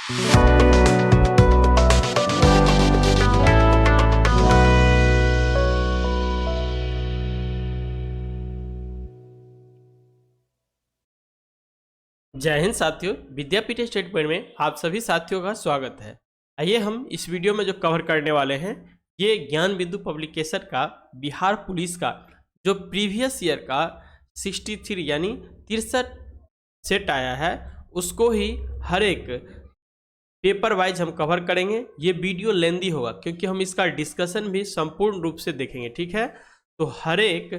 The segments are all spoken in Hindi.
जय हिंद साथियों, विद्यापीठ स्टेट बोर्ड में आप सभी साथियों का स्वागत है। आइए हम इस वीडियो में जो कवर करने वाले हैं ये ज्ञान बिंदु पब्लिकेशन का बिहार पुलिस का जो प्रीवियस ईयर का 63 यानी 63 सेट आया है उसको ही हर एक पेपर वाइज हम कवर करेंगे। ये वीडियो लेंदी होगा क्योंकि हम इसका डिस्कशन भी संपूर्ण रूप से देखेंगे, ठीक है। तो हर एक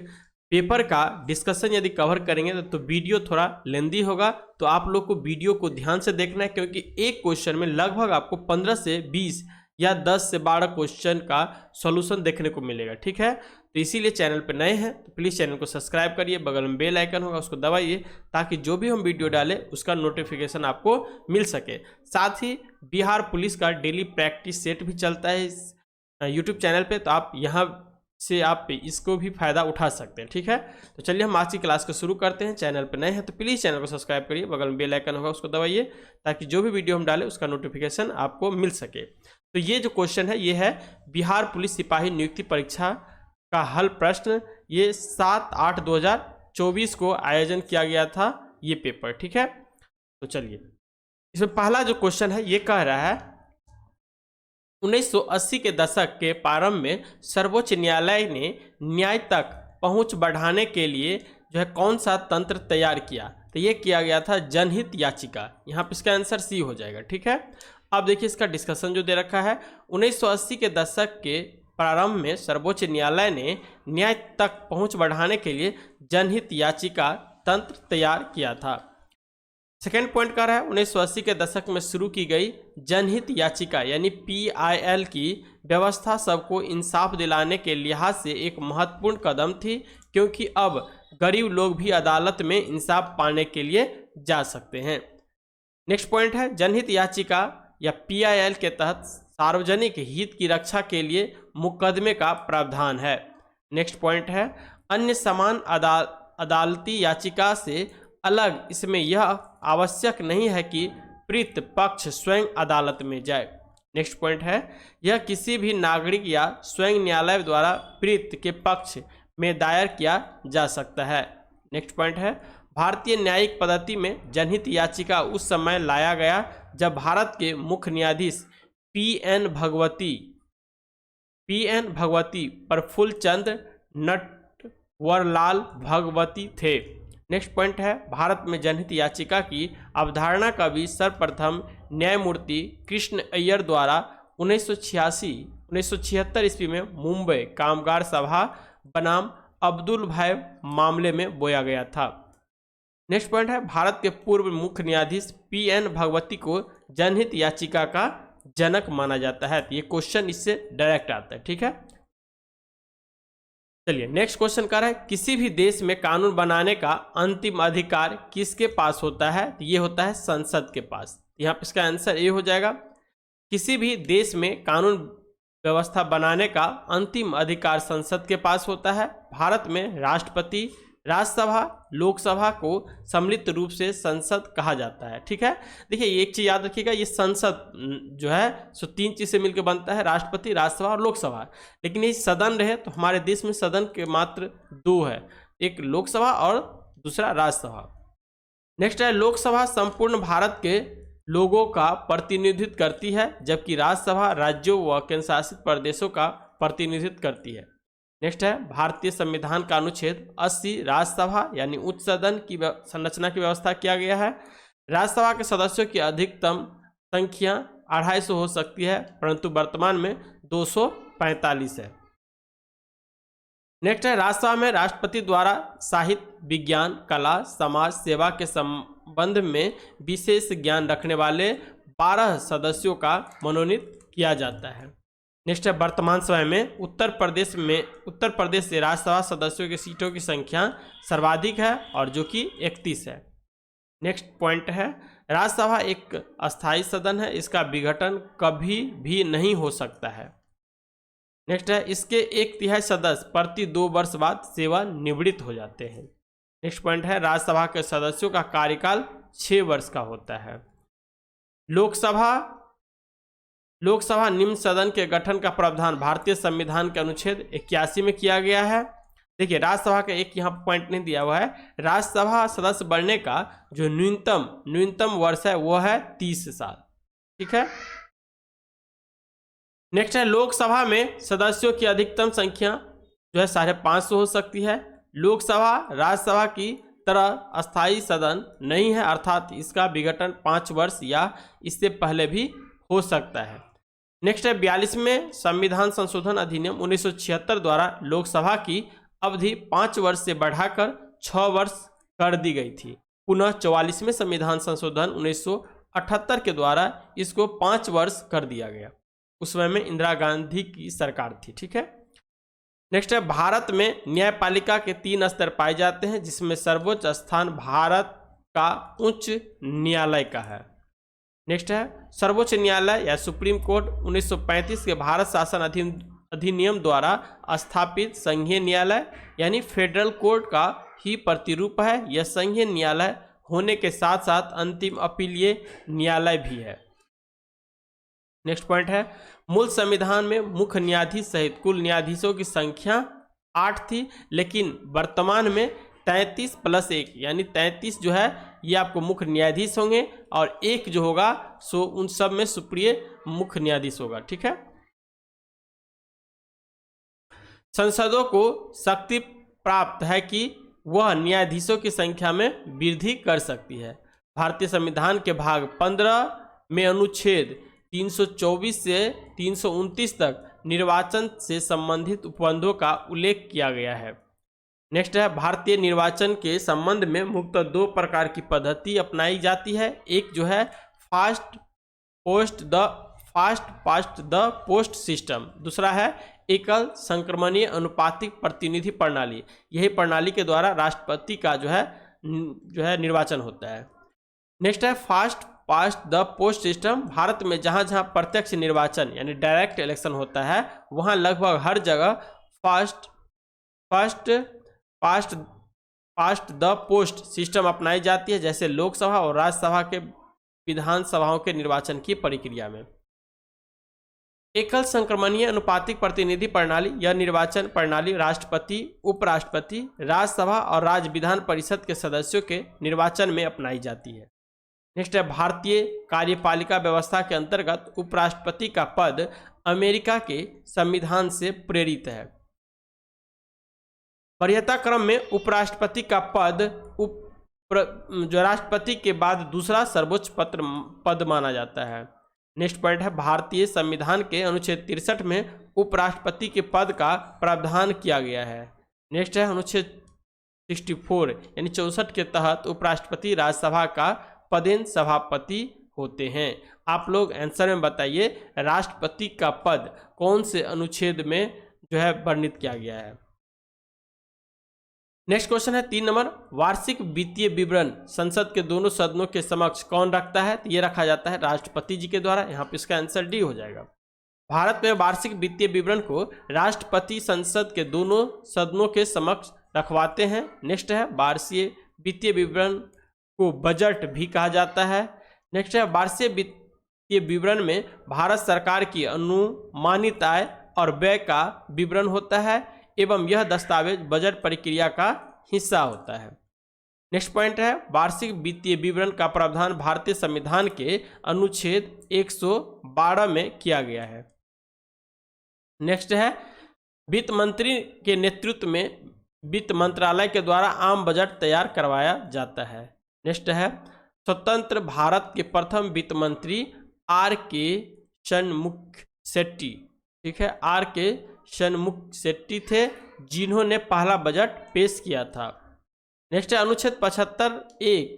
पेपर का डिस्कशन यदि कवर करेंगे तो वीडियो थोड़ा लेंदी होगा, तो आप लोग को वीडियो को ध्यान से देखना है क्योंकि एक क्वेश्चन में लगभग आपको 15 से 20 या 10 से 12 क्वेश्चन का सॉल्यूशन देखने को मिलेगा, ठीक है। तो इसीलिए चैनल पर नए हैं तो प्लीज़ चैनल को सब्सक्राइब करिए, बगल में बेल आइकन होगा उसको दबाइए ताकि जो भी हम वीडियो डालें उसका नोटिफिकेशन आपको मिल सके। साथ ही बिहार पुलिस का डेली प्रैक्टिस सेट भी चलता है इस यूट्यूब चैनल पे, तो आप यहाँ से आप इसको भी फायदा उठा सकते हैं, ठीक है। तो चलिए हम आज की क्लास को शुरू करते हैं। चैनल पर नए हैं तो प्लीज़ चैनल को सब्सक्राइब करिए, बगल में बेल आइकन होगा उसको दबाइए ताकि जो भी वीडियो हम डालें उसका नोटिफिकेशन आपको मिल सके। तो ये जो क्वेश्चन है ये है बिहार पुलिस सिपाही नियुक्ति परीक्षा का हल प्रश्न, ये 7/8/2024 को आयोजन किया गया था ये पेपर, ठीक है। तो चलिए इसमें पहला जो क्वेश्चन है ये कह रहा है 1980 के दशक के प्रारंभ में सर्वोच्च न्यायालय ने न्याय तक पहुंच बढ़ाने के लिए जो है कौन सा तंत्र तैयार किया, तो ये किया गया था जनहित याचिका। यहाँ पे इसका आंसर सी हो जाएगा, ठीक है। अब देखिए इसका डिस्कशन जो दे रखा है 1980 के दशक के प्रारंभ में सर्वोच्च न्यायालय ने न्याय तक पहुंच बढ़ाने के लिए जनहित याचिका तंत्र तैयार किया था। सेकेंड पॉइंट कर रहा है 1980 के दशक में शुरू की गई जनहित याचिका यानी PIL की व्यवस्था सबको इंसाफ दिलाने के लिहाज से एक महत्वपूर्ण कदम थी, क्योंकि अब गरीब लोग भी अदालत में इंसाफ पाने के लिए जा सकते हैं। नेक्स्ट पॉइंट है जनहित याचिका या PIL के तहत सार्वजनिक हित की रक्षा के लिए मुकदमे का प्रावधान है। नेक्स्ट पॉइंट है अन्य समान अदालती याचिका से अलग इसमें यह आवश्यक नहीं है कि पीड़ित पक्ष स्वयं अदालत में जाए। नेक्स्ट पॉइंट है यह किसी भी नागरिक या स्वयं न्यायालय द्वारा पीड़ित के पक्ष में दायर किया जा सकता है। नेक्स्ट पॉइंट है भारतीय न्यायिक पद्धति में जनहित याचिका उस समय लाया गया जब भारत के मुख्य न्यायाधीश PN भगवती प्रफुल्ल चंद्र नटवरलाल भगवती थे। नेक्स्ट पॉइंट है भारत में जनहित याचिका की अवधारणा का भी सर्वप्रथम न्यायमूर्ति कृष्ण अय्यर द्वारा 1976 ईस्वी में मुंबई कामगार सभा बनाम अब्दुल भाई मामले में बोया गया था। नेक्स्ट पॉइंट है भारत के पूर्व मुख्य न्यायाधीश PN भगवती को जनहित याचिका का जनक माना जाता है। तो ये क्वेश्चन इससे डायरेक्ट आता है, ठीक है। चलिए नेक्स्ट क्वेश्चन कर रहा है किसी भी देश में कानून बनाने का अंतिम अधिकार किसके पास होता है, तो ये होता है संसद के पास। यहाँ पे इसका आंसर ये हो जाएगा किसी भी देश में कानून व्यवस्था बनाने का अंतिम अधिकार संसद के पास होता है। भारत में राष्ट्रपति, राज्यसभा, लोकसभा को सम्मिलित रूप से संसद कहा जाता है, ठीक है। देखिए एक चीज याद रखिएगा ये संसद जो है सो 3 चीज से मिलकर बनता है, राष्ट्रपति, राज्यसभा और लोकसभा। लेकिन ये सदन रहे तो हमारे देश में सदन के मात्र 2 है, एक लोकसभा और दूसरा राज्यसभा। नेक्स्ट है लोकसभा संपूर्ण भारत के लोगों का प्रतिनिधित्व करती है, जबकि राज्यसभा राज्यों व केंद्रशासित प्रदेशों का प्रतिनिधित्व करती है। नेक्स्ट है भारतीय संविधान का अनुच्छेद 80 राज्यसभा यानी उच्च सदन की संरचना की व्यवस्था किया गया है। राज्यसभा के सदस्यों की अधिकतम संख्या 250 हो सकती है, परंतु वर्तमान में 245 है। नेक्स्ट है राज्यसभा में राष्ट्रपति द्वारा साहित्य, विज्ञान, कला, समाज सेवा के संबंध में विशेष ज्ञान रखने वाले 12 सदस्यों का मनोनीत किया जाता है। नेक्स्ट है वर्तमान समय में उत्तर प्रदेश से राज्यसभा सदस्यों की सीटों की संख्या सर्वाधिक है और जो कि 31 है। नेक्स्ट पॉइंट है राज्यसभा एक अस्थायी सदन है, इसका विघटन कभी भी नहीं हो सकता है। नेक्स्ट है इसके 1/3 सदस्य प्रति 2 वर्ष बाद सेवानिवृत्त हो जाते हैं। नेक्स्ट पॉइंट है राज्यसभा के सदस्यों का कार्यकाल 6 वर्ष का होता है। लोकसभा निम्न सदन के गठन का प्रावधान भारतीय संविधान के अनुच्छेद 81 में किया गया है। देखिए राज्यसभा का एक यहाँ पॉइंट नहीं दिया हुआ है। राज्यसभा सदस्य बनने का जो न्यूनतम वर्ष है वो है 30 साल। ठीक है। नेक्स्ट है लोकसभा में सदस्यों की अधिकतम संख्या जो है 550 हो सकती है। लोकसभा राज्यसभा की तरह अस्थायी सदन नहीं है, अर्थात इसका विघटन 5 वर्ष या इससे पहले भी हो सकता है। नेक्स्ट है 42वें संविधान संशोधन अधिनियम 1976 द्वारा लोकसभा की अवधि 5 वर्ष से बढ़ाकर 6 वर्ष कर दी गई थी। पुनः 44वें संविधान संशोधन 1978 के द्वारा इसको 5 वर्ष कर दिया गया। उस समय में इंदिरा गांधी की सरकार थी। ठीक है। नेक्स्ट है भारत में न्यायपालिका के 3 स्तर पाए जाते हैं, जिसमें सर्वोच्च स्थान भारत का उच्च न्यायालय का है। नेक्स्ट है सर्वोच्च न्यायालय या सुप्रीम कोर्ट 1935 के भारत शासन अधिनियम द्वारा स्थापित संघीय न्यायालय यानी फेडरल कोर्ट का ही प्रतिरूप है। यह संघीय न्यायालय होने के साथ साथ अंतिम अपीलीय न्यायालय भी है। नेक्स्ट पॉइंट है मूल संविधान में मुख्य न्यायाधीश सहित कुल न्यायाधीशों की संख्या 8 थी, लेकिन वर्तमान में 33 + 1 यानी 33 जो है ये आपको मुख्य न्यायाधीश होंगे और एक जो होगा सो उन सब में सुप्रीय मुख्य न्यायाधीश होगा। ठीक है। संसदों को शक्ति प्राप्त है कि वह न्यायाधीशों की संख्या में वृद्धि कर सकती है। भारतीय संविधान के भाग 15 में अनुच्छेद 324 से 329 तक निर्वाचन से संबंधित उपबंधों का उल्लेख किया गया है। नेक्स्ट है भारतीय निर्वाचन के संबंध में मुख्यतः 2 प्रकार की पद्धति अपनाई जाती है। एक जो है fast past the post system, दूसरा है एकल संक्रमणीय अनुपातिक प्रतिनिधि प्रणाली। यही प्रणाली के द्वारा राष्ट्रपति का जो है निर्वाचन होता है। नेक्स्ट है fast past the post system. Bharat में जहाँ जहाँ प्रत्यक्ष निर्वाचन यानी डायरेक्ट इलेक्शन होता है वहाँ लगभग हर जगह पास्ट द पोस्ट सिस्टम अपनाई जाती है, जैसे लोकसभा और राज्यसभा के विधानसभाओं के निर्वाचन की प्रक्रिया में। एकल संक्रमणीय अनुपातिक प्रतिनिधि प्रणाली यह निर्वाचन प्रणाली राष्ट्रपति, उपराष्ट्रपति, राज्यसभा और राज्य विधान परिषद के सदस्यों के निर्वाचन में अपनाई जाती है। नेक्स्ट है भारतीय कार्यपालिका व्यवस्था के अंतर्गत उपराष्ट्रपति का पद अमेरिका के संविधान से प्रेरित है। वरीयता क्रम में उपराष्ट्रपति का पद जो राष्ट्रपति के बाद दूसरा सर्वोच्च पद माना जाता है। नेक्स्ट पॉइंट है भारतीय संविधान के अनुच्छेद 63 में उपराष्ट्रपति के पद का प्रावधान किया गया है। नेक्स्ट है अनुच्छेद 64 यानी 64 के तहत उपराष्ट्रपति राज्यसभा का पदेन सभापति होते हैं। आप लोग आंसर में बताइए राष्ट्रपति का पद कौन से अनुच्छेद में जो है वर्णित किया गया है। नेक्स्ट क्वेश्चन है 3 नंबर, वार्षिक वित्तीय विवरण संसद के दोनों सदनों के समक्ष कौन रखता है? तो ये रखा जाता है राष्ट्रपति जी के द्वारा। यहाँ पे इसका आंसर डी हो जाएगा। भारत में वार्षिक वित्तीय विवरण को राष्ट्रपति संसद के दोनों सदनों के समक्ष रखवाते हैं। नेक्स्ट है वार्षिक वित्तीय विवरण को बजट भी कहा जाता है। नेक्स्ट है वार्षिक वित्तीय विवरण में भारत सरकार की अनुमानित आय और व्यय का विवरण होता है एवं यह दस्तावेज बजट प्रक्रिया का हिस्सा होता है। नेक्स्ट पॉइंट है वार्षिक वित्तीय विवरण का प्रावधान भारतीय संविधान के अनुच्छेद 112 में किया गया है। नेक्स्ट है वित्त मंत्री के नेतृत्व में वित्त मंत्रालय के द्वारा आम बजट तैयार करवाया जाता है। नेक्स्ट है स्वतंत्र भारत के प्रथम वित्त मंत्री R.K. षणमुखशेट्टी। ठीक है, R.K. षणमुखशेट्टी थे जिन्होंने पहला बजट पेश किया था। नेक्स्ट है अनुच्छेद 75(1)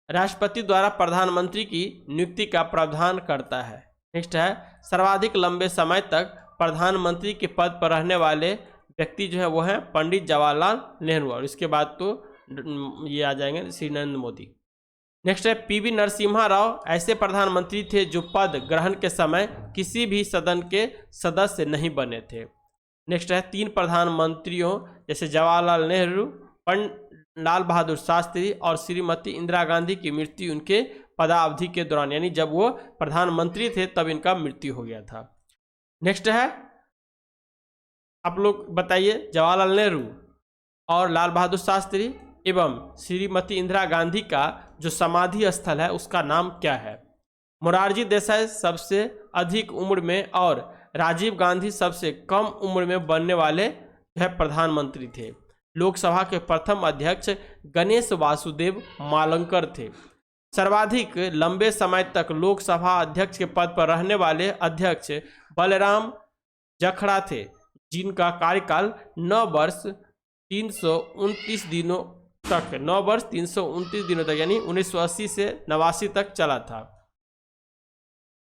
राष्ट्रपति द्वारा प्रधानमंत्री की नियुक्ति का प्रावधान करता है। नेक्स्ट है सर्वाधिक लंबे समय तक प्रधानमंत्री के पद पर रहने वाले व्यक्ति जो है वो है पंडित जवाहरलाल नेहरू, और इसके बाद तो ये आ जाएंगे श्री नरेंद्र मोदी। नेक्स्ट है पीवी नरसिम्हा राव ऐसे प्रधानमंत्री थे जो पद ग्रहण के समय किसी भी सदन के सदस्य नहीं बने थे। नेक्स्ट है 3 प्रधानमंत्रियों जैसे जवाहरलाल नेहरू, पंडित लाल बहादुर शास्त्री और श्रीमती इंदिरा गांधी की मृत्यु उनके पदावधि के दौरान, यानी जब वो प्रधानमंत्री थे तब इनका मृत्यु हो गया था। नेक्स्ट है, आप लोग बताइए, जवाहरलाल नेहरू और लाल बहादुर शास्त्री एवं श्रीमती इंदिरा गांधी का जो समाधि स्थल है उसका नाम क्या है? मोरारजी देसाई सबसे अधिक उम्र में और राजीव गांधी सबसे कम उम्र में बनने वाले प्रधानमंत्री थे। लोकसभा के प्रथम अध्यक्ष गणेश वासुदेव मावलंकर थे। सर्वाधिक लंबे समय तक लोकसभा अध्यक्ष के पद पर रहने वाले अध्यक्ष बलराम जखड़ा थे, जिनका कार्यकाल 9 वर्ष 329 दिनों तक 9 वर्ष 329 दिनों तक यानी 1980 से 89 तक चला था।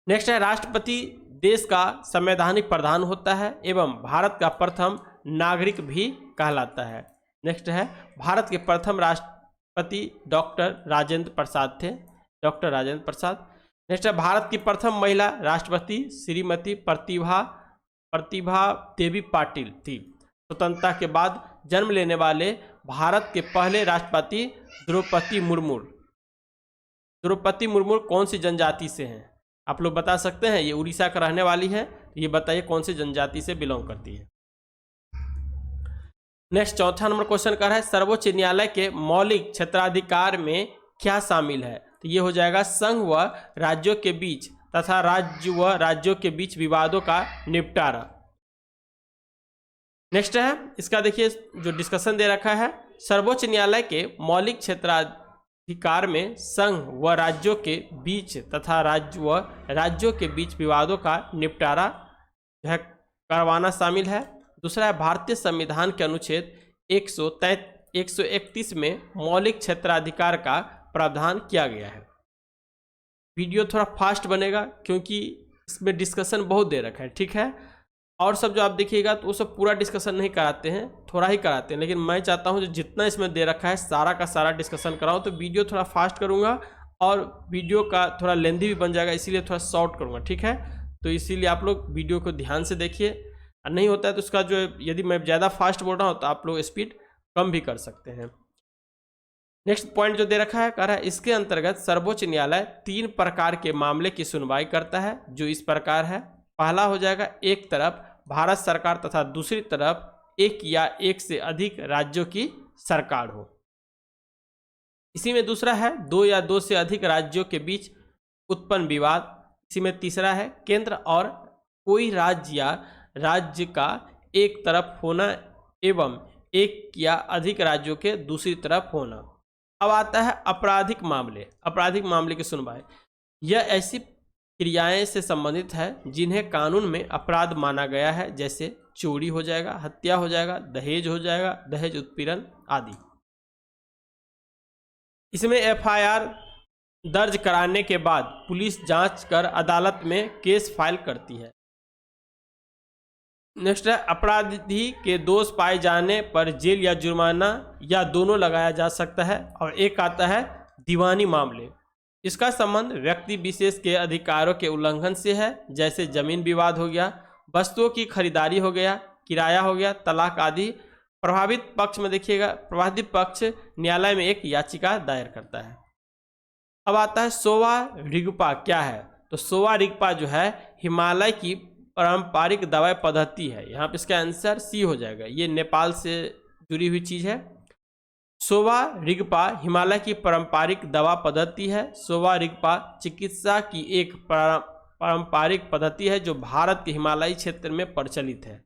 नेक्स्ट है, राष्ट्रपति देश का संवैधानिक प्रधान होता है एवं भारत का प्रथम नागरिक भी कहलाता है। नेक्स्ट है, भारत के प्रथम राष्ट्रपति डॉक्टर राजेंद्र प्रसाद थे, डॉक्टर राजेंद्र प्रसाद। नेक्स्ट है, भारत की प्रथम महिला राष्ट्रपति श्रीमती प्रतिभा देवी पाटिल थी। स्वतंत्रता के बाद जन्म लेने वाले भारत के पहले राष्ट्रपति द्रौपदी मुर्मू। द्रौपदी मुर्मू कौन सी जनजाति से हैं? आप लोग बता सकते हैं। ये उड़ीसा का रहने वाली है। ये बताइए कौन सी जनजाति से बिलोंग करती है। नेक्स्ट चौथा नंबर क्वेश्चन कर रहा है, सर्वोच्च न्यायालय के मौलिक क्षेत्राधिकार में क्या शामिल है? तो ये हो जाएगा संघ व राज्यों के बीच तथा राज्य व राज्यों के बीच विवादों का निपटारा। नेक्स्ट है, इसका देखिए जो डिस्कशन दे रखा है, सर्वोच्च न्यायालय के मौलिक क्षेत्राधिकार में संघ व राज्यों के बीच तथा राज्य व राज्यों के बीच विवादों का निपटारा करवाना शामिल है। दूसरा है, भारतीय संविधान के अनुच्छेद 131 में मौलिक क्षेत्राधिकार का प्रावधान किया गया है। वीडियो थोड़ा फास्ट बनेगा क्योंकि इसमें डिस्कशन बहुत दे रखा है, ठीक है। और सब जो आप देखिएगा तो वो सब पूरा डिस्कशन नहीं कराते हैं, थोड़ा ही कराते हैं, लेकिन मैं चाहता हूं जो जितना इसमें दे रखा है सारा का सारा डिस्कशन कराऊं। तो वीडियो थोड़ा फास्ट करूंगा और वीडियो का थोड़ा लेंथी भी बन जाएगा, इसीलिए थोड़ा शॉर्ट करूंगा, ठीक है। तो इसीलिए आप लोग वीडियो को ध्यान से देखिए, और नहीं होता है तो उसका जो यदि मैं ज़्यादा फास्ट बोल रहा हूँ तो आप लोग स्पीड कम भी कर सकते हैं। नेक्स्ट पॉइंट जो दे रखा है, कह रहा है इसके अंतर्गत सर्वोच्च न्यायालय 3 प्रकार के मामले की सुनवाई करता है, जो इस प्रकार है। पहला हो जाएगा, एक तरफ भारत सरकार तथा दूसरी तरफ एक या एक से अधिक राज्यों की सरकार हो। इसी में दूसरा है, 2 या 2 से अधिक राज्यों के बीच उत्पन्न विवाद। इसी में तीसरा है, केंद्र और कोई राज्य या राज्य का एक तरफ होना एवं एक या अधिक राज्यों के दूसरी तरफ होना। अब आता है आपराधिक मामले। आपराधिक मामले की सुनवाई, यह ऐसी क्रियाएं से संबंधित है जिन्हें कानून में अपराध माना गया है, जैसे चोरी हो जाएगा, हत्या हो जाएगा, दहेज हो जाएगा, दहेज उत्पीड़न आदि। इसमें एफआईआर दर्ज कराने के बाद पुलिस जांच कर अदालत में केस फाइल करती है। नेक्स्ट है, अपराधी के दोष पाए जाने पर जेल या जुर्माना या दोनों लगाया जा सकता है। और एक आता है दीवानी मामले। इसका संबंध व्यक्ति विशेष के अधिकारों के उल्लंघन से है, जैसे जमीन विवाद हो गया, वस्तुओं की खरीदारी हो गया, किराया हो गया, तलाक आदि। प्रभावित पक्ष में देखिएगा, प्रभावित पक्ष न्यायालय में एक याचिका दायर करता है। अब आता है सोवा रिगपा क्या है? तो सोवा रिगपा जो है हिमालय की पारंपरिक दवाई पद्धति है। यहाँ पे इसका आंसर सी हो जाएगा। ये नेपाल से जुड़ी हुई चीज है। सोवा रिगपा हिमालय की पारंपरिक दवा पद्धति है। सोवा रिगपा चिकित्सा की एक पारंपरिक पद्धति है जो भारत के हिमालयी क्षेत्र में प्रचलित है।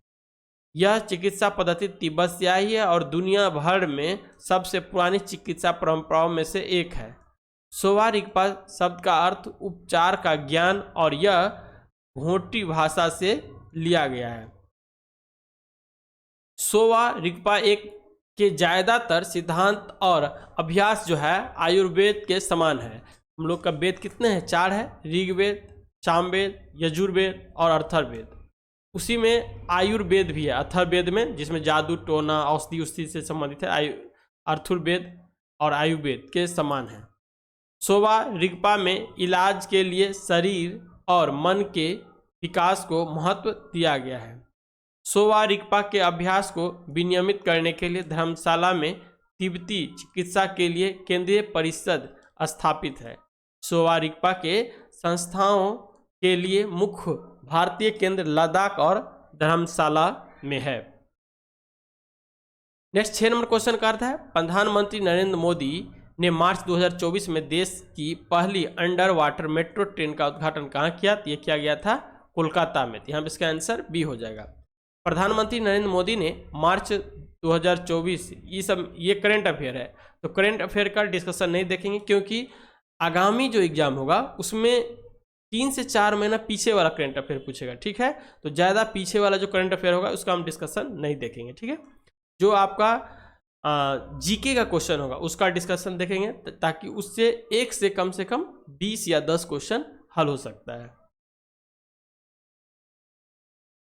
यह चिकित्सा पद्धति तिब्बत से आई है और दुनिया भर में सबसे पुरानी चिकित्सा परंपराओं में से एक है। सोवा रिगपा शब्द का अर्थ उपचार का ज्ञान और यह घोटी भाषा से लिया गया है। सोवा रिगपा एक के ज्यादातर सिद्धांत और अभ्यास जो है आयुर्वेद के समान है। हम लोग का वेद कितने हैं? 4 है, ऋग्वेद, सामवेद, यजुर्वेद और अथर्ववेद। उसी में आयुर्वेद भी है अथर्ववेद में, जिसमें जादू टोना औषधि उषधि से संबंधित है। अथर्ववेद और आयुर्वेद के समान है। सोवा रिगपा में इलाज के लिए शरीर और मन के विकास को महत्व दिया गया है। सोवा रिगपा के अभ्यास को विनियमित करने के लिए धर्मशाला में तिब्बती चिकित्सा के लिए केंद्रीय परिषद स्थापित है। सोवा रिगपा के संस्थाओं के लिए मुख्य भारतीय केंद्र लद्दाख और धर्मशाला में है। नेक्स्ट 6 नंबर क्वेश्चन का अर्थ है, प्रधानमंत्री नरेंद्र मोदी ने मार्च 2024 में देश की पहली अंडर वाटर मेट्रो ट्रेन का उद्घाटन कहाँ किया? तो ये किया गया था कोलकाता में। यहाँ पे इसका आंसर बी हो जाएगा। प्रधानमंत्री नरेंद्र मोदी ने मार्च 2024, ये करंट अफेयर है, तो करंट अफेयर का डिस्कशन नहीं देखेंगे क्योंकि आगामी जो एग्जाम होगा उसमें 3 से 4 महीना पीछे वाला करंट अफेयर पूछेगा, ठीक है। तो ज़्यादा पीछे वाला जो करंट अफेयर होगा उसका हम डिस्कशन नहीं देखेंगे, ठीक है। जो आपका जीके का क्वेश्चन होगा उसका डिस्कशन देखेंगे ताकि उससे एक से कम 20 या 10 क्वेश्चन हल हो सकता है।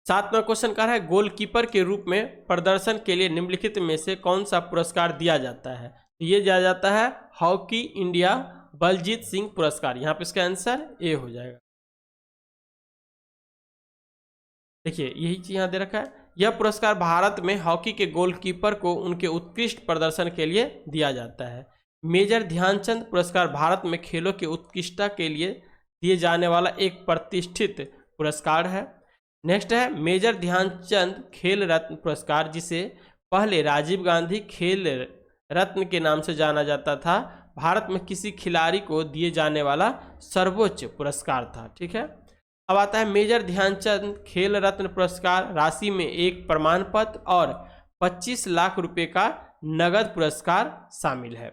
7वां क्वेश्चन का है, गोलकीपर के रूप में प्रदर्शन के लिए निम्नलिखित में से कौन सा पुरस्कार दिया जाता है? ये दिया जाता है हॉकी इंडिया बलजीत सिंह पुरस्कार। यहाँ पे इसका आंसर ए हो जाएगा। देखिए यही चीज यहाँ दे रखा है, यह पुरस्कार भारत में हॉकी के गोलकीपर को उनके उत्कृष्ट प्रदर्शन के लिए दिया जाता है। मेजर ध्यानचंद पुरस्कार भारत में खेलों की उत्कृष्टता के लिए दिए जाने वाला एक प्रतिष्ठित पुरस्कार है। नेक्स्ट है मेजर ध्यानचंद खेल रत्न पुरस्कार, जिसे पहले राजीव गांधी खेल रत्न के नाम से जाना जाता था, भारत में किसी खिलाड़ी को दिए जाने वाला सर्वोच्च पुरस्कार था, ठीक है। अब आता है मेजर ध्यानचंद खेल रत्न पुरस्कार राशि में एक प्रमाण पत्र और 25 लाख रुपए का नगद पुरस्कार शामिल है।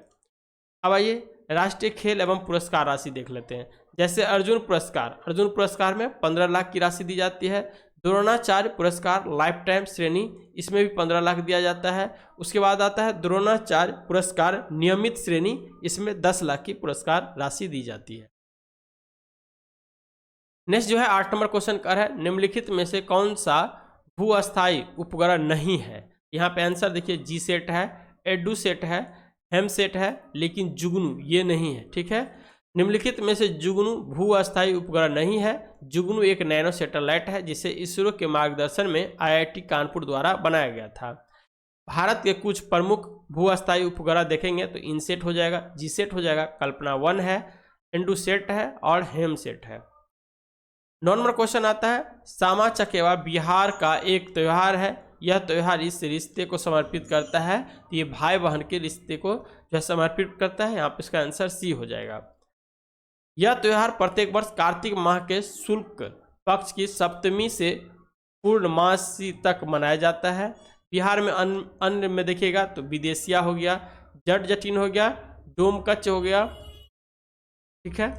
अब आइए राष्ट्रीय खेल एवं पुरस्कार राशि देख लेते हैं। जैसे अर्जुन पुरस्कार में 15 लाख की राशि दी जाती है। द्रोणाचार्य पुरस्कार लाइफ टाइम श्रेणी, इसमें भी 15 लाख दिया जाता है। उसके बाद आता है द्रोणाचार्य पुरस्कार नियमित श्रेणी, इसमें 10 लाख की पुरस्कार राशि दी जाती है। नेक्स्ट जो है 8 नंबर क्वेश्चन का है, निम्नलिखित में से कौन सा भू अस्थायी उपग्रह नहीं है? यहाँ पे आंसर देखिए, जी सेट है, एडू सेट है, हेम सेट है, लेकिन जुगनू ये नहीं है, ठीक है। निम्नलिखित में से जुगनू भू अस्थायी उपग्रह नहीं है। जुगनू एक नैनो सैटेलाइट है जिसे इसरो के मार्गदर्शन में IIT कानपुर द्वारा बनाया गया था। भारत के कुछ प्रमुख भू अस्थायी उपग्रह देखेंगे तो इनसेट हो जाएगा, जी सेट हो जाएगा, कल्पना 1 है, एंडू सेट है और हेम सेट है। 9 नंबर क्वेश्चन आता है, सामा चकेवा बिहार का एक त्यौहार है। यह त्यौहार इस रिश्ते को समर्पित करता है, तो ये भाई बहन के रिश्ते को जो समर्पित करता है। यहाँ पे इसका आंसर सी हो जाएगा। यह त्यौहार प्रत्येक वर्ष कार्तिक माह के शुक्ल पक्ष की सप्तमी से पूर्णमासी तक मनाया जाता है। बिहार में अन्य में देखिएगा तो विदेशिया हो गया, जट जटिन हो गया, डोमकच हो गया, ठीक है।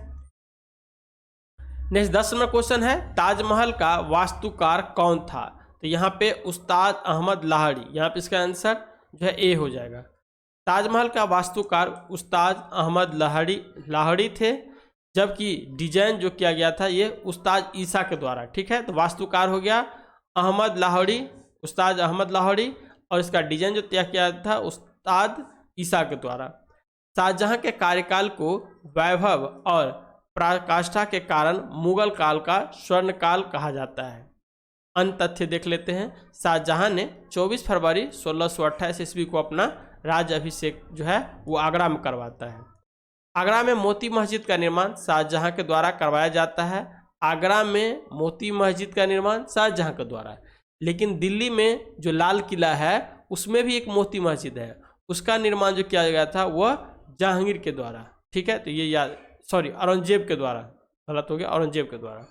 नेक्स्ट 10 नंबर क्वेश्चन है, ताजमहल का वास्तुकार कौन था? तो यहाँ पे उस्ताद अहमद लाहड़ी, यहाँ पे इसका आंसर जो है ए हो जाएगा। ताजमहल का वास्तुकार उस्ताद अहमद लाहड़ी थे, जबकि डिजाइन जो किया गया था ये उस्ताद ईसा के द्वारा, ठीक है। तो वास्तुकार हो गया उस्ताद अहमद लाहड़ी, और इसका डिजाइन जो तैयार किया था उस्ताद ईसा के द्वारा। शाहजहां के कार्यकाल को वैभव और पराकाष्ठा के कारण मुगल काल का स्वर्ण काल कहा जाता है। अन्य तथ्य देख लेते हैं। शाहजहां ने 24 फरवरी 1628 ईस्वी को अपना राज अभिषेक जो है वो आगरा में करवाता है। आगरा में मोती मस्जिद का निर्माण शाहजहां के द्वारा करवाया जाता है। आगरा में मोती मस्जिद का निर्माण शाहजहां के द्वारा, लेकिन दिल्ली में जो लाल किला है उसमें भी एक मोती मस्जिद है, उसका निर्माण जो किया गया था वह जहांगीर के द्वारा, ठीक है। तो ये याद, औरंगजेब के द्वारा, गलत हो गया, औरंगजेब के द्वारा।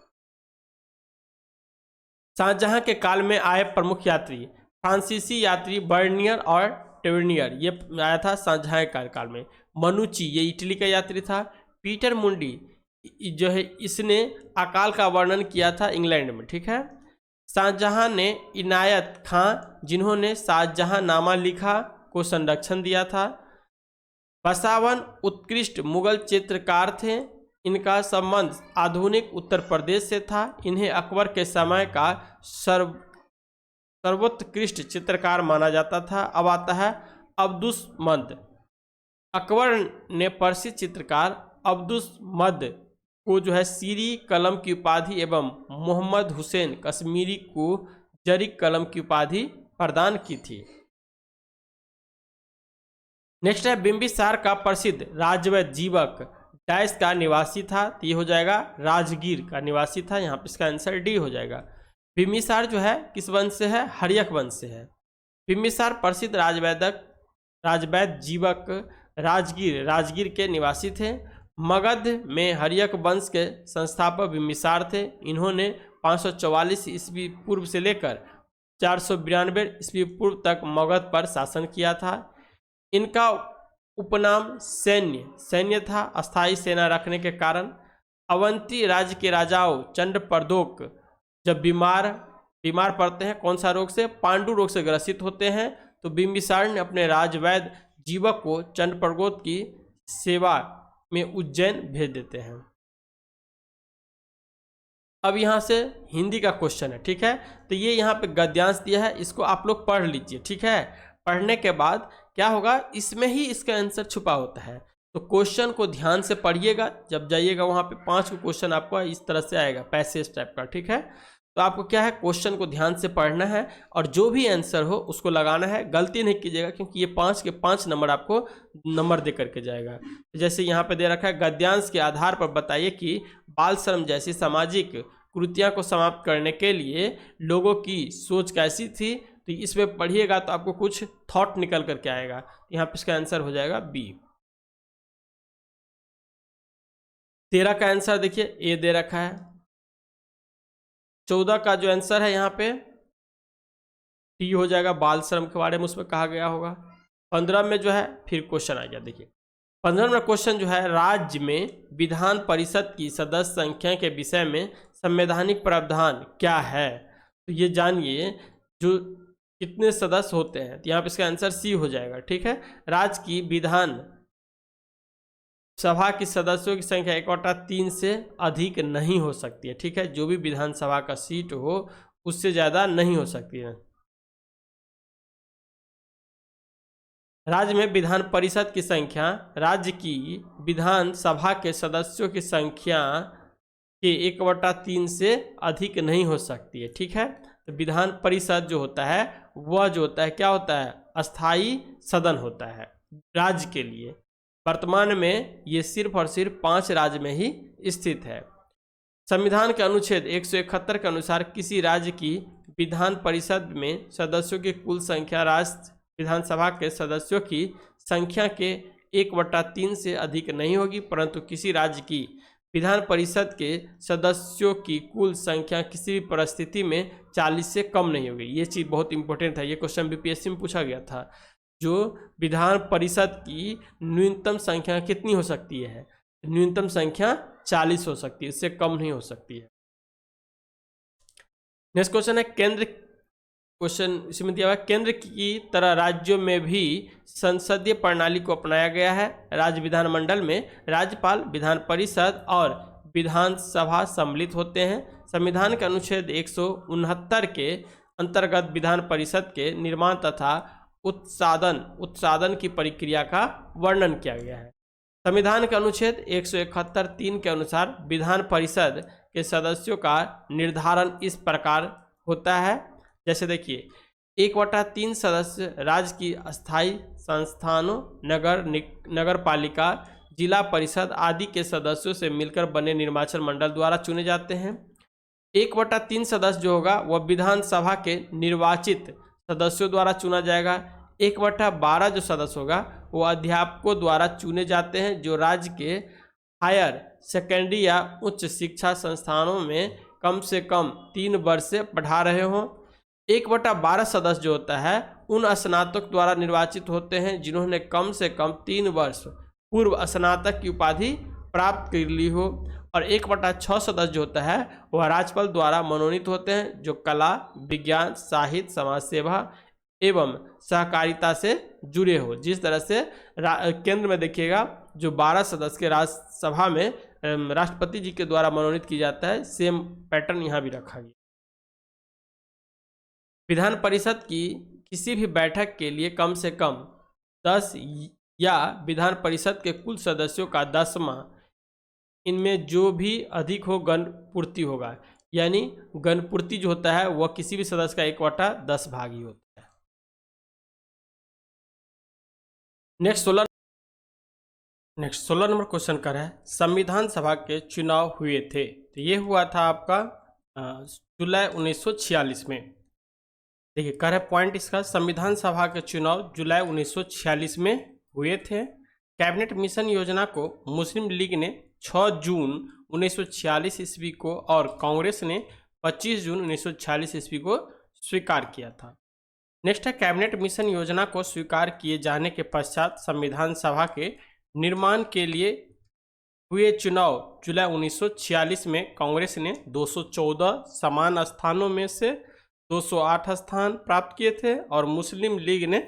शाहजहां के काल में आए प्रमुख यात्री फ्रांसीसी यात्री बर्नियर और टेवर्नियर, ये आया था शाहजहां के कार्यकाल में। मनुची ये इटली का यात्री था। पीटर मुंडी जो है इसने अकाल का वर्णन किया था इंग्लैंड में, ठीक है। शाहजहां ने इनायत खां जिन्होंने शाहजहां नामा लिखा को संरक्षण दिया था। बसावन उत्कृष्ट मुगल चित्रकार थे, इनका संबंध आधुनिक उत्तर प्रदेश से था। इन्हें अकबर के समय का सर्वोत्कृष्ट चित्रकार माना जाता था। अब आता है अब्दुसमद। अकबर ने प्रसिद्ध चित्रकार अब्दुसमद को जो है सीरी कलम की उपाधि एवं मोहम्मद हुसैन कश्मीरी को जरी कलम की उपाधि प्रदान की थी। नेक्स्ट है बिंबिसार का प्रसिद्ध राजवैद जीवक डैश का निवासी था, तो ये हो जाएगा राजगीर का निवासी था, यहाँ पे इसका आंसर डी हो जाएगा। बिम्बिसार जो है किस वंश से है? हर्यक वंश से है। बिम्बिसार प्रसिद्ध राजवैद्य जीवक राजगीर के निवासी थे। मगध में हर्यक वंश के संस्थापक बिम्बिसार थे। इन्होंने 544 ईस्वी पूर्व से लेकर 492 ईस्वी पूर्व तक मगध पर शासन किया था। इनका उपनाम सैन्य था, अस्थायी सेना रखने के कारण। अवंती राज्य के राजाओं चंडप्रद्योक जब बीमार पड़ते हैं, कौन सा रोग से? पांडु रोग से ग्रसित होते हैं, तो बिम्बिसार ने अपने राजवैद्य जीवक को चंडप्रद्योक की सेवा में उज्जैन भेज देते हैं। अब यहाँ से हिंदी का क्वेश्चन है, ठीक है। तो ये यहाँ पे गद्यांश दिया है, इसको आप लोग पढ़ लीजिए, ठीक है। पढ़ने के बाद क्या होगा, इसमें ही इसका आंसर छुपा होता है। तो क्वेश्चन को ध्यान से पढ़िएगा, जब जाइएगा वहाँ पे 5 क्वेश्चन आपको इस तरह से आएगा, पैसेज टाइप का, ठीक है। तो आपको क्या है, क्वेश्चन को ध्यान से पढ़ना है और जो भी आंसर हो उसको लगाना है। गलती नहीं कीजिएगा, क्योंकि ये 5 के 5 नंबर आपको नंबर दे करके जाएगा। जैसे यहाँ पे दे रखा है, गद्यांश के आधार पर बताइए कि बाल श्रम जैसी सामाजिक कुरीतियों को समाप्त करने के लिए लोगों की सोच कैसी थी। तो इसमें पढ़िएगा तो आपको कुछ थॉट निकल करके आएगा। यहाँ पे इसका आंसर हो जाएगा बी। 13 का आंसर देखिए, ए दे रखा है। 14 का जो आंसर है यहाँ पे टी हो जाएगा, बाल श्रम के बारे में उसमें कहा गया होगा। 15 में जो है फिर क्वेश्चन आ गया, देखिए 15 में क्वेश्चन जो है, राज्य में विधान परिषद की सदस्य संख्या के विषय में संवैधानिक प्रावधान क्या है? तो ये जानिए, जो कितने सदस्य होते हैं। तो यहाँ पे इसका आंसर सी हो जाएगा, ठीक है। राज्य की विधान सभा की सदस्यों की संख्या 1/3 से अधिक नहीं हो सकती है, ठीक है। जो भी विधानसभा का सीट हो उससे ज़्यादा नहीं हो सकती है। राज्य में विधान परिषद की संख्या राज्य की विधानसभा के सदस्यों की संख्या के 1/3 से अधिक नहीं हो सकती है, ठीक है। तो विधान परिषद जो होता है वह जो होता है क्या होता है? अस्थाई सदन होता है राज्य के लिए। वर्तमान में ये सिर्फ और सिर्फ 5 राज्य में ही स्थित है। संविधान के अनुच्छेद 171 के अनुसार किसी राज्य की विधान परिषद में सदस्यों की कुल संख्या राष्ट्र विधानसभा के सदस्यों की संख्या के 1/3 से अधिक नहीं होगी, परंतु किसी राज्य की विधान परिषद के सदस्यों की कुल संख्या किसी भी परिस्थिति में 40 से कम नहीं होगी। ये चीज़ बहुत इंपॉर्टेंट है, ये क्वेश्चन बीपीएससी में पूछा गया था। जो विधान परिषद की न्यूनतम संख्या कितनी हो सकती है? न्यूनतम संख्या 40 हो सकती है, इससे कम नहीं हो सकती है। नेक्स्ट क्वेश्चन है, केंद्र क्वेश्चन इसमें दिया हुआ है, केंद्र की तरह राज्यों में भी संसदीय प्रणाली को अपनाया गया है। राज्य विधानमंडल में राज्यपाल, विधान परिषद और विधानसभा सम्मिलित होते हैं। संविधान के अनुच्छेद 169 के अंतर्गत विधान परिषद के निर्माण तथा उत्सादन की प्रक्रिया का वर्णन किया गया है। संविधान के अनुच्छेद 171(3) के अनुसार विधान परिषद के सदस्यों का निर्धारण इस प्रकार होता है। जैसे देखिए, 1/3 सदस्य राज्य की अस्थायी संस्थानों, नगर पालिका, जिला परिषद आदि के सदस्यों से मिलकर बने निर्वाचन मंडल द्वारा चुने जाते हैं। 1/3 सदस्य जो होगा वह विधानसभा के निर्वाचित सदस्यों द्वारा चुना जाएगा। 1/12 जो सदस्य होगा वो अध्यापकों द्वारा चुने जाते हैं जो राज्य के हायर सेकेंडरी या उच्च शिक्षा संस्थानों में कम से कम 3 वर्ष से पढ़ा रहे हों। 1/12 सदस्य जो होता है उन स्नातक द्वारा निर्वाचित होते हैं जिन्होंने कम से कम 3 वर्ष पूर्व स्नातक की उपाधि प्राप्त कर ली हो। और 1/6 सदस्य जो होता है वह राज्यपाल द्वारा मनोनीत होते हैं जो कला, विज्ञान, साहित्य, समाज सेवा एवं सहकारिता से जुड़े हो। जिस तरह से केंद्र में देखिएगा जो 12 सदस्य के राज्यसभा में राष्ट्रपति जी के द्वारा मनोनीत किया जाता है, सेम पैटर्न यहाँ भी रखा गया। विधान परिषद की किसी भी बैठक के लिए कम से कम 10 या विधान परिषद के कुल सदस्यों का 10वां इनमें जो भी अधिक हो गणपूर्ति होगा। यानी गणपूर्ति जो होता है वह किसी भी सदस्य का 1/10 भाग ही होता है। नेक्स्ट 16 नेक्स्ट 16 नंबर क्वेश्चन कर है संविधान सभा के चुनाव हुए थे, तो ये हुआ था आपका जुलाई 1946 में। देखिए कह रहा है पॉइंट इसका, संविधान सभा के चुनाव जुलाई 1946 में हुए थे। कैबिनेट मिशन योजना को मुस्लिम लीग ने 6 जून 1946 ईस्वी को और कांग्रेस ने 25 जून 1946 ईस्वी को स्वीकार किया था। नेक्स्ट है कैबिनेट मिशन योजना को स्वीकार किए जाने के पश्चात संविधान सभा के निर्माण के लिए हुए चुनाव जुलाई 1946 में कांग्रेस ने 214 समान स्थानों में से 208 स्थान प्राप्त किए थे और मुस्लिम लीग ने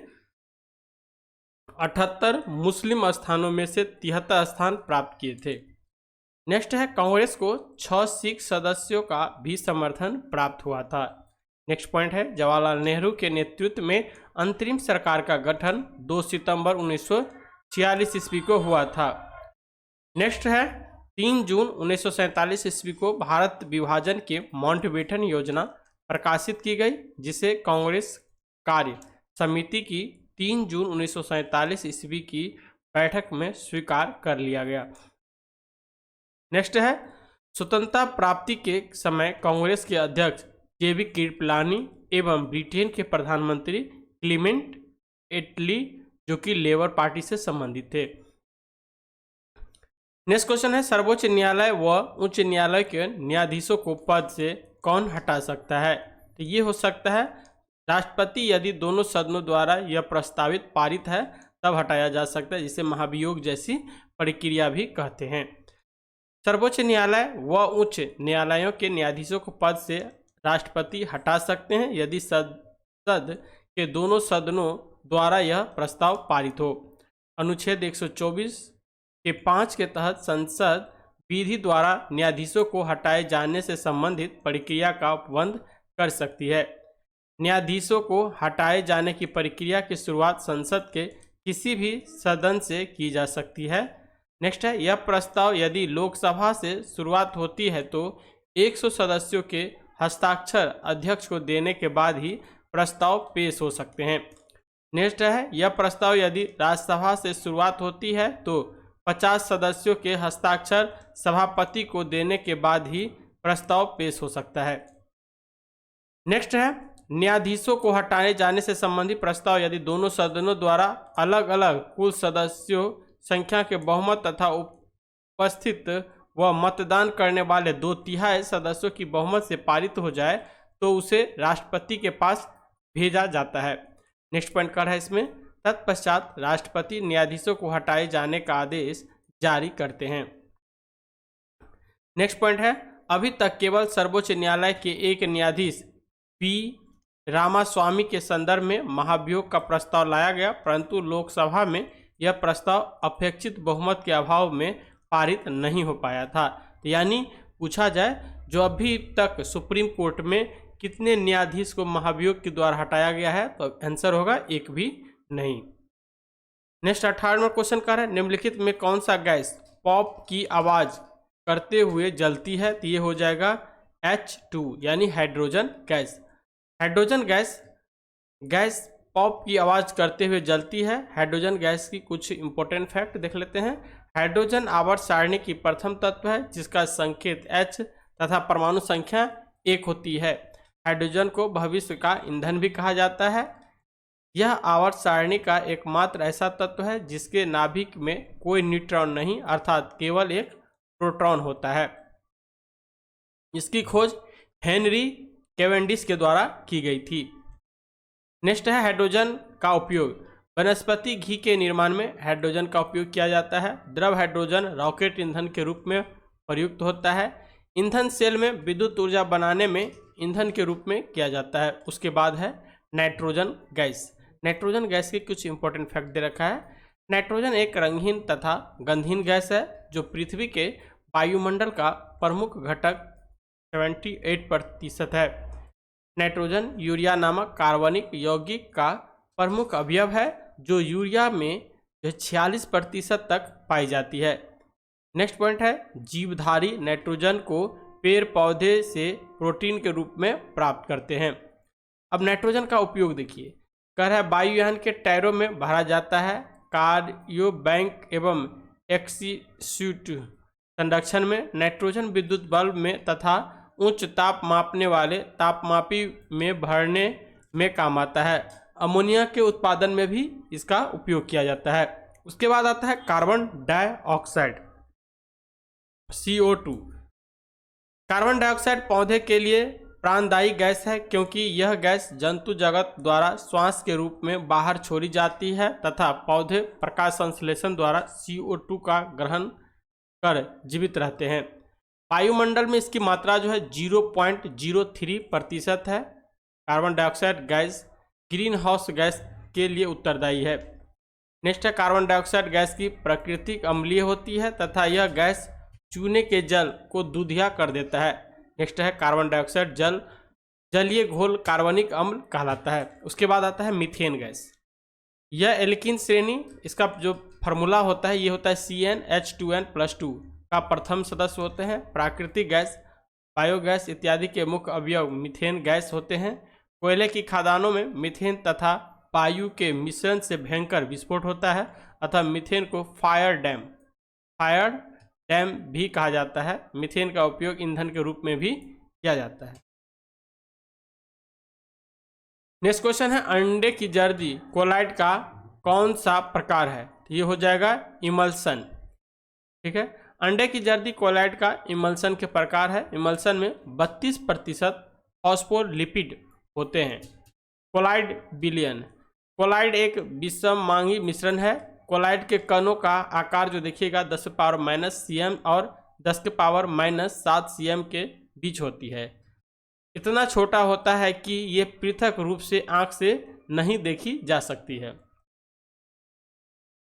78 मुस्लिम स्थानों में से 73 स्थान प्राप्त किए थे। नेक्स्ट है कांग्रेस को 6 सिख सदस्यों का भी समर्थन प्राप्त हुआ था। नेक्स्ट पॉइंट है जवाहरलाल नेहरू के नेतृत्व में अंतरिम सरकार का गठन 2 सितंबर 1946 ईस्वी को हुआ था। नेक्स्ट है 3 जून 1947 ईस्वी को भारत विभाजन के माउंटबेटन योजना प्रकाशित की गई, जिसे कांग्रेस कार्य समिति की 3 जून 1947 ईस्वी की बैठक में स्वीकार कर लिया गया। नेक्स्ट है स्वतंत्रता प्राप्ति के समय कांग्रेस के अध्यक्ष जेबी कृपलानी एवं ब्रिटेन के प्रधानमंत्री क्लीमेंट एटली जो कि लेबर पार्टी से संबंधित थे। नेक्स्ट क्वेश्चन है सर्वोच्च न्यायालय व उच्च न्यायालय के न्यायाधीशों को पद से कौन हटा सकता है? तो ये हो सकता है राष्ट्रपति, यदि दोनों सदनों द्वारा यह प्रस्तावित पारित है तब हटाया जा सकता है, जिसे महाभियोग जैसी प्रक्रिया भी कहते हैं। सर्वोच्च न्यायालय व उच्च न्यायालयों के न्यायाधीशों को पद से राष्ट्रपति हटा सकते हैं यदि संसद के दोनों सदनों द्वारा यह प्रस्ताव पारित हो। अनुच्छेद 124 के 5 के तहत संसद विधि द्वारा न्यायाधीशों को हटाए जाने से संबंधित प्रक्रिया का बंद कर सकती है। न्यायाधीशों को हटाए जाने की प्रक्रिया की शुरुआत संसद के किसी भी सदन से की जा सकती है। नेक्स्ट है यह प्रस्ताव यदि लोकसभा से शुरुआत होती है तो 100 सदस्यों के हस्ताक्षर अध्यक्ष को देने के बाद ही प्रस्ताव पेश हो सकते हैं। नेक्स्ट है यह प्रस्ताव यदि राज्यसभा से शुरुआत होती है तो 50 सदस्यों के हस्ताक्षर सभापति को देने के बाद ही प्रस्ताव पेश हो सकता है। नेक्स्ट है न्यायाधीशों को हटाए जाने से संबंधित प्रस्ताव यदि दोनों सदनों द्वारा अलग अलग कुल सदस्यों संख्या के बहुमत तथा उपस्थित व मतदान करने वाले 2/3 सदस्यों की बहुमत से पारित हो जाए तो उसे राष्ट्रपति के पास भेजा जाता है। नेक्स्ट पॉइंट कर है इसमें तत्पश्चात राष्ट्रपति न्यायाधीशों को हटाए जाने का आदेश जारी करते हैं। नेक्स्ट पॉइंट है अभी तक केवल सर्वोच्च न्यायालय के एक न्यायाधीश पी रामास्वामी के संदर्भ में महाभियोग का प्रस्ताव लाया गया, परंतु लोकसभा में यह प्रस्ताव अपेक्षित बहुमत के अभाव में पारित नहीं हो पाया था। तो यानी पूछा जाए जो अभी तक सुप्रीम कोर्ट में कितने न्यायाधीश को महाभियोग के द्वारा हटाया गया है, तो आंसर होगा एक भी नहीं। नेक्स्ट 18वां क्वेश्चन का है निम्नलिखित में कौन सा गैस पॉप की आवाज करते हुए जलती है? तो ये हो जाएगा H2 यानी hydrogen gas. Hydrogen gas pop की आवाज करते हुए जलती है। हाइड्रोजन गैस की कुछ इंपॉर्टेंट फैक्ट देख लेते हैं। हाइड्रोजन आवर्त सारणी की प्रथम तत्व है जिसका संकेत H तथा परमाणु संख्या 1 होती है। हाइड्रोजन को भविष्य का ईंधन भी कहा जाता है। यह आवर्त सारणी का एकमात्र ऐसा तत्व है जिसके नाभिक में कोई न्यूट्रॉन नहीं अर्थात केवल एक प्रोटॉन होता है। इसकी खोज हेनरी कैवेंडिश के द्वारा की गई थी। नेक्स्ट है हाइड्रोजन का उपयोग। वनस्पति घी के निर्माण में हाइड्रोजन का उपयोग किया जाता है। द्रव हाइड्रोजन रॉकेट ईंधन के रूप में प्रयुक्त होता है। ईंधन सेल में विद्युत ऊर्जा बनाने में ईंधन के रूप में किया जाता है। उसके बाद है नाइट्रोजन गैस। नाइट्रोजन गैस के कुछ इंपॉर्टेंट फैक्ट दे रखा है। नाइट्रोजन एक रंगहीन तथा गंधहीन गैस है जो पृथ्वी के वायुमंडल का प्रमुख घटक 78% है। नाइट्रोजन यूरिया नामक कार्बनिक यौगिक का प्रमुख अवयव है जो यूरिया में 46% तक पाई जाती है। नेक्स्ट पॉइंट है जीवधारी नाइट्रोजन को पेड़ पौधे से प्रोटीन के रूप में प्राप्त करते हैं। अब नाइट्रोजन का उपयोग देखिए, कह रहा है वायुयान के टायरों में भरा जाता है। कार्यो बैंक एवं एक्सीस्यूट संरक्षण में, नाइट्रोजन विद्युत बल्ब में तथा उच्च ताप मापने वाले तापमापी में भरने में काम आता है। अमोनिया के उत्पादन में भी इसका उपयोग किया जाता है। उसके बाद आता है carbon dioxide CO2। Carbon dioxide पौधे के लिए प्राणदायी गैस है क्योंकि यह गैस जंतु जगत द्वारा श्वास के रूप में बाहर छोड़ी जाती है तथा पौधे प्रकाश संश्लेषण द्वारा CO2 का ग्रहण कर जीवित रहते हैं। वायुमंडल में इसकी मात्रा जो है 0.03% है। Carbon dioxide gas green house gas के लिए उत्तरदायी है। नेक्स्ट है कार्बन डाइऑक्साइड गैस की प्राकृतिक अम्लीय होती है तथा यह गैस चूने के जल को दूधिया कर देता है। नेक्स्ट है कार्बन डाइऑक्साइड जलीय घोल कार्बनिक अम्ल कहलाता है। उसके बाद आता है मीथेन गैस। यह एल्कीन श्रेणी, इसका जो फार्मूला होता है ये होता है CnH2n+2 का प्रथम सदस्य होते हैं। प्राकृतिक गैस, बायोगैस इत्यादि के मुख्य अवयव मीथेन गैस होते हैं। कोयले की खदानों में मीथेन तथा वायु के मिश्रण से भयंकर विस्फोट होता है अतः मीथेन को फायर डैम भी कहा जाता है। मीथेन का उपयोग ईंधन के रूप में भी किया जाता है। नेक्स्ट क्वेश्चन है अंडे की जर्दी कोलाइड का कौन सा प्रकार है? ये हो जाएगा इमल्सन। ठीक है, अंडे की जर्दी कोलाइड का इमल्सन के प्रकार है। इमल्सन में 32% फॉस्फोलिपिड होते हैं। कोलाइड विलयन, कोलाइड एक विषममांगी मिश्रण है। कोलाइड के कणों का आकार जो देखिएगा 10⁻⁻cm और 10⁻⁷ cm के बीच होती है। इतना छोटा होता है कि ये पृथक रूप से आंख से नहीं देखी जा सकती है।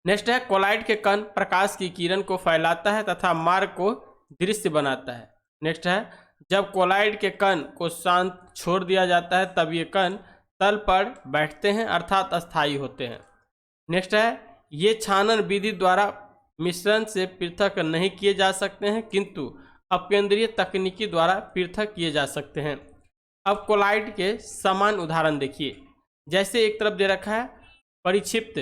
नेक्स्ट है कोलाइड के कण प्रकाश की किरण को फैलाता है तथा मार्ग को दृश्य बनाता है। नेक्स्ट है जब कोलाइड के कण को शांत छोड़ दिया जाता है तब ये कण तल पर बैठते हैं अर्थात अस्थायी होते हैं। नेक्स्ट है ये छानन विधि द्वारा मिश्रण से पृथक नहीं किए जा सकते हैं किंतु अपकेंद्रीय तकनीकी द्वारा पृथक किए जा सकते हैं। अब कोलाइड के समान उदाहरण देखिए। जैसे एक तरफ दे रखा है परिक्षिप्त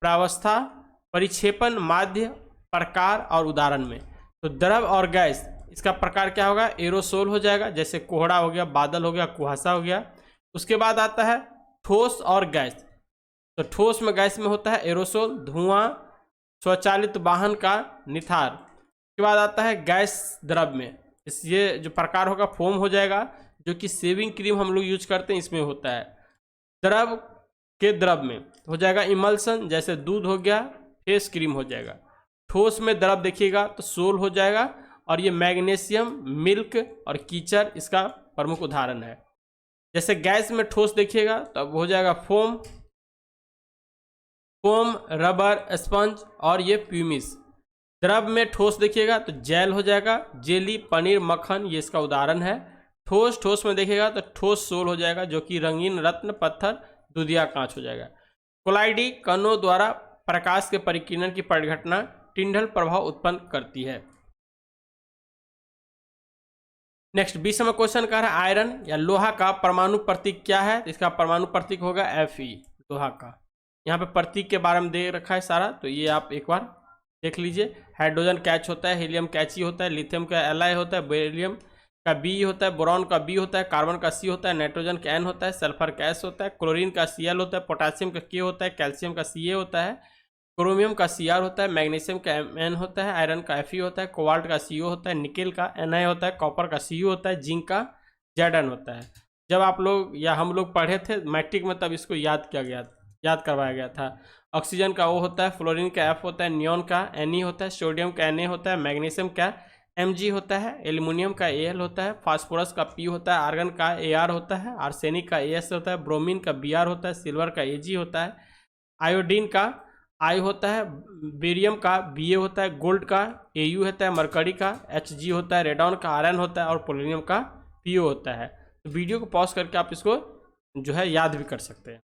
प्रावस्था, परिक्षेपण, माध्य, प्रकार और उदाहरण में। तो द्रव और गैस, इसका प्रकार क्या होगा? एरोसोल हो जाएगा, जैसे कोहरा हो गया, बादल हो गया, कुहासा हो गया। उसके बाद आता है ठोस और गैस। तो ठोस में गैस में होता है एरोसोल, धुआं, स्वचालित वाहन का निथार। उसके बाद आता है गैस द्रव में, ये जो प्रकार होगा फोम हो जाएगा, जो कि शेविंग क्रीम हम लोग यूज करते हैं इसमें होता है। द्रव के द्रव में हो जाएगा इमल्सन, जैसे दूध हो गया, फेस क्रीम हो जाएगा। ठोस में द्रव देखिएगा तो सोल हो जाएगा और ये मैग्नीशियम, मिल्क और कीचड़ इसका प्रमुख उदाहरण है। जैसे गैस में ठोस देखिएगा तो अब हो जाएगा फोम, रबर, स्पंज और ये प्यूमिस। द्रव में ठोस देखिएगा तो जेल हो जाएगा, जेली, पनीर, मक्खन, ये इसका उदाहरण है। ठोस में देखिएगा तो ठोस सोल हो जाएगा, जो कि रंगीन रत्न, पत्थर, दूधिया कांच हो जाएगा। कोलाइडी कणों द्वारा प्रकाश के परिकिरण की परिघटना टिंडल प्रभाव उत्पन्न करती है। नेक्स्ट 20वां क्वेश्चन कह रहा है आयरन या लोहा का परमाणु प्रतीक क्या है? इसका परमाणु प्रतीक होगा Fe, लोहा का। यहाँ पे प्रतीक के बारे में दे रखा है सारा, तो ये आप एक बार देख लीजिए। हाइड्रोजन कैच होता है, हीलियम कैची होता है, लिथियम का Li होता है, बेरिलियम का B होता है, बोरॉन का B होता है, कार्बन का C होता है, नाइट्रोजन का N होता है, सल्फर का S होता है, क्लोरीन का Cl होता है, पोटासियम का K होता है, कैल्शियम का Ca होता है, क्रोमियम का Cr होता है, मैग्नीशियम का Mn होता है, आयरन का Fe होता है, कोबाल्ट का CO होता है, निकेल का Na होता है, कॉपर का Cu होता है, जिंक का Zn होता है। जब आप लोग या हम लोग पढ़े थे मैट्रिक में तब इसको याद करवाया गया था। ऑक्सीजन का O होता है, फ्लोरीन का F होता है, नियॉन का Ne होता है, सोडियम का Na होता है, मैग्नीशियम का Mg होता है, एल्यूमिनियम का Al होता है, फास्फोरस का P होता है, आर्गन का Ar होता है, आर्सेनिक का As होता है, ब्रोमीन का Br होता है, सिल्वर का Ag होता है, आयोडीन का I होता है, बेरियम का Ba होता है, गोल्ड का Au होता है, मरकरी का Hg होता है, रेडॉन का Rn होता है और पोलोनियम का Po होता है। तो वीडियो को पॉज करके आप इसको जो है याद भी कर सकते हैं।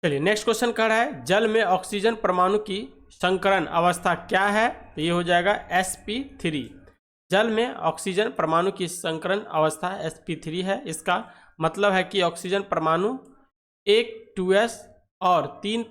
चलिए नेक्स्ट क्वेश्चन कह रहा है जल में ऑक्सीजन परमाणु की संकरण अवस्था क्या है? तो ये हो जाएगा sp3। जल में ऑक्सीजन परमाणु की संकरण अवस्था sp3 है। इसका मतलब है कि ऑक्सीजन परमाणु 1 2s और 3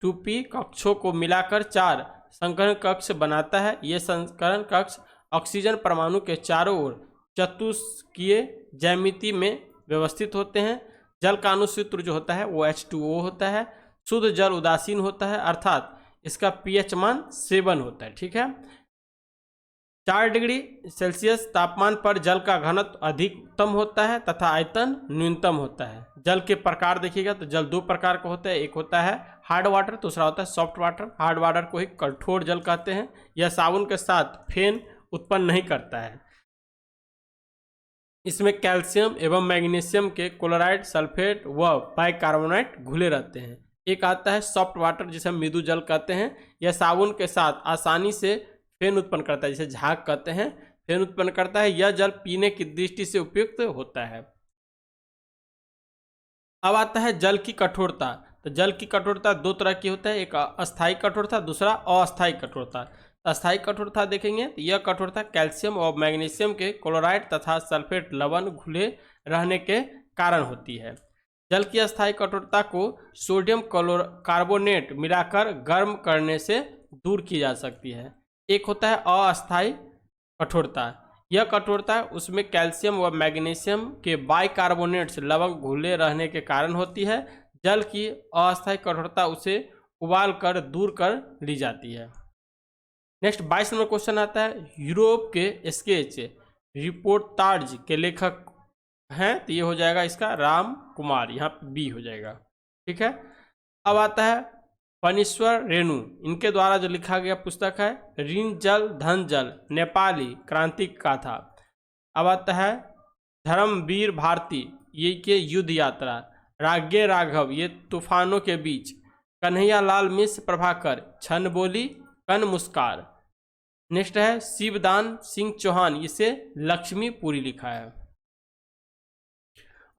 2p कक्षों को मिलाकर 4 संकरण कक्ष बनाता है। ये संकरण कक्ष ऑक्सीजन परमाणु के चारों ओर चतुष्कीय ज्यामिति में व्यवस्थित होते हैं। जल का अणुसूत्र जो होता है वो H2O होता है। शुद्ध जल उदासीन होता है, अर्थात इसका pH मान 7 होता है। ठीक है, 4 डिग्री सेल्सियस तापमान पर जल का घनत्व अधिकतम होता है तथा आयतन न्यूनतम होता है। जल के प्रकार देखिएगा तो जल 2 प्रकार का होता है, एक होता है हार्ड वाटर, दूसरा होता है सॉफ्ट वाटर। हार्ड वाटर को ही कठोर जल कहते हैं। यह साबुन के साथ फेन उत्पन्न नहीं करता है। इसमें कैल्शियम एवं मैग्नीशियम के क्लोराइड, सल्फेट व बाइकार्बोनेट घुले रहते हैं। एक आता है सॉफ्ट वाटर जिसे हम मृदु जल कहते हैं। यह साबुन के साथ आसानी से फेन उत्पन्न करता है, जिसे झाग कहते हैं, फेन उत्पन्न करता है। यह जल पीने की दृष्टि से उपयुक्त होता है। अब आता है जल की कठोरता। तो जल की कठोरता 2 तरह की होता है, एक अस्थायी कठोरता, दूसरा अस्थायी कठोरता। अस्थायी कठोरता देखेंगे तो यह कठोरता कैल्शियम और मैग्नीशियम के क्लोराइड तथा सल्फेट लवण घुले रहने के कारण होती है। जल की अस्थायी कठोरता को सोडियम कार्बोनेट मिलाकर गर्म करने से दूर की जा सकती है। एक होता है अस्थायी कठोरता। यह कठोरता उसमें कैल्शियम व मैग्नीशियम के बाइकार्बोनेट्स लवण घुले रहने के कारण होती है। जल की अस्थायी कठोरता उसे उबाल कर दूर कर ली जाती है। नेक्स्ट 22 नंबर क्वेश्चन आता है, यूरोप के स्केच रिपोर्टाज के लेखक हैं, तो ये हो जाएगा इसका राम कुमार, यहाँ पे बी हो जाएगा। ठीक है, अब आता है फणीश्वर रेणु, इनके द्वारा जो लिखा गया पुस्तक है ऋण जल धन जल नेपाली क्रांतिक गाथा। अब आता है धर्मवीर भारती, ये के युद्ध यात्रा। राज्ञ राघव, ये तूफानों के बीच। कन्हैया लाल मिश्र प्रभाकर, छन बोली कन मुस्कार। नेक्स्ट है शिवदान सिंह चौहान, इसे लक्ष्मीपुरी लिखा है।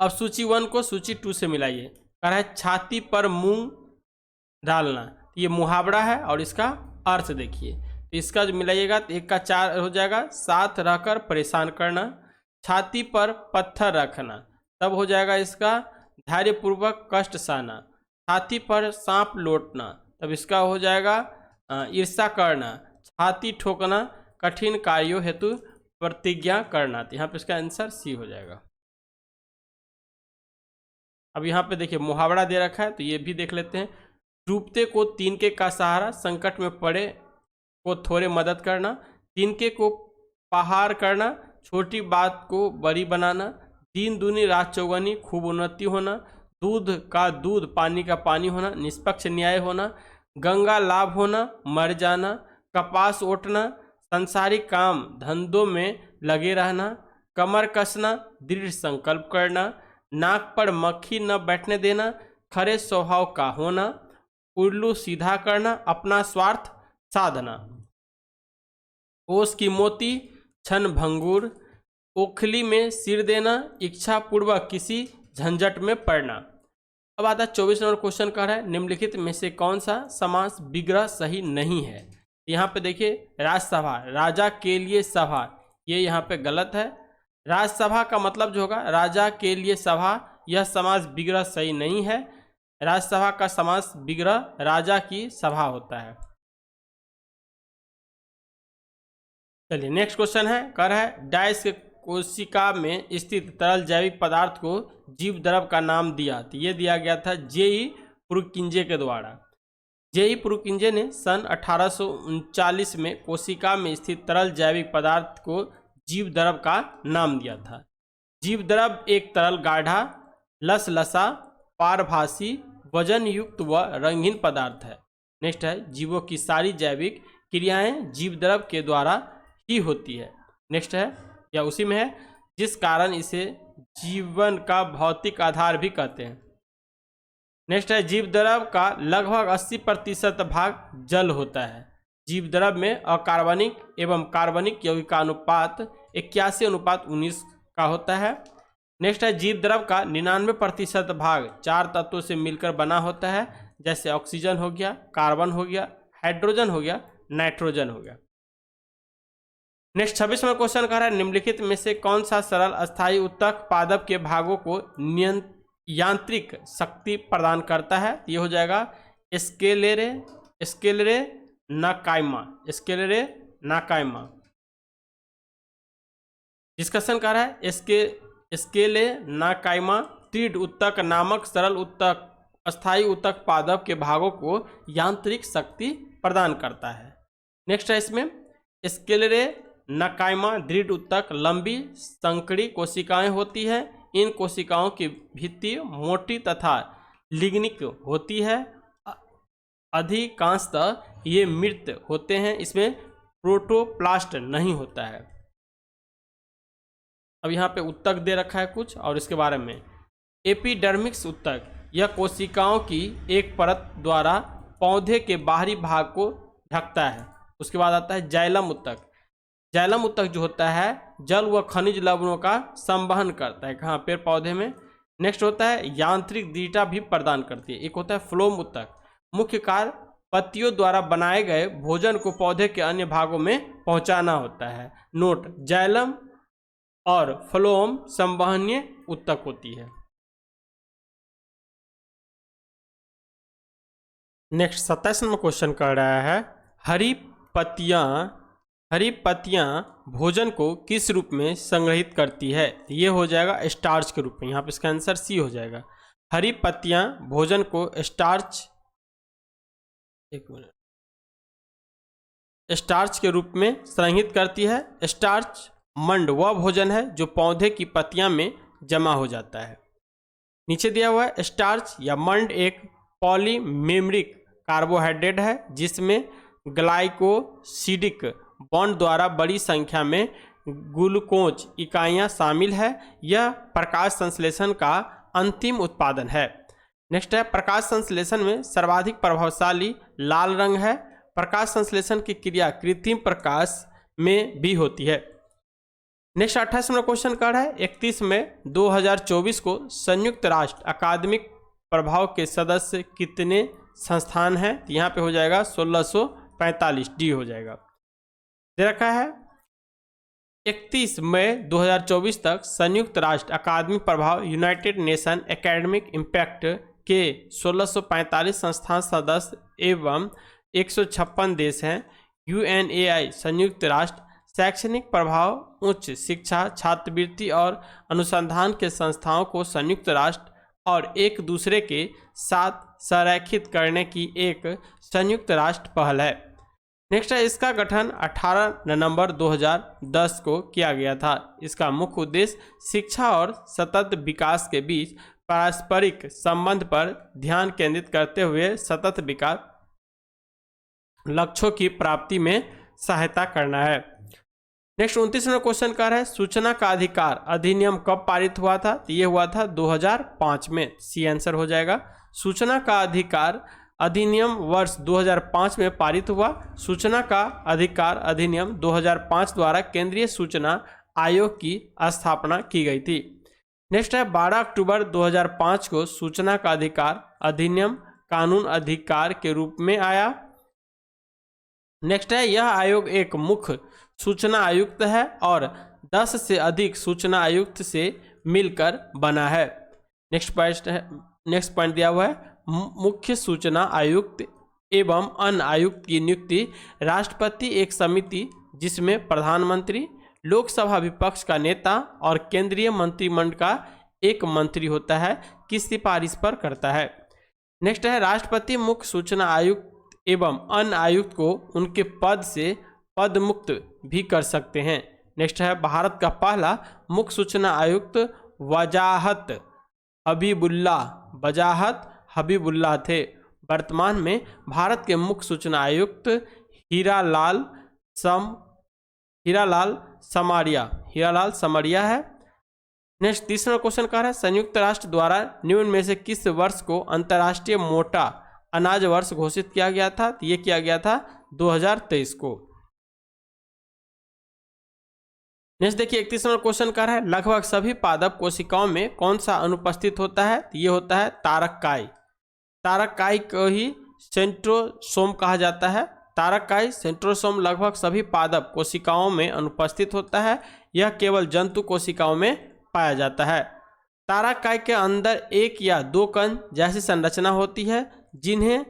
अब सूची 1 को सूची 2 से मिलाइए। कह रहा है छाती पर मूंग डालना, ये मुहावरा है और इसका अर्थ देखिए। तो इसका जो मिलाइएगा तो 1 का 4 हो जाएगा, साथ रहकर परेशान करना। छाती पर पत्थर रखना, तब हो जाएगा इसका धैर्यपूर्वक कष्ट सहना। छाती पर सांप लौटना, तब इसका हो जाएगा ईर्ष्या करना। छाती ठोकना, कठिन कार्यों हेतु प्रतिज्ञा करना। तो यहाँ पे इसका आंसर सी हो जाएगा। अब यहाँ पे देखिए मुहावरा दे रखा है, तो ये भी देख लेते हैं। डूबते को तिनके का सहारा, संकट में पड़े को थोड़े मदद करना। तिनके को पहाड़ करना, छोटी बात को बड़ी बनाना। दिन दूनी रात चौगनी, खूब उन्नति होना। दूध का दूध, पानी का पानी होना। निष्पक्ष न्याय होना। गंगा लाभ होना, मर जाना। कपास ओटना, संसारिक काम धंधों में लगे रहना। कमर कसना, दृढ़ संकल्प करना। नाक पर मक्खी न बैठने देना, खरे स्वभाव का होना। उल्लू सीधा करना, अपना स्वार्थ साधना। ओस की मोती, छन भंगूर। ओखली में सिर देना, इच्छा पूर्वक किसी झंझट में पड़ना। अब आता 24 नंबर क्वेश्चन कह रहा है निम्नलिखित में से कौन सा समास विग्रह सही नहीं है। यहाँ पे देखिए राजसभा, राजा के लिए सभा, ये यहाँ पे गलत है। राजसभा का मतलब जो होगा राजा के लिए सभा, यह समास विग्रह सही नहीं है। राजसभा का समास विग्रह राजा की सभा होता है। चलिए नेक्स्ट क्वेश्चन है, कह रहा है डैश कोशिका में स्थित तरल जैविक पदार्थ को जीव द्रव का नाम दिया। तो ये दिया गया था जेई पुरुकिंजे के द्वारा। जेई पुरुकिंजे ने सन 1839 में कोशिका में स्थित तरल जैविक पदार्थ को जीव द्रव का नाम दिया था। जीव द्रव एक तरल गाढ़ा, लसलसा, पारभासी, वजन युक्त व रंगीन पदार्थ है। नेक्स्ट है जीवों की सारी जैविक क्रियाएं जीव द्रव के द्वारा ही होती है। नेक्स्ट है या उसी में है, जिस कारण इसे जीवन का भौतिक आधार भी कहते हैं। नेक्स्ट है जीव द्रव का लगभग 80% भाग जल होता है। जीव द्रव में अकार्बनिक एवं कार्बनिक यौगिक का अनुपात 81:19 का होता है। नेक्स्ट है जीव द्रव का 99% भाग 4 तत्वों से मिलकर बना होता है, जैसे ऑक्सीजन हो गया, कार्बन हो गया, हाइड्रोजन हो गया, नाइट्रोजन हो गया। नेक्स्ट 26वां क्वेश्चन कह रहा है निम्नलिखित में से कौन सा सरल अस्थायी उत्तक पादप के भागों को यांत्रिक शक्ति प्रदान करता है। ये हो जाएगा स्केलेरे स्केलेरे नाकाइमा, स्केलेरे नाकाइमा। डिस्कशन कर रहा है स्केले नाकाइमा दृढ़ उत्तक नामक सरल उत्तक अस्थायी उत्तक पादप के भागों को यांत्रिक शक्ति प्रदान करता है। नेक्स्ट है इसमें स्केलेरे नाकाइमा दृढ़ उत्तक लंबी संकरी कोशिकाएं होती है। इन कोशिकाओं की भित्ति मोटी तथा लिग्निक होती है। अधिकांशतः ये मृत होते हैं, इसमें प्रोटोप्लास्ट नहीं होता है। अब यहाँ पे उत्तक दे रखा है कुछ और इसके बारे में। एपिडर्मिक्स उत्तक, यह कोशिकाओं की एक परत द्वारा पौधे के बाहरी भाग को ढकता है। उसके बाद आता है जाइलम उत्तक। जाइलम उत्तक जो होता है जल व खनिज लवणों का संवहन करता है कहाँ, पेड़ पौधे में। नेक्स्ट होता है यांत्रिक दृढ़ता भी प्रदान करती है। एक होता है फ्लोम उत्तक, मुख्य कार्य पत्तियों द्वारा बनाए गए भोजन को पौधे के अन्य भागों में पहुंचाना होता है। नोट, जाइलम और फ्लोम संवहनीय उत्तक होती है। नेक्स्ट 27 नंबर क्वेश्चन कर रहा है हरी पत्तियां भोजन को किस रूप में संग्रहित करती है। ये हो जाएगा स्टार्च के रूप में। यहाँ पे इसका आंसर सी हो जाएगा। हरी पत्तियां भोजन को स्टार्च के रूप में संग्रहित करती है। स्टार्च मंड वह भोजन है जो पौधे की पत्तियां में जमा हो जाता है। नीचे दिया हुआ है स्टार्च या मंड एक पॉलीमेरिक कार्बोहाइड्रेट है जिसमें ग्लाइकोसिडिक बॉन्ड द्वारा बड़ी संख्या में ग्लूकोज इकाइयां शामिल है। यह प्रकाश संश्लेषण का अंतिम उत्पादन है। नेक्स्ट है प्रकाश संश्लेषण में सर्वाधिक प्रभावशाली लाल रंग है। प्रकाश संश्लेषण की क्रिया कृत्रिम प्रकाश में भी होती है। नेक्स्ट 28 नंबर क्वेश्चन का है 31 मई 2024 को संयुक्त राष्ट्र अकादमिक प्रभाव के सदस्य कितने संस्थान हैं। यहाँ पे हो जाएगा 1645, डी हो जाएगा। दे रखा है 31 मई 2024 तक संयुक्त राष्ट्र अकादमिक प्रभाव यूनाइटेड नेशन एकेडमिक इम्पैक्ट के 1645 संस्थान सदस्य एवं 156 देश हैं। UNAI संयुक्त राष्ट्र शैक्षणिक प्रभाव, उच्च शिक्षा, छात्रवृत्ति और अनुसंधान के संस्थाओं को संयुक्त राष्ट्र और एक दूसरे के साथ संरेखित करने की एक संयुक्त राष्ट्र पहल है। नेक्स्ट है इसका गठन 18 नवंबर 2010 को किया गया था। इसका मुख्य उद्देश्य शिक्षा और सतत विकास के बीच पारस्परिक संबंध पर ध्यान केंद्रित करते हुए सतत विकास लक्ष्यों की प्राप्ति में सहायता करना है। नेक्स्ट 29वां क्वेश्चन का है सूचना का अधिकार अधिनियम कब पारित हुआ था। तो ये हुआ था 2005 में, सी आंसर हो जाएगा। सूचना का अधिकार अधिनियम वर्ष 2005 में पारित हुआ। सूचना का अधिकार अधिनियम 2005 द्वारा केंद्रीय सूचना आयोग की स्थापना की गई थी। नेक्स्ट है 12 अक्टूबर 2005 को सूचना का अधिकार अधिनियम कानून अधिकार के रूप में आया। नेक्स्ट है यह आयोग एक मुख्य सूचना आयुक्त है और 10 से अधिक सूचना आयुक्त से मिलकर बना है। नेक्स्ट पॉइंट दिया हुआ है मुख्य सूचना आयुक्त एवं अन्य आयुक्त की नियुक्ति राष्ट्रपति एक समिति जिसमें प्रधानमंत्री, लोकसभा विपक्ष का नेता और केंद्रीय मंत्रिमंडल का एक मंत्री होता है की सिफारिश पर करता है। नेक्स्ट है राष्ट्रपति मुख्य सूचना आयुक्त एवं अन्य आयुक्त को उनके पद से पद मुक्त भी कर सकते हैं। नेक्स्ट है भारत का पहला मुख्य सूचना आयुक्त वजाहत हबीबुल्लाह थे। वर्तमान में भारत के मुख्य सूचना आयुक्त हीरालाल समरिया है। नेक्स्ट तीसरा क्वेश्चन का है संयुक्त राष्ट्र द्वारा निम्न में से किस वर्ष को अंतर्राष्ट्रीय मोटा अनाज वर्ष घोषित किया गया था। तो ये किया गया था 2023 को। नेक्स्ट देखिए 31वां क्वेश्चन का है लगभग सभी पादप कोशिकाओं में कौन सा अनुपस्थित होता है। तो ये होता है तारक काई को ही सेंट्रोसोम कहा जाता है। तारक काई सेंट्रोसोम लगभग सभी पादप कोशिकाओं में अनुपस्थित होता है। यह केवल जंतु कोशिकाओं में पाया जाता है। तारक काई के अंदर एक या दो कण जैसी संरचना होती है जिन्हें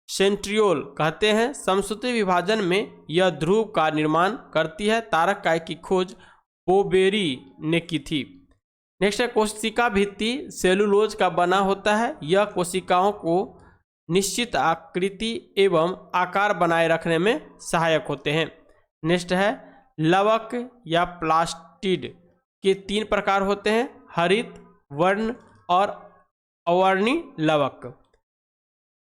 सेंट्रियोल कहते हैं। समसूत्री विभाजन में यह ध्रुव का निर्माण करती है। तारक काय की खोज बोबेरी ने की थी। नेक्स्ट है कोशिका भित्ति सेलुलोज का बना होता है। यह कोशिकाओं को निश्चित आकृति एवं आकार बनाए रखने में सहायक होते हैं। नेक्स्ट है लवक या प्लास्टिड के 3 प्रकार होते हैं, हरित, वर्ण और अवर्णी लवक।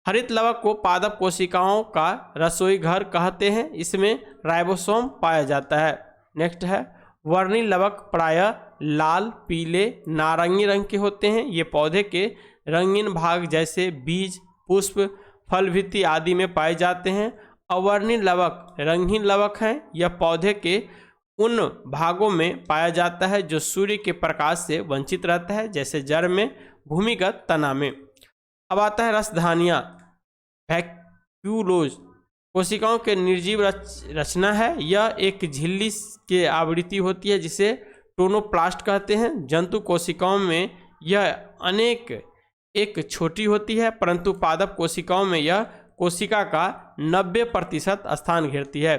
हरित लवक को पादप कोशिकाओं का रसोई घर कहते हैं। इसमें राइबोसोम पाया जाता है। नेक्स्ट है वर्णी लवक प्रायः लाल, पीले, नारंगी रंग के होते हैं। ये पौधे के रंगीन भाग जैसे बीज, पुष्प, फल, भित्ति आदि में पाए जाते हैं। अवर्णी लवक रंगहीन लवक हैं। यह पौधे के उन भागों में पाया जाता है जो सूर्य के प्रकाश से वंचित रहता है, जैसे जड़ में, भूमिगत तना में। अब आता है रसधानियाँ वैक्यूलोज कोशिकाओं के निर्जीव रचना है। यह एक झिल्ली के आवृत्ति होती है जिसे टोनोप्लास्ट कहते हैं। जंतु कोशिकाओं में यह एक छोटी होती है, परंतु पादप कोशिकाओं में यह कोशिका का 90% स्थान घेरती है।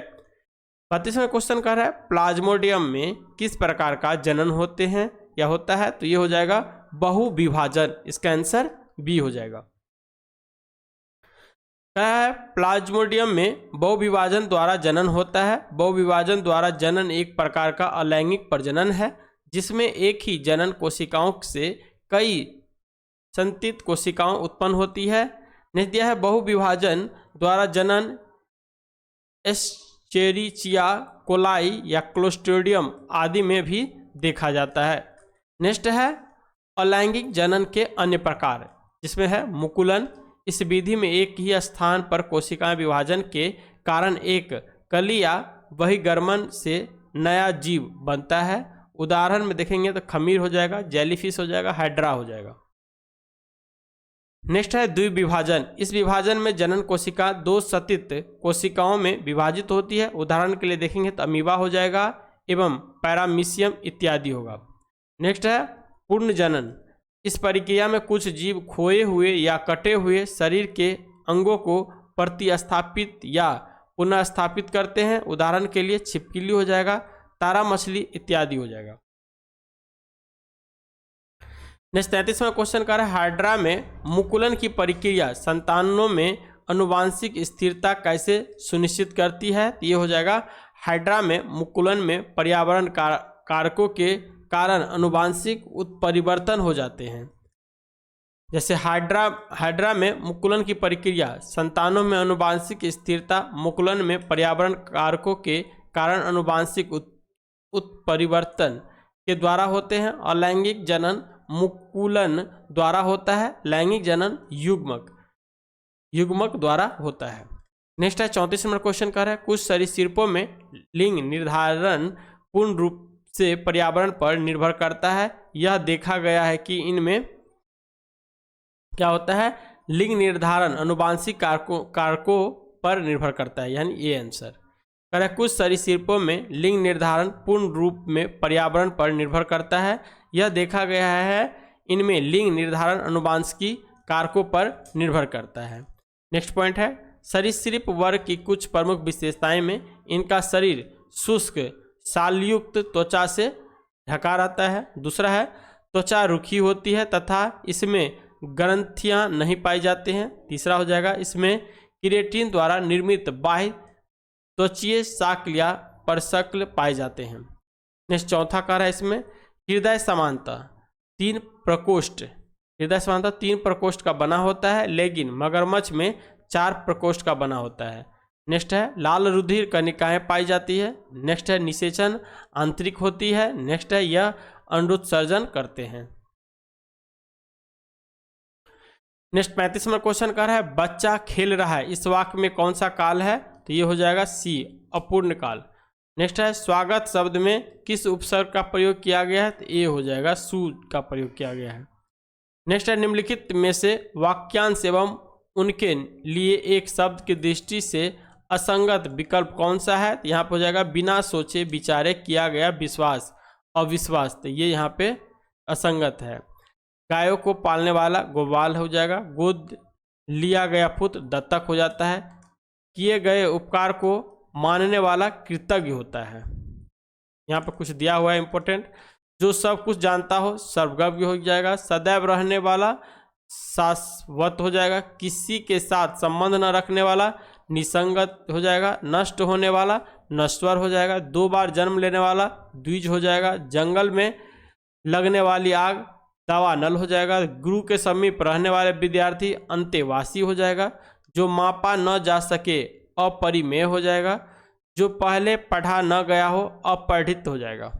32वां क्वेश्चन कह रहा है प्लाज्मोडियम में किस प्रकार का जनन होते हैं या होता है, तो ये हो जाएगा बहुविभाजन। इसका आंसर बी हो जाएगा। क्या है प्लाज्मोडियम में बहुविभाजन द्वारा जनन होता है। बहुविभाजन द्वारा जनन एक प्रकार का अलैंगिक प्रजनन है जिसमें एक ही जनन कोशिकाओं से कई संतित कोशिकाओं उत्पन्न होती है। नेक्स्ट दिया है बहुविभाजन द्वारा जनन एस्चेरिचिया कोलाई या क्लोस्ट्रिडियम आदि में भी देखा जाता है। नेक्स्ट है अलैंगिक जनन के अन्य प्रकार, जिसमें है मुकुलन। इस विधि में एक ही स्थान पर कोशिकाएं विभाजन के कारण एक कली या बहिर्गमन से नया जीव बनता है। उदाहरण में देखेंगे तो खमीर हो जाएगा, जेलीफिश हो जाएगा, हाइड्रा हो जाएगा। नेक्स्ट है द्विविभाजन। इस विभाजन में जनन कोशिका 2 सतित कोशिकाओं में विभाजित होती है। उदाहरण के लिए देखेंगे तो अमीबा हो जाएगा एवं पैरामीशियम इत्यादि होगा। नेक्स्ट है पूर्ण जनन। इस प्रक्रिया में कुछ जीव खोए हुए या कटे हुए शरीर के अंगों को प्रतिस्थापित या पुनः स्थापित करते हैं। उदाहरण के लिए छिपकली हो जाएगा, तारा मछली इत्यादि हो जाएगा। नेक्स्ट 33वां क्वेश्चन कर रहा है हाइड्रा में मुकुलन की प्रक्रिया संतानों में अनुवांशिक स्थिरता कैसे सुनिश्चित करती है, तो ये हो जाएगा हाइड्रा में मुकुलन में पर्यावरण कारकों के कारण अनुवांशिक उत्परिवर्तन हो जाते हैं। जैसे हाइड्रा में मुकुलन की प्रक्रिया संतानों में अनुवांशिक स्थिरता मुकुलन में पर्यावरण कारकों के कारण अनुवांशिक उत्परिवर्तन के द्वारा होते हैं। अलैंगिक जनन मुकुलन द्वारा होता है, लैंगिक जनन युग्मक द्वारा होता है। नेक्स्ट है 34 नंबर क्वेश्चन कर रहा है कुछ सरीसृपों में लिंग निर्धारण पूर्ण रूप से पर्यावरण पर निर्भर करता है। यह देखा गया है कि इनमें क्या होता है, लिंग निर्धारण अनुवांशिक कारकों पर निर्भर करता है, यानी ये आंसर कर कुछ सरीसृपों में लिंग निर्धारण पूर्ण रूप में पर्यावरण पर निर्भर करता है। यह देखा गया है इनमें लिंग निर्धारण अनुवांशिकी कारकों पर निर्भर करता है। नेक्स्ट पॉइंट है सरीसृप वर्ग की कुछ प्रमुख विशेषताएं में इनका शरीर शुष्क सालयुक्त त्वचा से ढका रहता है। दूसरा है त्वचा रुखी होती है तथा इसमें ग्रंथियां नहीं पाई जाती हैं। तीसरा हो जाएगा इसमें किरेटिन द्वारा निर्मित बाह्य त्वचीय शाक्ल या परशक्ल पाए जाते हैं। नेक्स्ट चौथा कह रहा है इसमें हृदय समानता 3 प्रकोष्ठ का बना होता है, लेकिन मगरमच्छ में 4 प्रकोष्ठ का बना होता है। नेक्स्ट है लाल रुधिर कणिकाएं पाई जाती है। नेक्स्ट है निषेचन आंतरिक होती है। नेक्स्ट है यह अंडोत्सर्जन करते हैं। नेक्स्ट 35 नंबर क्वेश्चन कर रहा है बच्चा खेल रहा है, इस वाक्य में कौन सा काल है, तो ये हो जाएगा सी अपूर्ण काल। नेक्स्ट है स्वागत शब्द में किस उपसर्ग का प्रयोग किया गया है, तो ये हो जाएगा सु का प्रयोग किया गया है। नेक्स्ट है निम्नलिखित में से वाक्यांश एवं उनके लिए एक शब्द की दृष्टि से असंगत विकल्प कौन सा है, तो यहाँ पर हो जाएगा बिना सोचे विचारे किया गया विश्वास अविश्वास, तो ये यहाँ पे असंगत है। गायों को पालने वाला गोपाल हो जाएगा। गोद लिया गया पुत्र दत्तक हो जाता है, किए गए उपकार को मानने वाला कृतज्ञ होता है। यहाँ पर कुछ दिया हुआ है इंपॉर्टेंट, जो सब कुछ जानता हो सर्वज्ञ हो जाएगा, सदैव रहने वाला शाश्वत हो जाएगा, किसी के साथ संबंध न रखने वाला निसंगत हो जाएगा, नष्ट होने वाला नश्वर हो जाएगा, 2 बार जन्म लेने वाला द्विज हो जाएगा, जंगल में लगने वाली आग दावानल हो जाएगा, गुरु के समीप रहने वाले विद्यार्थी अंतेवासी हो जाएगा, जो मापा न जा सके अपरिमेय हो जाएगा, जो पहले पढ़ा न गया हो अपठित हो जाएगा।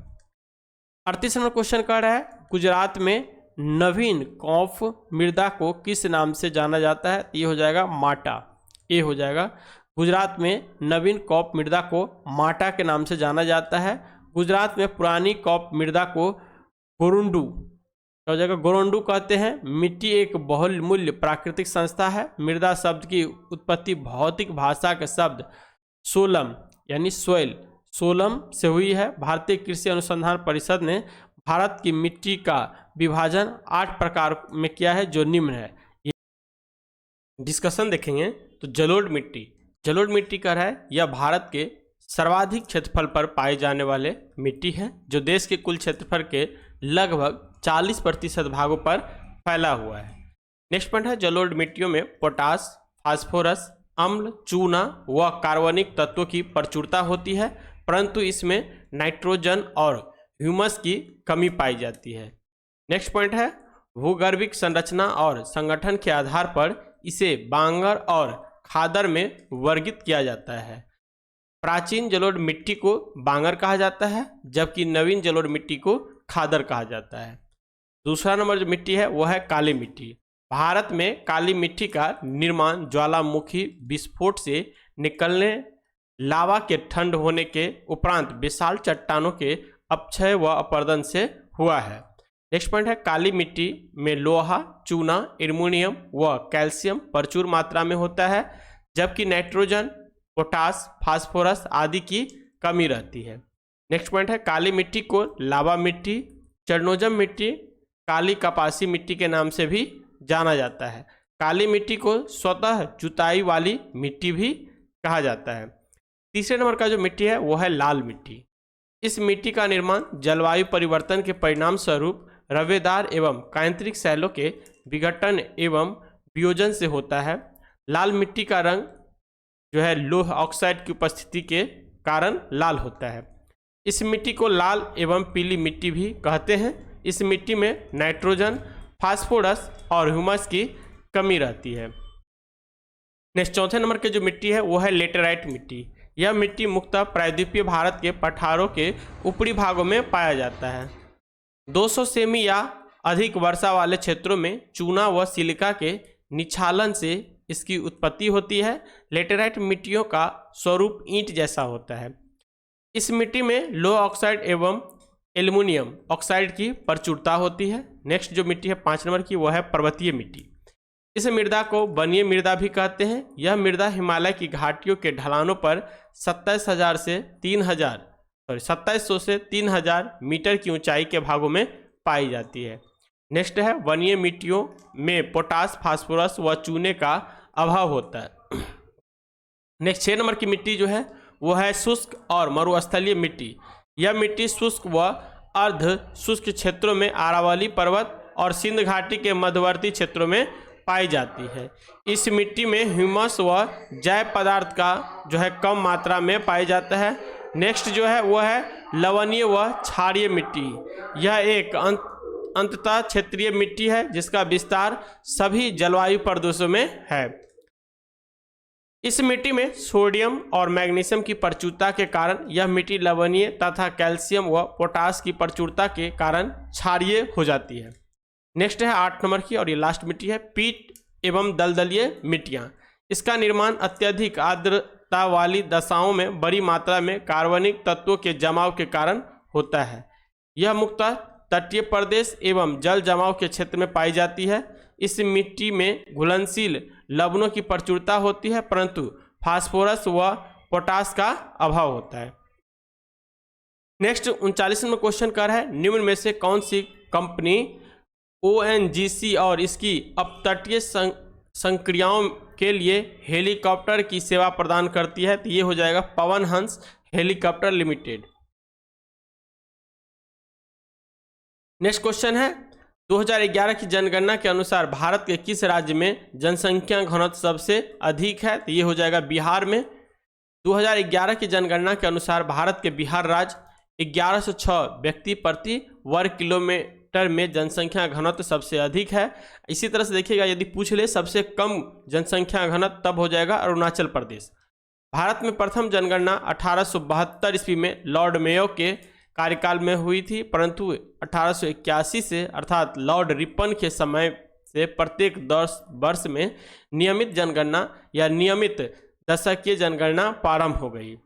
38 नंबर क्वेश्चन कर रहा है, गुजरात में नवीन कौफ मृदा को किस नाम से जाना जाता है? ये हो जाएगा माटा, ये हो जाएगा। गुजरात में नवीन कौप मृदा को माटा के नाम से जाना जाता है। गुजरात में पुरानी कौप मृदा को गोरुंडू, हो जाएगा गोरुंडू कहते हैं। मिट्टी एक बहुमूल्य प्राकृतिक संस्था है। मृदा शब्द की उत्पत्ति भौतिक भाषा के शब्द सोलम यानी सोइल, सोलम से हुई है। भारतीय कृषि अनुसंधान परिषद ने भारत की मिट्टी का विभाजन 8 प्रकार में किया है, जो निम्न है। डिस्कशन देखेंगे तो जलोढ़ मिट्टी, जलोढ़ मिट्टी का है यह भारत के सर्वाधिक क्षेत्रफल पर पाए जाने वाले मिट्टी है, जो देश के कुल क्षेत्रफल के लगभग 40% भागों पर फैला हुआ है। नेक्स्ट पॉइंट है, जलोढ़ मिट्टियों में पोटास, फास्फोरस, अम्ल, चूना व कार्बनिक तत्वों की प्रचुरता होती है, परंतु इसमें नाइट्रोजन और ह्यूमस की कमी पाई जाती है। नेक्स्ट पॉइंट है, भूगर्भिक संरचना और संगठन के आधार पर इसे बांगर और खादर में वर्गीकृत किया जाता है। प्राचीन जलोढ़ मिट्टी को बांगर कहा जाता है, जबकि नवीन जलोढ़ मिट्टी को खादर कहा जाता है। दूसरा नंबर जो मिट्टी है वह है काली मिट्टी। भारत में काली मिट्टी का निर्माण ज्वालामुखी विस्फोट से निकलने लावा के ठंड होने के उपरांत विशाल चट्टानों के अपक्षय व अपर्दन से हुआ है। नेक्स्ट पॉइंट है, काली मिट्टी में लोहा, चूना, एल्युमिनियम व कैल्शियम प्रचुर मात्रा में होता है, जबकि नाइट्रोजन, पोटास, फास्फोरस आदि की कमी रहती है। नेक्स्ट पॉइंट है, काली मिट्टी को लावा मिट्टी, चरणोजम मिट्टी, काली कपासी मिट्टी के नाम से भी जाना जाता है। काली मिट्टी को स्वतः जुताई वाली मिट्टी भी कहा जाता है। तीसरे नंबर का जो मिट्टी है वो है लाल मिट्टी। इस मिट्टी का निर्माण जलवायु परिवर्तन के परिणाम स्वरूप रवेदार एवं कायांतरिक शैलों के विघटन एवं वियोजन से होता है। लाल मिट्टी का रंग जो है लौह ऑक्साइड की उपस्थिति के कारण लाल होता है। इस मिट्टी को लाल एवं पीली मिट्टी भी कहते हैं। इस मिट्टी में नाइट्रोजन, फास्फोरस और ह्यूमस की कमी रहती है। नेक्स्ट चौथे नंबर के जो मिट्टी है वो है लेटेराइट मिट्टी। यह मिट्टी मुख्यतः प्रायद्वीपीय भारत के पठारों के ऊपरी भागों में पाया जाता है। 200 सेमी या अधिक वर्षा वाले क्षेत्रों में चूना व सिलिका के निक्षालन से इसकी उत्पत्ति होती है। लेटेराइट मिट्टियों का स्वरूप ईंट जैसा होता है। इस मिट्टी में लो ऑक्साइड एवं एल्युमिनियम ऑक्साइड की प्रचुरता होती है। नेक्स्ट जो मिट्टी है 5 नंबर की वह है पर्वतीय मिट्टी। इस मृदा को वनीय मृदा भी कहते हैं। यह मृदा हिमालय की घाटियों के ढलानों पर 2700 से 3000 मीटर की ऊंचाई के भागों में पाई जाती है। नेक्स्ट है, वनीय मिट्टियों में पोटास, फास्फोरस व चूने का अभाव होता है। नेक्स्ट 6 नंबर की मिट्टी जो है वो है शुष्क और मरुस्थलीय मिट्टी। यह मिट्टी शुष्क व अर्ध शुष्क क्षेत्रों में अरावली पर्वत और सिंध घाटी के मध्यवर्ती क्षेत्रों में पाई जाती है। इस मिट्टी में ह्यूमस व जैव पदार्थ का जो है कम मात्रा में पाया जाता है। नेक्स्ट जो है वह है लवणीय व क्षारीय मिट्टी। यह एक अंततः क्षेत्रीय मिट्टी है जिसका विस्तार सभी जलवायु प्रदेशों में है। इस मिट्टी में सोडियम और मैग्नीशियम की प्रचुरता के कारण यह मिट्टी लवणीय तथा कैल्शियम व पोटास की प्रचुरता के कारण क्षारीय हो जाती है। नेक्स्ट है 8 नंबर की और ये लास्ट मिट्टी है पीट एवं दलदलीय मिट्टियाँ। इसका निर्माण अत्यधिक आर्द्रता वाली दशाओं में बड़ी मात्रा में कार्बनिक तत्वों के जमाव के कारण होता है। यह मुख्यतः तटीय प्रदेश एवं जल जमाव के क्षेत्र में पाई जाती है। इस मिट्टी में घुलनशील लवणों की प्रचुरता होती है, परंतु फास्फोरस व पोटास का अभाव होता है। नेक्स्ट 39 नंबर क्वेश्चन कर है, निम्न में से कौन सी कंपनी ONGC और इसकी अपतटीय संक्रियाओं के लिए हेलीकॉप्टर की सेवा प्रदान करती है? तो ये हो जाएगा Pawan Hans helicopter limited. Next question है 2011 की जनगणना के अनुसार भारत के किस राज्य में जनसंख्या घनत्व सबसे अधिक है? तो ये हो जाएगा बिहार में। 2011 की जनगणना के अनुसार भारत के बिहार राज्य 1106 व्यक्ति प्रति वर्ग किलोमीटर में जनसंख्या घनत्व सबसे अधिक है। इसी तरह से देखिएगा, यदि पूछ ले सबसे कम जनसंख्या घनत्व, तब हो जाएगा अरुणाचल प्रदेश। भारत में प्रथम जनगणना 1872 ईस्वी में लॉर्ड मेयो के कार्यकाल में हुई थी, परंतु 1881 से अर्थात लॉर्ड रिपन के समय से प्रत्येक 10 वर्ष में नियमित जनगणना या नियमित दशकीय जनगणना प्रारंभ हो गई।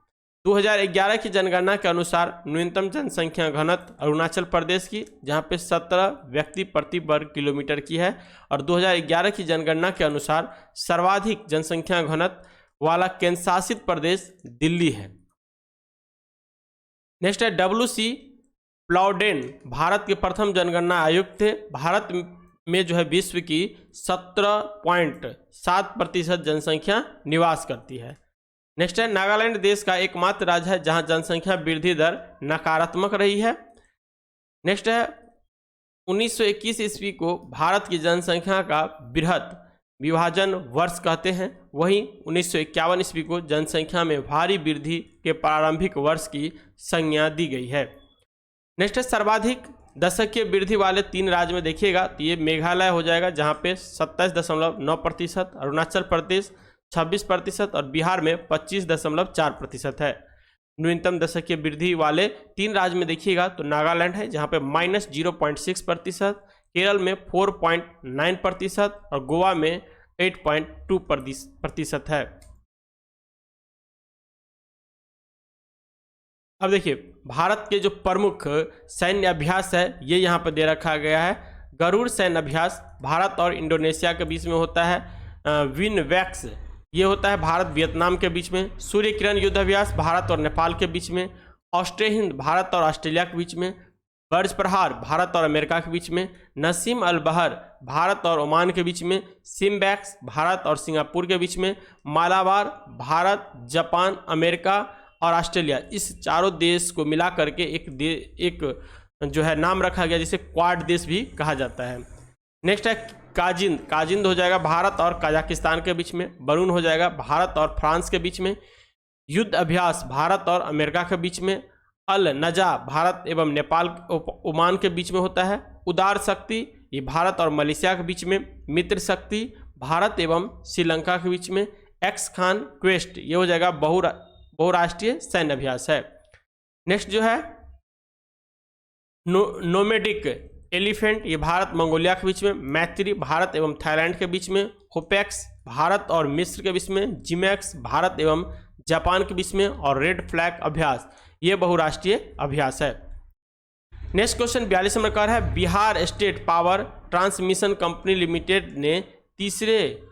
2011 की जनगणना के अनुसार न्यूनतम जनसंख्या घनत्व अरुणाचल प्रदेश की, जहां पे 17 व्यक्ति प्रति वर्ग किलोमीटर की है, और 2011 की जनगणना के अनुसार सर्वाधिक जनसंख्या घनत्व वाला केंद्र शासित प्रदेश दिल्ली है। नेक्स्ट है WC प्लाउडेन भारत के प्रथम जनगणना आयुक्त थे। भारत में जो है विश्व की 17.7% जनसंख्या निवास करती है। नेक्स्ट है नागालैंड देश का एकमात्र राज्य है जहां जनसंख्या वृद्धि दर नकारात्मक रही है। नेक्स्ट है 1921 ईस्वी को भारत की जनसंख्या का बृहत विभाजन वर्ष कहते हैं, वहीं 1951 ईस्वी को जनसंख्या में भारी वृद्धि के प्रारंभिक वर्ष की संज्ञा दी गई है। नेक्स्ट है सर्वाधिक दशकीय वृद्धि वाले 3 राज्य में देखिएगा, तो ये मेघालय हो जाएगा जहां पे 27.9%, अरुणाचल प्रदेश 26% और बिहार में 25.4% है। न्यूनतम दशकीय वृद्धि वाले 3 राज्य में देखिएगा तो नागालैंड है जहां पे -0.6%, केरल में 4.9% और गोवा में 8.2% है। अब देखिए भारत के जो प्रमुख सैन्य अभ्यास है ये यहाँ पर दे रखा गया है। गरुड़ सैन्य अभ्यास भारत और इंडोनेशिया के बीच में होता है। विनवैक्स ये होता है भारत वियतनाम के बीच में। सूर्य किरण युद्ध अभ्यास भारत और नेपाल के बीच में। ऑस्ट्रे हिंद भारत और ऑस्ट्रेलिया के बीच में। बर्ज प्रहार भारत और अमेरिका के बीच में। नसीम अल बहर भारत और ओमान के बीच में। सिम्बैक्स भारत और सिंगापुर के बीच में। मालाबार भारत, जापान, अमेरिका और ऑस्ट्रेलिया, इस चारों देश को मिला करके एक जो है नाम रखा गया जिसे क्वाड देश भी कहा जाता है। नेक्स्ट है काजिंद। काजिंद हो जाएगा भारत और कजाकिस्तान के बीच में। बरून हो जाएगा भारत और फ्रांस के बीच में। युद्ध अभ्यास भारत और अमेरिका के बीच में। अल नजा भारत एवं नेपाल ओमान के बीच में होता है। उदार शक्ति ये भारत और मलेशिया के बीच में। मित्र शक्ति भारत एवं श्रीलंका के बीच में। एक्स खान क्वेस्ट ये हो जाएगा बहुराष्ट्रीय सैन्य अभ्यास है। नेक्स्ट जो है नोमेडिक एलिफेंट ये भारत मंगोलिया के बीच में। मैत्री भारत एवं थाईलैंड के बीच में। होपेक्स भारत और मिस्र के बीच में। जिमैक्स भारत एवं जापान के बीच में। और रेड फ्लैग अभ्यास ये बहुराष्ट्रीय अभ्यास है। नेक्स्ट क्वेश्चन 42 नंबर का है Bihar state power transmission company limited ने तीसरे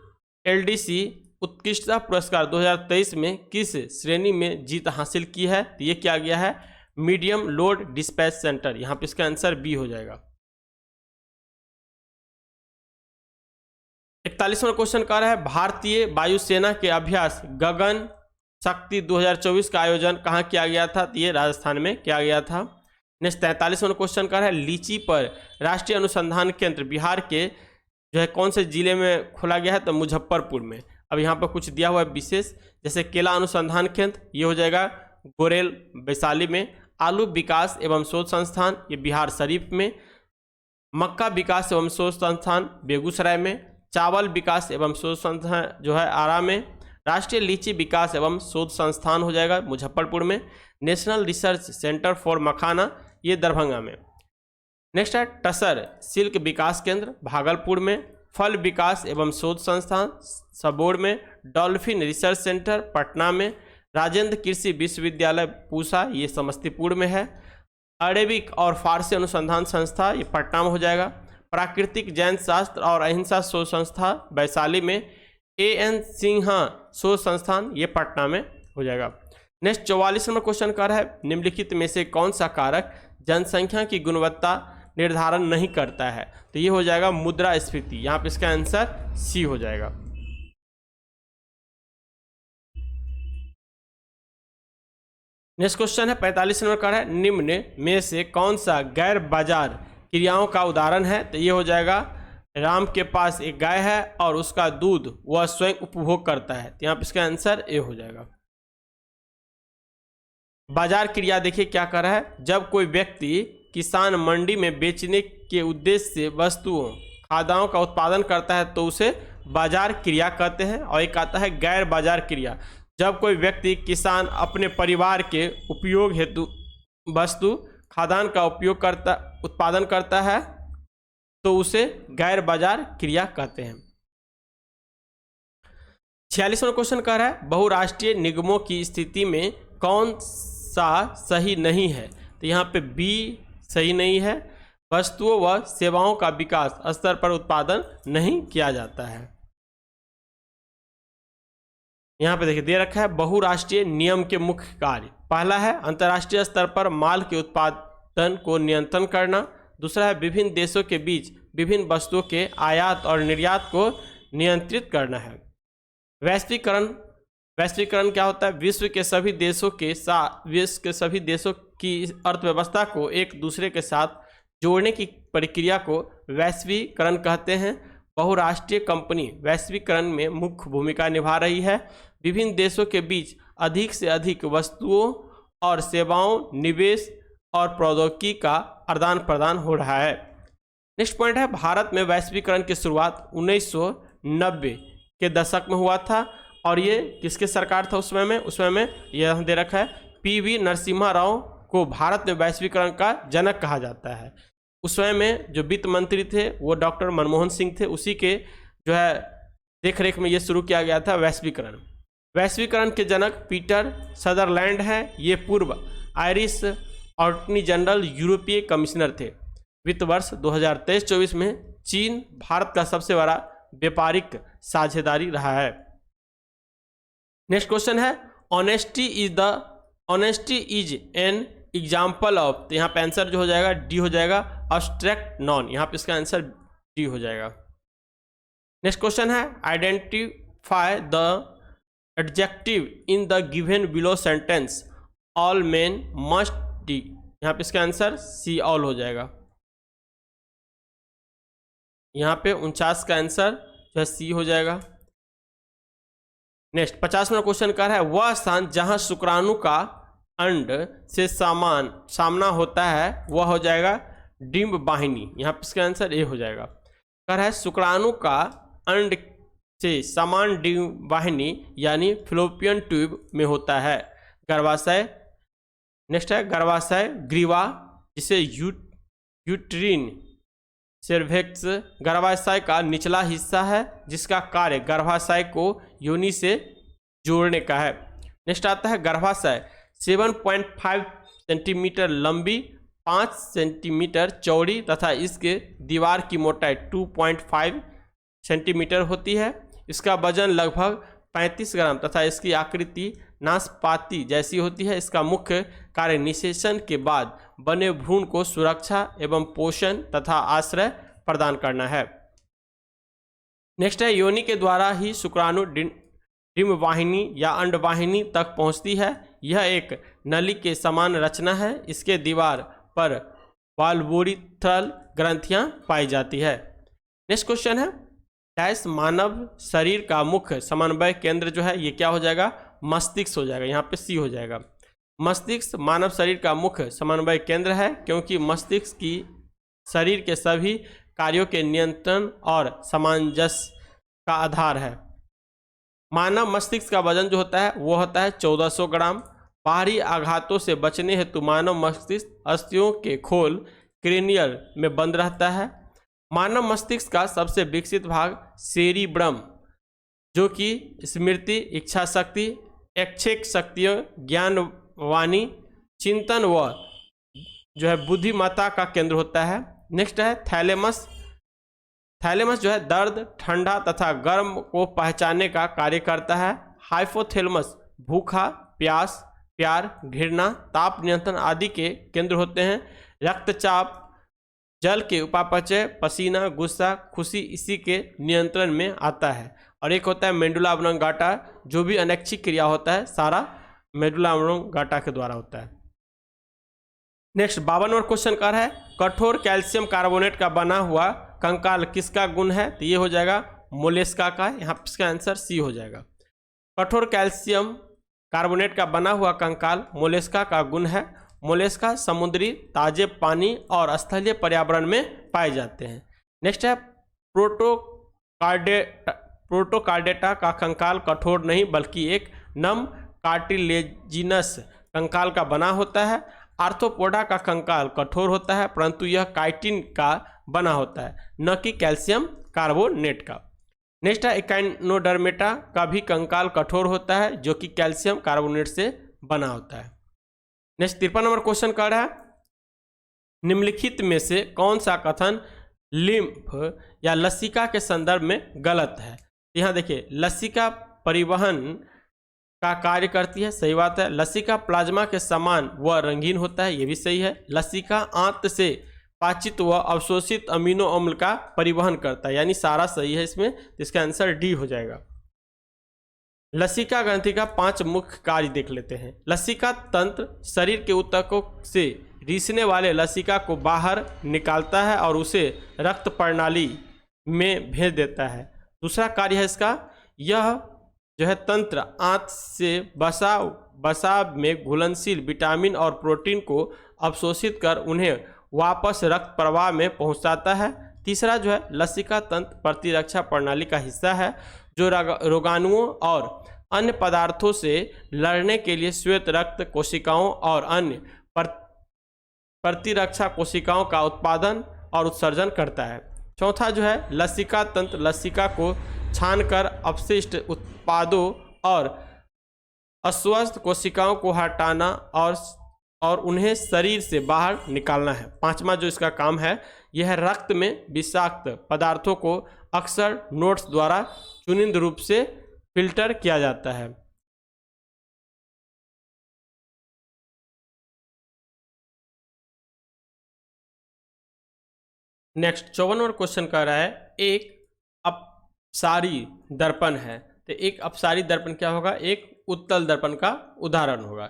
LDC उत्कृष्टता पुरस्कार 2023 में किस श्रेणी में जीत हासिल की है? तो ये क्या गया है मीडियम लोड डिस्पैच सेंटर। यहां पे इसका आंसर बी हो जाएगा। 41वां क्वेश्चन का है भारतीय वायुसेना के अभ्यास गगन शक्ति 2024 का आयोजन कहाँ किया गया था? तो ये राजस्थान में किया गया था। नेक्स्ट 43वां क्वेश्चन का है लीची पर राष्ट्रीय अनुसंधान केंद्र बिहार के जो है कौन से जिले में खोला गया है? तो मुजफ्फरपुर में। अब यहाँ पर कुछ दिया हुआ है विशेष, जैसे केला अनुसंधान केंद्र ये हो जाएगा गोरेल वैशाली में। आलू विकास एवं शोध संस्थान ये बिहार शरीफ में। मक्का विकास एवं शोध संस्थान बेगूसराय में। चावल विकास एवं शोध संस्थान जो है आरा में। राष्ट्रीय लीची विकास एवं शोध संस्थान हो जाएगा मुजफ्फरपुर में। नेशनल रिसर्च सेंटर फॉर मखाना ये दरभंगा में। नेक्स्ट है टसर सिल्क विकास केंद्र भागलपुर में। फल विकास एवं शोध संस्थान सबोर में। डॉल्फिन रिसर्च सेंटर पटना में। राजेंद्र कृषि विश्वविद्यालय पूसा ये समस्तीपुर में है। अरेबिक और फारसी अनुसंधान संस्था ये पटना में हो जाएगा। प्राकृतिक जैन शास्त्र और अहिंसा शोध संस्था वैशाली में। AN सिन्हा शोध संस्थान ये पटना में हो जाएगा। नेक्स्ट 44 नंबर क्वेश्चन का है निम्नलिखित में से कौन सा कारक जनसंख्या की गुणवत्ता निर्धारण नहीं करता है? तो ये हो जाएगा मुद्रास्फीति। यहाँ पे इसका आंसर सी हो जाएगा। नेक्स्ट क्वेश्चन है 45 नंबर का है, निम्न में से कौन सा गैर बाजार क्रियाओं का उदाहरण है? तो ये हो जाएगा, राम के पास एक गाय है और उसका दूध वह स्वयं उपभोग करता है। तो यहाँ पे इसका आंसर ए हो जाएगा। बाजार क्रिया देखिए क्या कर रहा है, जब कोई व्यक्ति किसान मंडी में बेचने के उद्देश्य से वस्तुओं खाद्यान्नों का उत्पादन करता है तो उसे बाजार क्रिया कहते हैं। और एक आता है गैर बाजार क्रिया, जब कोई व्यक्ति किसान अपने परिवार के उपयोग हेतु वस्तु खाद्यान्न का उत्पादन करता है तो उसे गैर बाजार क्रिया कहते हैं। 46वां क्वेश्चन कह रहा है, बहुराष्ट्रीय निगमों की स्थिति में कौन सा सही नहीं है? तो यहाँ पे बी सही नहीं है, वस्तुओं व सेवाओं का विकास स्तर पर उत्पादन नहीं किया जाता है। यहाँ पे देखिए दे रखा है, बहुराष्ट्रीय नियम के मुख्य कार्य, पहला है अंतर्राष्ट्रीय स्तर पर माल के उत्पादन को नियंत्रण करना, दूसरा है विभिन्न देशों के बीच विभिन्न वस्तुओं के आयात और निर्यात को नियंत्रित करना है। वैश्वीकरण क्या होता है? विश्व के सभी देशों की अर्थव्यवस्था को एक दूसरे के साथ जोड़ने की प्रक्रिया को वैश्वीकरण कहते हैं। बहुराष्ट्रीय कंपनी वैश्वीकरण में मुख्य भूमिका निभा रही है। विभिन्न देशों के बीच अधिक से अधिक वस्तुओं और सेवाओं, निवेश और प्रौद्योगिकी का आदान प्रदान हो रहा है। नेक्स्ट पॉइंट है, भारत में वैश्वीकरण की शुरुआत 1990 के दशक में हुआ था और ये किसके सरकार था उस समय में? उस समय में यह दे रखा है, पीवी नरसिम्हा राव को भारत में वैश्वीकरण का जनक कहा जाता है। उस समय में जो वित्त मंत्री थे वो डॉक्टर मनमोहन सिंह थे, उसी के जो है देखरेख में ये शुरू किया गया था वैश्वीकरण। वैश्वीकरण के जनक पीटर सदरलैंड हैं। ये पूर्व आयरिश अटॉर्नी जनरल, यूरोपीय कमिश्नर थे। वित्त वर्ष 2023-24 में चीन भारत का सबसे बड़ा व्यापारिक साझेदारी रहा है। नेक्स्ट क्वेश्चन है, honesty is an example of, तो यहाँ पे आंसर जो हो जाएगा डी हो जाएगा, अब्स्ट्रैक्ट नॉन, यहाँ पे इसका आंसर डी हो जाएगा। नेक्स्ट क्वेश्चन है, identify the adjective in the given below sentence, all main must D, यहाँ पे इसका आंसर सी ऑल हो जाएगा। यहाँ पे 49 का आंसर जो है सी हो जाएगा। नेक्स्ट 50वां क्वेश्चन कर रहा है, वह स्थान जहां शुक्राणु का अंड से सामना होता है वह हो जाएगा डिंब वाहिनी, यहाँ पे इसका आंसर ए हो जाएगा। कर है, शुक्राणु का अंड से समान डिंब वाहिनी यानी फ्लोपियन ट्यूब में होता है गर्भाशय। नेक्स्ट है गर्भाशय ग्रीवा, जिसे यूट्रीन सर्वेक्स गर्भाशय का निचला हिस्सा है जिसका कार्य गर्भाशय को योनि से जोड़ने का है। नेक्स्ट आता है गर्भाशय 7.5 सेंटीमीटर लंबी, 5 सेंटीमीटर चौड़ी तथा इसके दीवार की मोटाई 2.5 सेंटीमीटर होती है। इसका वजन लगभग 35 ग्राम तथा इसकी आकृति नाशपाती जैसी होती है। इसका मुख्य कार्य निषेचन के बाद बने भ्रूण को सुरक्षा एवं पोषण तथा आश्रय प्रदान करना है। नेक्स्ट है, योनि के द्वारा ही शुक्राणु डिंब वाहिनी या अंडवाहिनी तक पहुंचती है। यह एक नली के समान रचना है। इसके दीवार पर वाल्वोरिथ्रल ग्रंथियां पाई जाती है। नेक्स्ट क्वेश्चन है, डैश मानव शरीर का मुख्य समन्वय केंद्र जो है ये क्या हो जाएगा? मस्तिष्क हो जाएगा, यहाँ पे सी हो जाएगा। मस्तिष्क मानव शरीर का मुख्य समन्वय केंद्र है क्योंकि मस्तिष्क की शरीर के सभी कार्यों के नियंत्रण और सामंजस्य का आधार है। मानव मस्तिष्क का वजन जो होता है वो होता है 1400 ग्राम। बाहरी आघातों से बचने हेतु मानव मस्तिष्क अस्थियों के खोल क्रेनियल में बंद रहता है। मानव मस्तिष्क का सबसे विकसित भाग सेरिब्रम, जो कि स्मृति, इच्छा शक्ति, ऐच्छिक शक्तियों, ज्ञानवाणी, चिंतन व जो है बुद्धिमत्ता का केंद्र होता है। नेक्स्ट है थैलेमस। थैलेमस जो है दर्द, ठंडा तथा गर्म को पहचानने का कार्य करता है। हाइपोथैलेमस भूखा, प्यास, प्यार, घृणा, ताप नियंत्रण आदि के केंद्र होते हैं। रक्तचाप, जल के उपापचय, पसीना, गुस्सा, खुशी इसी के नियंत्रण में आता है। और एक होता है मेंडुला ऑब्लोंगाटा, जो भी अनैच्छिक क्रिया होता है सारा मेडुला ऑब्लोंगाटा के द्वारा होता है। नेक्स्ट 52 नंबर क्वेश्चन कर है कठोर कैल्शियम कार्बोनेट का बना हुआ कंकाल किसका गुण है? तो ये हो जाएगा मोलेस्का का। यहाँ इसका आंसर सी हो जाएगा। कठोर कैल्शियम कार्बोनेट का बना हुआ कंकाल मोलेस्का का गुण है। मोलेस्का समुद्री, ताजे पानी और स्थलीय पर्यावरण में पाए जाते हैं। नेक्स्ट है प्रोटोकार्डेटा का कंकाल कठोर नहीं बल्कि एक नम कार्टिलेजिनस कंकाल का बना होता है। आर्थ्रोपोडा का कंकाल कठोर होता है परंतु यह काइटिन का बना होता है, न कि कैल्शियम कार्बोनेट का। नेक्स्ट है एकाइनोडर्मेटा का भी कंकाल कठोर होता है जो कि कैल्शियम कार्बोनेट से बना होता है। नेक्स्ट 53 नंबर क्वेश्चन कर रहा है निम्नलिखित में से कौन सा कथन लिम्फ या लसिका के संदर्भ में गलत है? यहाँ देखिए लसिका परिवहन का कार्य करती है, सही बात है। लसिका प्लाज्मा के समान व रंगीन होता है, ये भी सही है। लसिका आंत से पाचित व अवशोषित अमीनो अम्ल का परिवहन करता है, यानी सारा सही है इसमें, तो इसका आंसर डी हो जाएगा। लसिका ग्रंथि का 5 मुख्य कार्य देख लेते हैं। लसिका तंत्र शरीर के ऊतकों से रिसने वाले लसिका को बाहर निकालता है और उसे रक्त प्रणाली में भेज देता है। दूसरा कार्य है इसका, यह जो है तंत्र आंत से वसा में घुलनशील विटामिन और प्रोटीन को अवशोषित कर उन्हें वापस रक्त प्रवाह में पहुंचाता है। तीसरा जो है लसिका तंत्र प्रतिरक्षा प्रणाली का हिस्सा है जो रोगाणुओं और अन्य पदार्थों से लड़ने के लिए श्वेत रक्त कोशिकाओं और अन्य प्रतिरक्षा कोशिकाओं का उत्पादन और उत्सर्जन करता है। चौथा जो है लसिका तंत्र लसिका को छानकर अपशिष्ट उत्पादों और अस्वस्थ कोशिकाओं को हटाना और उन्हें शरीर से बाहर निकालना है। पांचवा जो इसका काम है यह रक्त में विषाक्त पदार्थों को अक्सर नोड्स द्वारा चुनिंद रूप से फिल्टर किया जाता है। नेक्स्ट 54 नंबर क्वेश्चन कह रहा है एक अपसारी दर्पण है, तो एक अपसारी दर्पण क्या होगा? एक उत्तल दर्पण का उदाहरण होगा।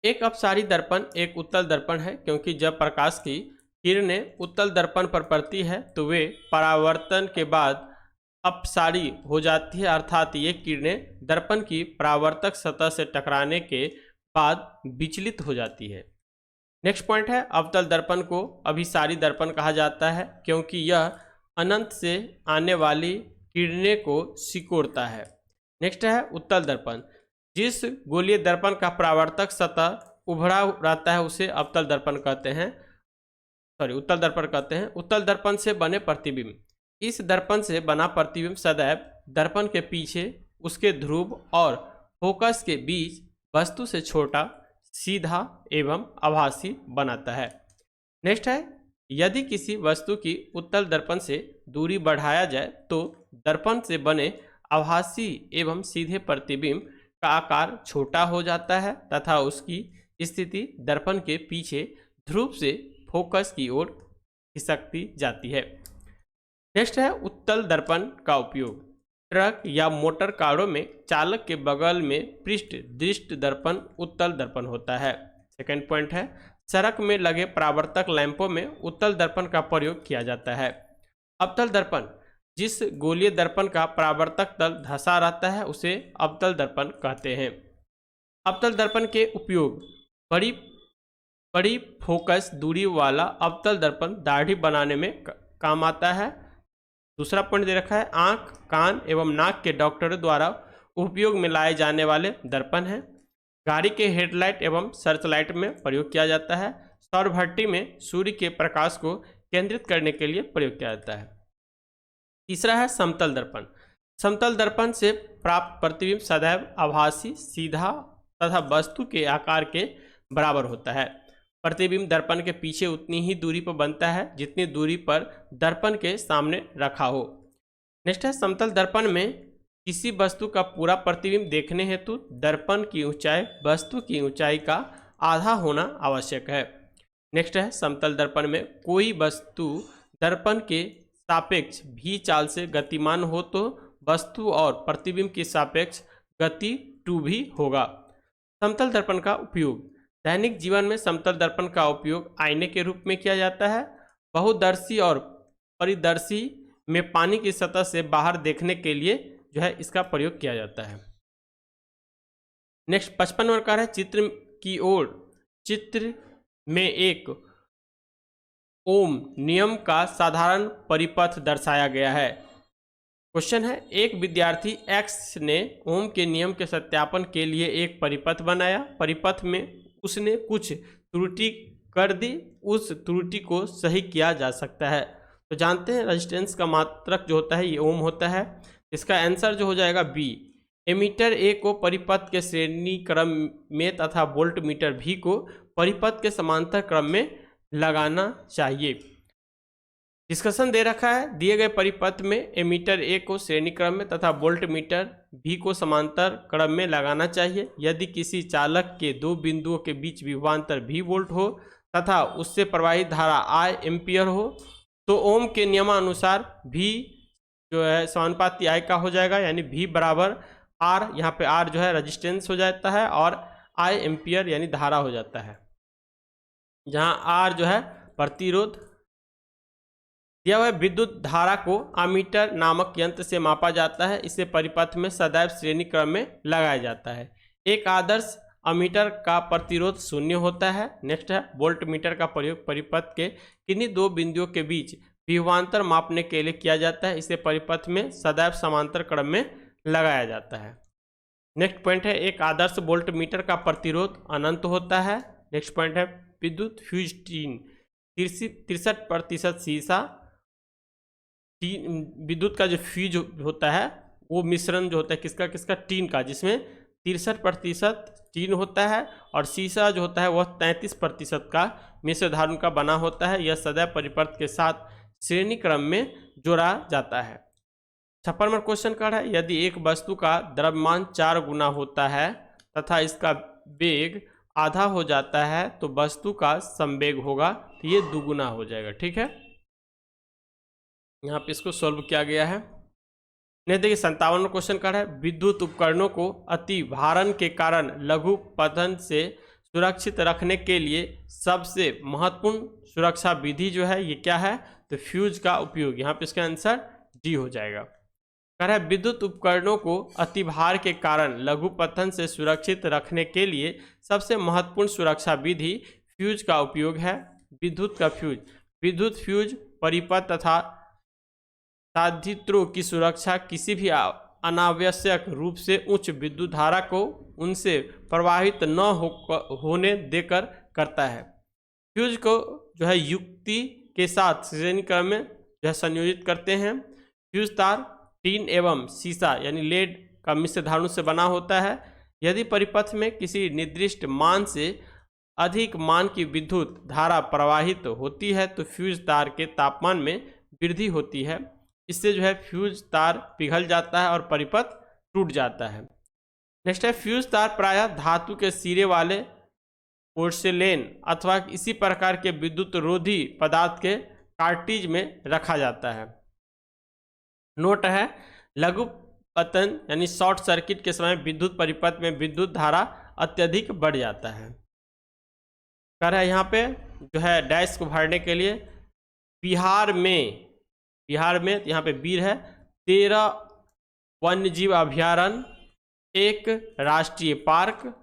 एक अपसारी दर्पण एक उत्तल दर्पण है क्योंकि जब प्रकाश की किरणें उत्तल दर्पण पर पड़ती है तो वे परावर्तन के बाद अपसारी हो जाती है, अर्थात ये किरणें दर्पण की परावर्तक सतह से टकराने के बाद विचलित हो जाती है। नेक्स्ट पॉइंट है अवतल दर्पण को अभिसारी दर्पण कहा जाता है क्योंकि यह अनंत से आने वाली किरणें को सिकोड़ता है। नेक्स्ट है उत्तल दर्पण, जिस गोलीय दर्पण का परावर्तक सतह उभरा रहता है उसे अवतल दर्पण कहते हैं, उत्तल दर्पण कहते हैं। उत्तल दर्पण से बने प्रतिबिंब, इस दर्पण से बना प्रतिबिंब सदैव दर्पण के पीछे उसके ध्रुव और फोकस के बीच वस्तु से छोटा, सीधा एवं आभासी बनाता है। नेक्स्ट है यदि किसी वस्तु की उत्तल दर्पण से दूरी बढ़ाया जाए तो दर्पण से बने आभासी एवं सीधे प्रतिबिंब का आकार छोटा हो जाता है तथा उसकी स्थिति दर्पण के पीछे ध्रुव से फोकस की ओर खिसकती जाती है। नेक्स्ट है उत्तल दर्पण का उपयोग, ट्रक या मोटर कारों में चालक के बगल में पृष्ठ दृष्टि दर्पण उत्तल दर्पण होता है। सेकंड पॉइंट है सड़क में लगे परावर्तक लैंपों में उत्तल दर्पण का प्रयोग किया जाता है। अवतल दर्पण, जिस गोलीय दर्पण का परावर्तक तल धंसा रहता है उसे अवतल दर्पण कहते हैं। अवतल दर्पण के उपयोग, बड़ी फोकस दूरी वाला अवतल दर्पण दाढ़ी बनाने में काम आता है। दूसरा पॉइंट दे रखा है आंख, कान एवं नाक के डॉक्टरों द्वारा उपयोग में लाए जाने वाले दर्पण हैं। गाड़ी के हेडलाइट एवं सर्च लाइट में प्रयोग किया जाता है। सौर भट्टी में सूर्य के प्रकाश को केंद्रित करने के लिए प्रयोग किया जाता है। तीसरा है समतल दर्पण, समतल दर्पण से प्राप्त प्रतिबिंब सदैव आभासी, सीधा तथा वस्तु के आकार के बराबर होता है। प्रतिबिंब दर्पण के पीछे उतनी ही दूरी पर बनता है जितनी दूरी पर दर्पण के सामने रखा हो। नेक्स्ट है समतल दर्पण में किसी वस्तु का पूरा प्रतिबिंब देखने हेतु दर्पण की ऊंचाई वस्तु की ऊंचाई का आधा होना आवश्यक है। नेक्स्ट है समतल दर्पण में कोई वस्तु दर्पण के सापेक्ष भी चाल से गतिमान हो तो वस्तु और प्रतिबिंब के सापेक्ष गति 2 भी होगा। समतल दर्पण का उपयोग। दैनिक जीवन में समतल दर्पण का उपयोग आईने के रूप में किया जाता है। बहुदर्शी और परिदर्शी में पानी की सतह से बाहर देखने के लिए जो है इसका प्रयोग किया जाता है। नेक्स्ट 55 नंबर का है चित्र की ओर। चित्र में एक ओम नियम का साधारण परिपथ दर्शाया गया है। क्वेश्चन है, एक विद्यार्थी एक्स ने ओम के नियम के सत्यापन के लिए एक परिपथ बनाया। परिपथ में उसने कुछ त्रुटि कर दी, उस त्रुटि को सही किया जा सकता है। तो जानते हैं रेजिस्टेंस का मात्रक जो होता है ये ओम होता है। इसका आंसर जो हो जाएगा बी। एमीटर ए को परिपथ के श्रेणी क्रम में तथा वोल्ट मीटर भी को परिपथ के समांतर क्रम में लगाना चाहिए। डिस्कशन दे रखा है, दिए गए परिपथ में एमीटर ए को श्रेणी क्रम में तथा वोल्ट मीटर भी को समांतर क्रम में लगाना चाहिए। यदि किसी चालक के दो बिंदुओं के बीच विभवांतर भी वोल्ट हो तथा उससे प्रवाहित धारा आई एम्पियर हो तो ओम के नियमानुसार भी जो है समानुपाती आई का हो जाएगा, यानी भी बराबर आर, यहाँ पे आर जो है रेजिस्टेंस हो जाता है और आई एम्पियर यानी धारा हो जाता है, जहाँ आर जो है प्रतिरोध। दिया हुआ विद्युत धारा को अमीटर नामक यंत्र से मापा जाता है। इसे परिपथ में सदैव श्रेणी क्रम में लगाया जाता है। एक आदर्श अमीटर का प्रतिरोध 0 होता है। नेक्स्ट है वोल्ट मीटर का प्रयोग परिपथ के किन्हीं दो बिंदुओं के बीच विभवांतर मापने के लिए किया जाता है। इसे परिपथ में सदैव समांतर क्रम में लगाया जाता है। नेक्स्ट पॉइंट है, एक आदर्श वोल्ट मीटर का प्रतिरोध अनंत होता है। नेक्स्ट पॉइंट है विद्युत फ्यूज टीन 63% शीशा। विद्युत का जो फ्यूज होता है वो मिश्रण जो होता है किसका किसका, टीन का, जिसमें 63% टीन होता है और शीशा जो होता है वह 33% का मिश्र धातु का बना होता है। यह सदैव परिपथ के साथ श्रेणी क्रम में जोड़ा जाता है। 56 नंबर क्वेश्चन का है, यदि एक वस्तु का द्रव्यमान 4 गुना होता है तथा इसका वेग आधा हो जाता है तो वस्तु का संवेग होगा, तो ये 2 गुना हो जाएगा। ठीक है, यहाँ पे इसको सॉल्व किया गया है। नहीं, देखिए 57 क्वेश्चन का है, विद्युत उपकरणों को अति भारण के कारण लघु पतन से सुरक्षित रखने के लिए सबसे महत्वपूर्ण सुरक्षा विधि जो है ये क्या है, तो फ्यूज का उपयोग। यहाँ पे इसका आंसर डी हो जाएगा। कह रहा है विद्युत उपकरणों को अतिभार के कारण लघु पतन से सुरक्षित रखने के लिए सबसे महत्वपूर्ण सुरक्षा विधि फ्यूज का उपयोग है। विद्युत फ्यूज परिपथ तथा साधित्रों की सुरक्षा किसी भी अनावश्यक रूप से उच्च विद्युत धारा को उनसे प्रवाहित न होने देकर करता है। फ्यूज को जो है युक्ति के साथ श्रेणी क्रम में जो है संयोजित करते हैं। फ्यूज तार टीन एवं शीशा यानी लेड का मिश्र धातु से बना होता है। यदि परिपथ में किसी निर्दिष्ट मान से अधिक मान की विद्युत धारा प्रवाहित होती है तो फ्यूज तार के तापमान में वृद्धि होती है। इससे जो है फ्यूज तार पिघल जाता है और परिपथ टूट जाता है। नेक्स्ट है फ्यूज तार प्रायः धातु के सिरे वाले पोर्सेलेन अथवा इसी प्रकार के विद्युत रोधी पदार्थ के कार्टिज में रखा जाता है। नोट है, लघु पतन यानी शॉर्ट सर्किट के समय विद्युत परिपथ में विद्युत धारा अत्यधिक बढ़ जाता है। कह रहा है यहाँ पे जो है डैश को भरने के लिए बिहार में यहाँ पे बीर है 13 वन्यजीव अभयारण्य, एक राष्ट्रीय पार्क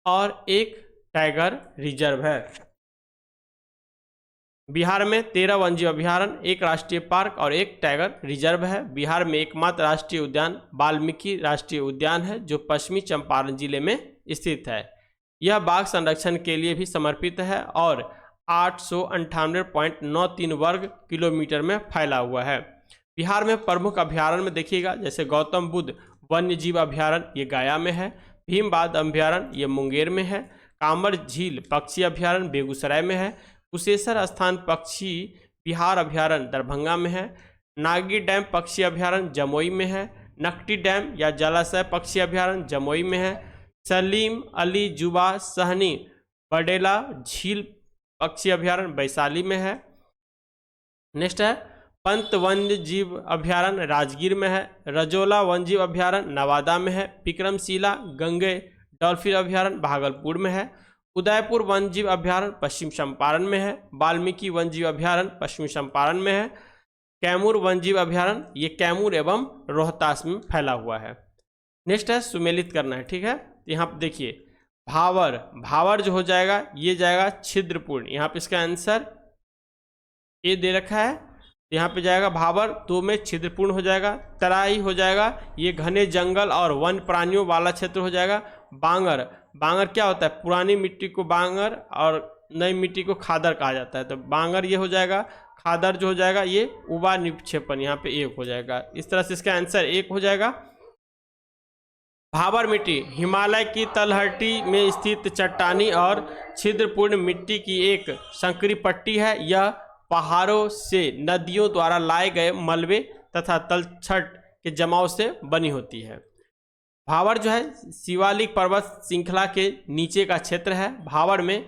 और एक टाइगर रिजर्व है। बिहार में 13 वन्यजीव अभयारण्य, एक राष्ट्रीय पार्क और एक टाइगर रिजर्व है। बिहार में एकमात्र राष्ट्रीय उद्यान वाल्मीकि राष्ट्रीय उद्यान है जो पश्चिमी चंपारण जिले में स्थित है। यह बाघ संरक्षण के लिए भी समर्पित है और 898.93 वर्ग किलोमीटर में फैला हुआ है। बिहार में प्रमुख अभयारण्य में देखिएगा, जैसे गौतम बुद्ध वन्य जीव अभयारण्य ये गया में है, भीमबाद अभयारण्य ये मुंगेर में है, कांवर झील पक्षी अभयारण्य बेगूसराय में है, कुशेश्वर स्थान पक्षी बिहार अभयारण्य दरभंगा में है, नागी डैम पक्षी अभयारण्य जमुई में है, नकटी डैम या जलाशय पक्षी अभयारण्य जमुई में है, सलीम अली जुबा सहनी बडेला झील पक्षी अभयारण्य वैशाली में है। नेक्स्ट है पंत वन्य जीव अभयारण्य राजगीर में है, रजोला वन्य जीव अभयारण्य नवादा में है, विक्रमशिला गंगे डॉल्फिन अभ्यारण्य भागलपुर में है। उदयपुर वन्यजीव अभ्यारण्य पश्चिम चंपारण में है। वाल्मीकि वन्यजीव अभ्यारण्य पश्चिम चंपारण में है। कैमूर वन्यजीव अभ्यारण्य ये कैमूर एवं रोहतास में फैला हुआ है। नेक्स्ट है सुमेलित करना है, ठीक है। यहाँ पे देखिए भावर, भावर जो हो जाएगा ये जाएगा छिद्रपूर्ण, यहाँ पे इसका आंसर ए दे रखा है, यहाँ पे जाएगा भावर, दो में छिद्रपूर्ण हो जाएगा। तराई हो जाएगा ये घने जंगल और वन प्राणियों वाला क्षेत्र हो जाएगा। बांगर, बांगर क्या होता है, पुरानी मिट्टी को बांगर और नई मिट्टी को खादर कहा जाता है, तो बांगर ये हो जाएगा। खादर जो हो जाएगा ये उबा निक्षेपण, यहाँ पे एक हो जाएगा। इस तरह से इसका आंसर एक हो जाएगा। भाबर मिट्टी हिमालय की तलहटी में स्थित चट्टानी और छिद्रपूर्ण मिट्टी की एक संकरी पट्टी है। यह पहाड़ों से नदियों द्वारा लाए गए मलबे तथा तलछट के जमाव से बनी होती है। भावर जो है शिवालिक पर्वत श्रृंखला के नीचे का क्षेत्र है। भावर में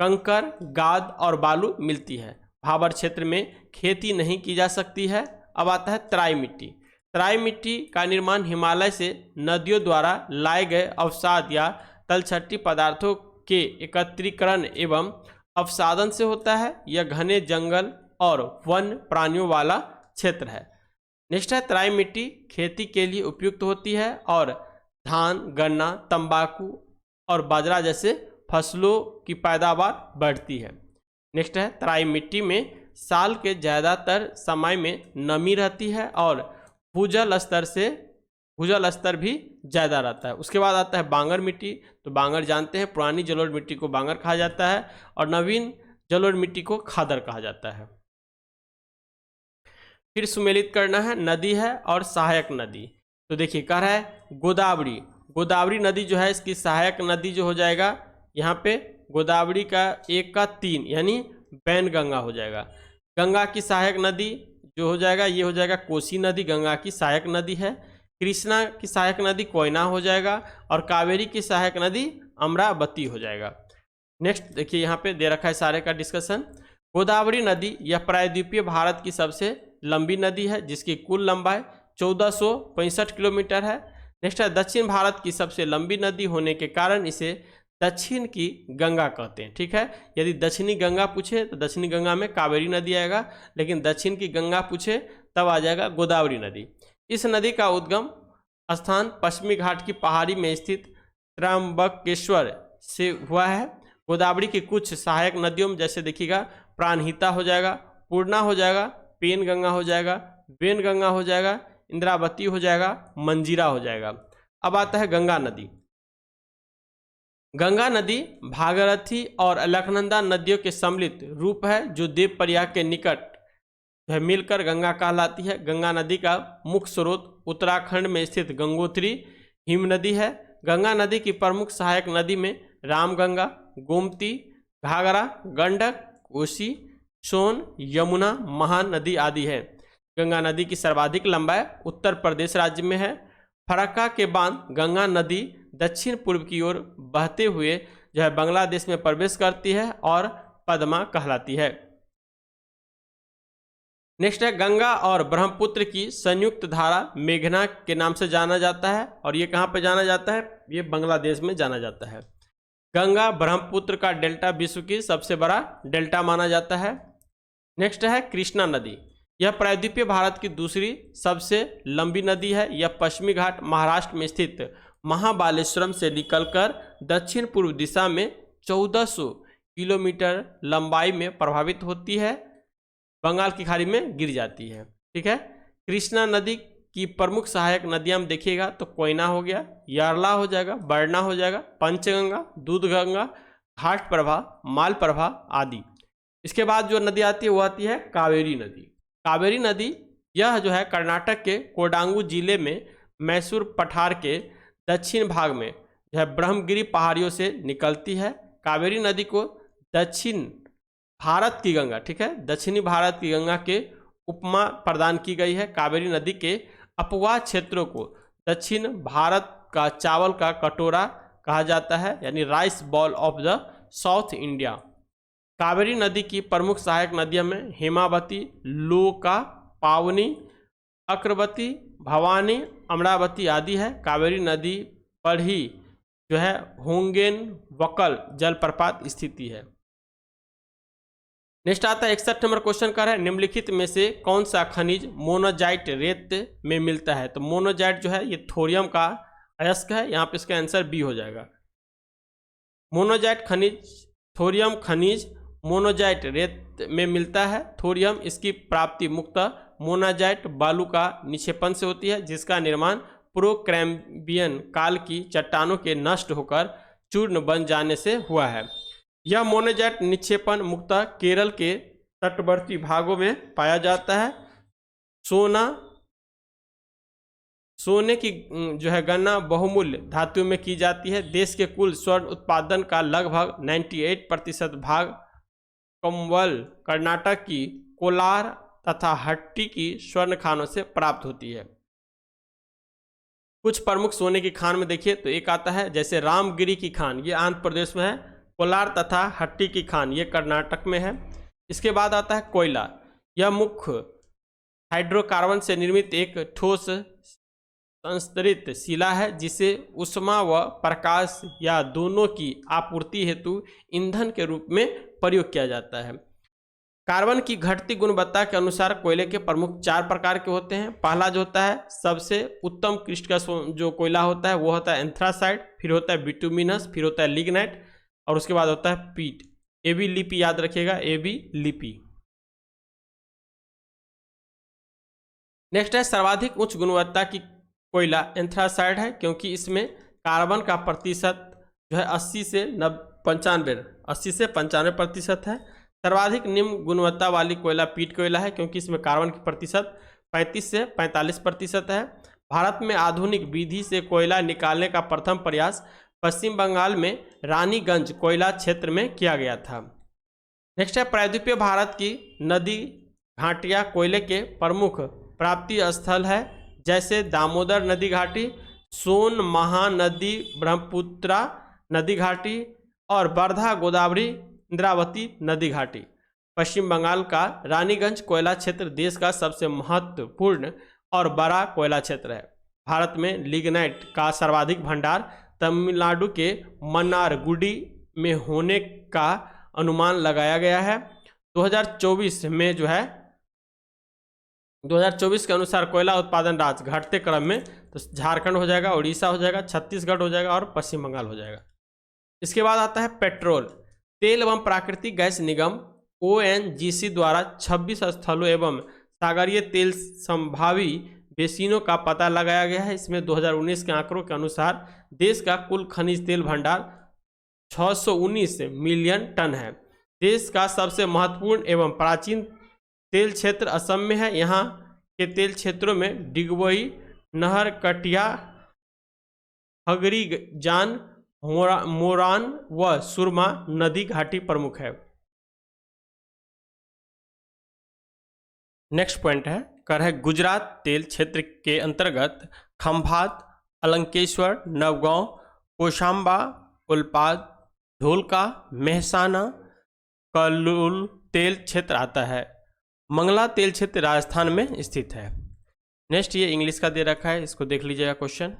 कंकर, गाद और बालू मिलती है। भावर क्षेत्र में खेती नहीं की जा सकती है। अब आता है तराई मिट्टी। तराई मिट्टी का निर्माण हिमालय से नदियों द्वारा लाए गए अवसाद या तलछटी पदार्थों के एकत्रीकरण एवं अवसादन से होता है। यह घने जंगल और वन प्राणियों वाला क्षेत्र है। नेक्स्ट है तराई मिट्टी खेती के लिए उपयुक्त होती है और धान, गन्ना, तंबाकू और बाजरा जैसे फसलों की पैदावार बढ़ती है। नेक्स्ट है तराई मिट्टी में साल के ज़्यादातर समय में नमी रहती है और भूजल स्तर भी ज़्यादा रहता है। उसके बाद आता है बांगर मिट्टी। तो बांगर जानते हैं पुरानी जलोढ़ मिट्टी को बांगर कहा जाता है और नवीन जलोढ़ मिट्टी को खादर कहा जाता है। फिर सुमेलित करना है, नदी है और सहायक नदी। तो देखिए कह रहा है गोदावरी, गोदावरी नदी जो है इसकी सहायक नदी जो हो जाएगा यहाँ पे गोदावरी का 1 का 3 यानी बैनगंगा हो जाएगा। गंगा की सहायक नदी जो हो जाएगा ये हो जाएगा कोसी नदी, गंगा की सहायक नदी है। कृष्णा की सहायक नदी कोयना हो जाएगा और कावेरी की सहायक नदी अमरावती हो जाएगा। नेक्स्ट देखिए यहाँ पे दे रखा है सारे का डिस्कशन। गोदावरी नदी यह प्रायद्वीपीय भारत की सबसे लंबी नदी है जिसकी कुल लंबाई 1465 किलोमीटर है। नेक्स्ट है दक्षिण भारत की सबसे लंबी नदी होने के कारण इसे दक्षिण की गंगा कहते हैं, ठीक है। यदि दक्षिणी गंगा पूछे तो दक्षिणी गंगा में कावेरी नदी आएगा, लेकिन दक्षिण की गंगा पूछे तब आ जाएगा गोदावरी नदी। इस नदी का उद्गम स्थान पश्चिमी घाट की पहाड़ी में स्थित त्र्यंबकेश्वर से हुआ है। गोदावरी की कुछ सहायक नदियों में जैसे देखिएगा प्राणहिता हो जाएगा, पूर्णा हो जाएगा, पेन गंगा हो जाएगा, बेन गंगा हो जाएगा, इंद्रावती हो जाएगा, मंजीरा हो जाएगा। अब आता है गंगा नदी। गंगा नदी भागीरथी और अलकनंदा नदियों के सम्मिलित रूप है जो देवप्रयाग के निकट मिलकर गंगा कहलाती है। गंगा नदी का मुख्य स्रोत उत्तराखंड में स्थित गंगोत्री हिम नदी है। गंगा नदी की प्रमुख सहायक नदी में रामगंगा, गोमती, घाघरा, गंडक, कोसी, सोन, यमुना, महानदी आदि है। गंगा नदी की सर्वाधिक लंबाई उत्तर प्रदेश राज्य में है। फरक्का के बाद गंगा नदी दक्षिण पूर्व की ओर बहते हुए जो है बांग्लादेश में प्रवेश करती है और पद्मा कहलाती है। नेक्स्ट है गंगा और ब्रह्मपुत्र की संयुक्त धारा मेघना के नाम से जाना जाता है और ये कहाँ पे जाना जाता है, ये बांग्लादेश में जाना जाता है। गंगा ब्रह्मपुत्र का डेल्टा विश्व की सबसे बड़ा डेल्टा माना जाता है। नेक्स्ट है कृष्णा नदी। यह प्रायद्वीपीय भारत की दूसरी सबसे लंबी नदी है। यह पश्चिमी घाट महाराष्ट्र में स्थित महाबालेश्वरम से निकलकर दक्षिण पूर्व दिशा में 1400 किलोमीटर लंबाई में प्रभावित होती है, बंगाल की खाड़ी में गिर जाती है, ठीक है। कृष्णा नदी की प्रमुख सहायक नदियां हम देखिएगा तो कोयना हो गया, यारला हो जाएगा, बरना हो जाएगा, पंचगंगा, दूधगंगा, घाट प्रभा, मालप्रभा आदि। इसके बाद जो नदी आती है वो आती है कावेरी नदी। कावेरी नदी यह जो है कर्नाटक के कोडांगू जिले में मैसूर पठार के दक्षिण भाग में जो है ब्रह्मगिरी पहाड़ियों से निकलती है। कावेरी नदी को दक्षिण भारत की गंगा, ठीक है, दक्षिणी भारत की गंगा के उपमा प्रदान की गई है। कावेरी नदी के अपवाह क्षेत्रों को दक्षिण भारत का चावल का कटोरा कहा जाता है, यानी rice ball of the south India. Kaveri नदी की प्रमुख सहायक नदियों में हेमावती, लोका, पावनी, अक्रवती, भवानी, अमरावती आदि है। कावेरी नदी पर ही जो है होंगेन वकल जलप्रपात स्थिति है। नेक्स्ट आता है 61 नंबर क्वेश्चन का है, निम्नलिखित में से कौन सा खनिज मोनोजाइट रेत में मिलता है। तो मोनोजाइट जो है ये थोरियम का अयस्क है, यहाँ पे इसका आंसर बी हो जाएगा। मोनोजाइट खनिज थोरियम खनिज मोनोजाइट रेत में मिलता है। थोरियम इसकी प्राप्ति मुख्यतः मोनाजाइट बालू का निक्षेपण से होती है, जिसका निर्माण प्रोक्रैम्बियन काल की चट्टानों के नष्ट होकर चूर्ण बन जाने से हुआ है। यह मोनोजाइट निक्षेपण मुख्यतः केरल के तटवर्ती भागों में पाया जाता है। सोने की जो है गणना बहुमूल्य धातुओं में की जाती है। देश के कुल स्वर्ण उत्पादन का लगभग 98% भाग कंवल कर्नाटक की कोलार तथा हट्टी की स्वर्ण खानों से प्राप्त होती है। कुछ प्रमुख सोने की खान में देखिए तो एक आता है जैसे रामगिरी की खान, ये आंध्र प्रदेश में है। कोलार तथा हट्टी की खान ये कर्नाटक में है। इसके बाद आता है कोयला, यह मुख्य हाइड्रोकार्बन से निर्मित एक ठोस संस्तरित शिला है, जिसे उष्मा व प्रकाश या दोनों की आपूर्ति हेतु ईंधन के रूप में प्रयोग किया जाता है। कार्बन की घटती गुणवत्ता के अनुसार कोयले के प्रमुख 4 प्रकार के होते हैं। पहला जो होता है सबसे उत्तम किस्म का जो कोयला होता है वो होता है एंथ्रासाइट, फिर होता है बिटुमिनस, फिर होता है लिग्नाइट और उसके बाद होता है पीट। एबी लिपि याद रखिएगा, एबी लिपि। नेक्स्ट है सर्वाधिक उच्च गुणवत्ता की कोयला एंथ्रासाइट है, क्योंकि इसमें कार्बन का प्रतिशत जो है 80 से 95% है। सर्वाधिक निम्न गुणवत्ता वाली कोयला पीट कोयला है, क्योंकि इसमें कार्बन की प्रतिशत 35 से 45% है। भारत में आधुनिक विधि से कोयला निकालने का प्रथम प्रयास पश्चिम बंगाल में रानीगंज कोयला क्षेत्र में किया गया था। नेक्स्ट है प्रायद्वीपीय भारत की नदी घाटियाँ कोयले के प्रमुख प्राप्ति स्थल है, जैसे दामोदर नदी घाटी, सोन महानदी ब्रह्मपुत्रा नदी घाटी और वर्धा गोदावरी इंद्रावती नदी घाटी। पश्चिम बंगाल का रानीगंज कोयला क्षेत्र देश का सबसे महत्वपूर्ण और बड़ा कोयला क्षेत्र है। भारत में लिग्नाइट का सर्वाधिक भंडार तमिलनाडु के मन्नारगुडी में होने का अनुमान लगाया गया है। 2024 में जो है 2024 के अनुसार कोयला उत्पादन राज्य घटते क्रम में तो झारखंड हो जाएगा, उड़ीसा हो जाएगा, छत्तीसगढ़ हो जाएगा और पश्चिम बंगाल हो जाएगा। इसके बाद आता है पेट्रोल, तेल एवं प्राकृतिक गैस निगम ONGC द्वारा 26 स्थलों एवं सागरीय तेल संभावी बेसिनों का पता लगाया गया है। इसमें 2019 के आंकड़ों के अनुसार देश का कुल खनिज तेल भंडार 619 मिलियन टन है। देश का सबसे महत्वपूर्ण एवं प्राचीन तेल क्षेत्र असम में है। यहाँ के तेल क्षेत्रों में डिगबोई नहर, कटिया, हगरी जान, मोरान व सुरमा नदी घाटी प्रमुख है। नेक्स्ट पॉइंट है कर है गुजरात तेल क्षेत्र के अंतर्गत खंभात, अलंकेश्वर, नवगांव, कोशांबा, उल्पाद, ढोलका, मेहसाना, कल्लूल तेल क्षेत्र आता है। मंगला तेल क्षेत्र राजस्थान में स्थित है। नेक्स्ट ये इंग्लिश का दे रखा है, इसको देख लीजिएगा क्वेश्चन।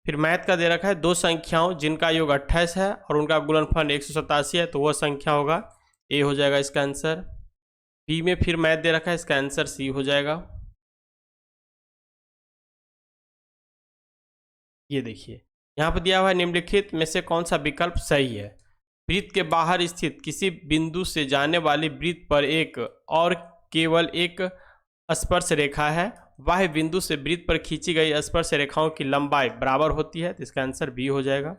फिर मैथ का दे रखा है दो संख्याओं जिनका योग 28 है और उनका गुणनफल 187 है, तो वह संख्या होगा ए हो जाएगा इसका आंसर। बी में फिर मैथ दे रखा है, इसका आंसर सी हो जाएगा। ये देखिए यहाँ पर दिया हुआ है निम्नलिखित में से कौन सा विकल्प सही है। वृत्त के बाहर स्थित किसी बिंदु से जाने वाली वृत्त पर एक और केवल एक स्पर्श रेखा है। वह बिंदु से वृत्त पर खींची गई स्पर्श रेखाओं की लंबाई बराबर होती है, तो इसका आंसर बी हो जाएगा।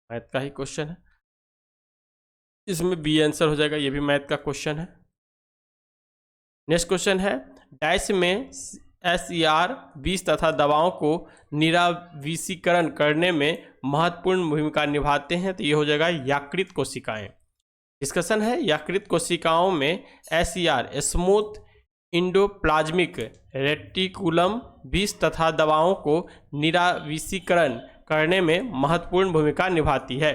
मैथ का ही क्वेश्चन है, इसमें बी आंसर हो जाएगा। ये भी मैथ का क्वेश्चन है। नेक्स्ट क्वेश्चन है डैश में SER 20 तथा दवाओं को निराविषीकरण करने में महत्वपूर्ण भूमिका निभाते हैं, तो ये हो जाएगा यकृत कोशिकाएं। डिस्कशन है यकृत कोशिकाओं में SER स्मूथ इंडोप्लाज्मिक रेटिकुलम 20 तथा दवाओं को निराविषीकरण करने में महत्वपूर्ण भूमिका निभाती है।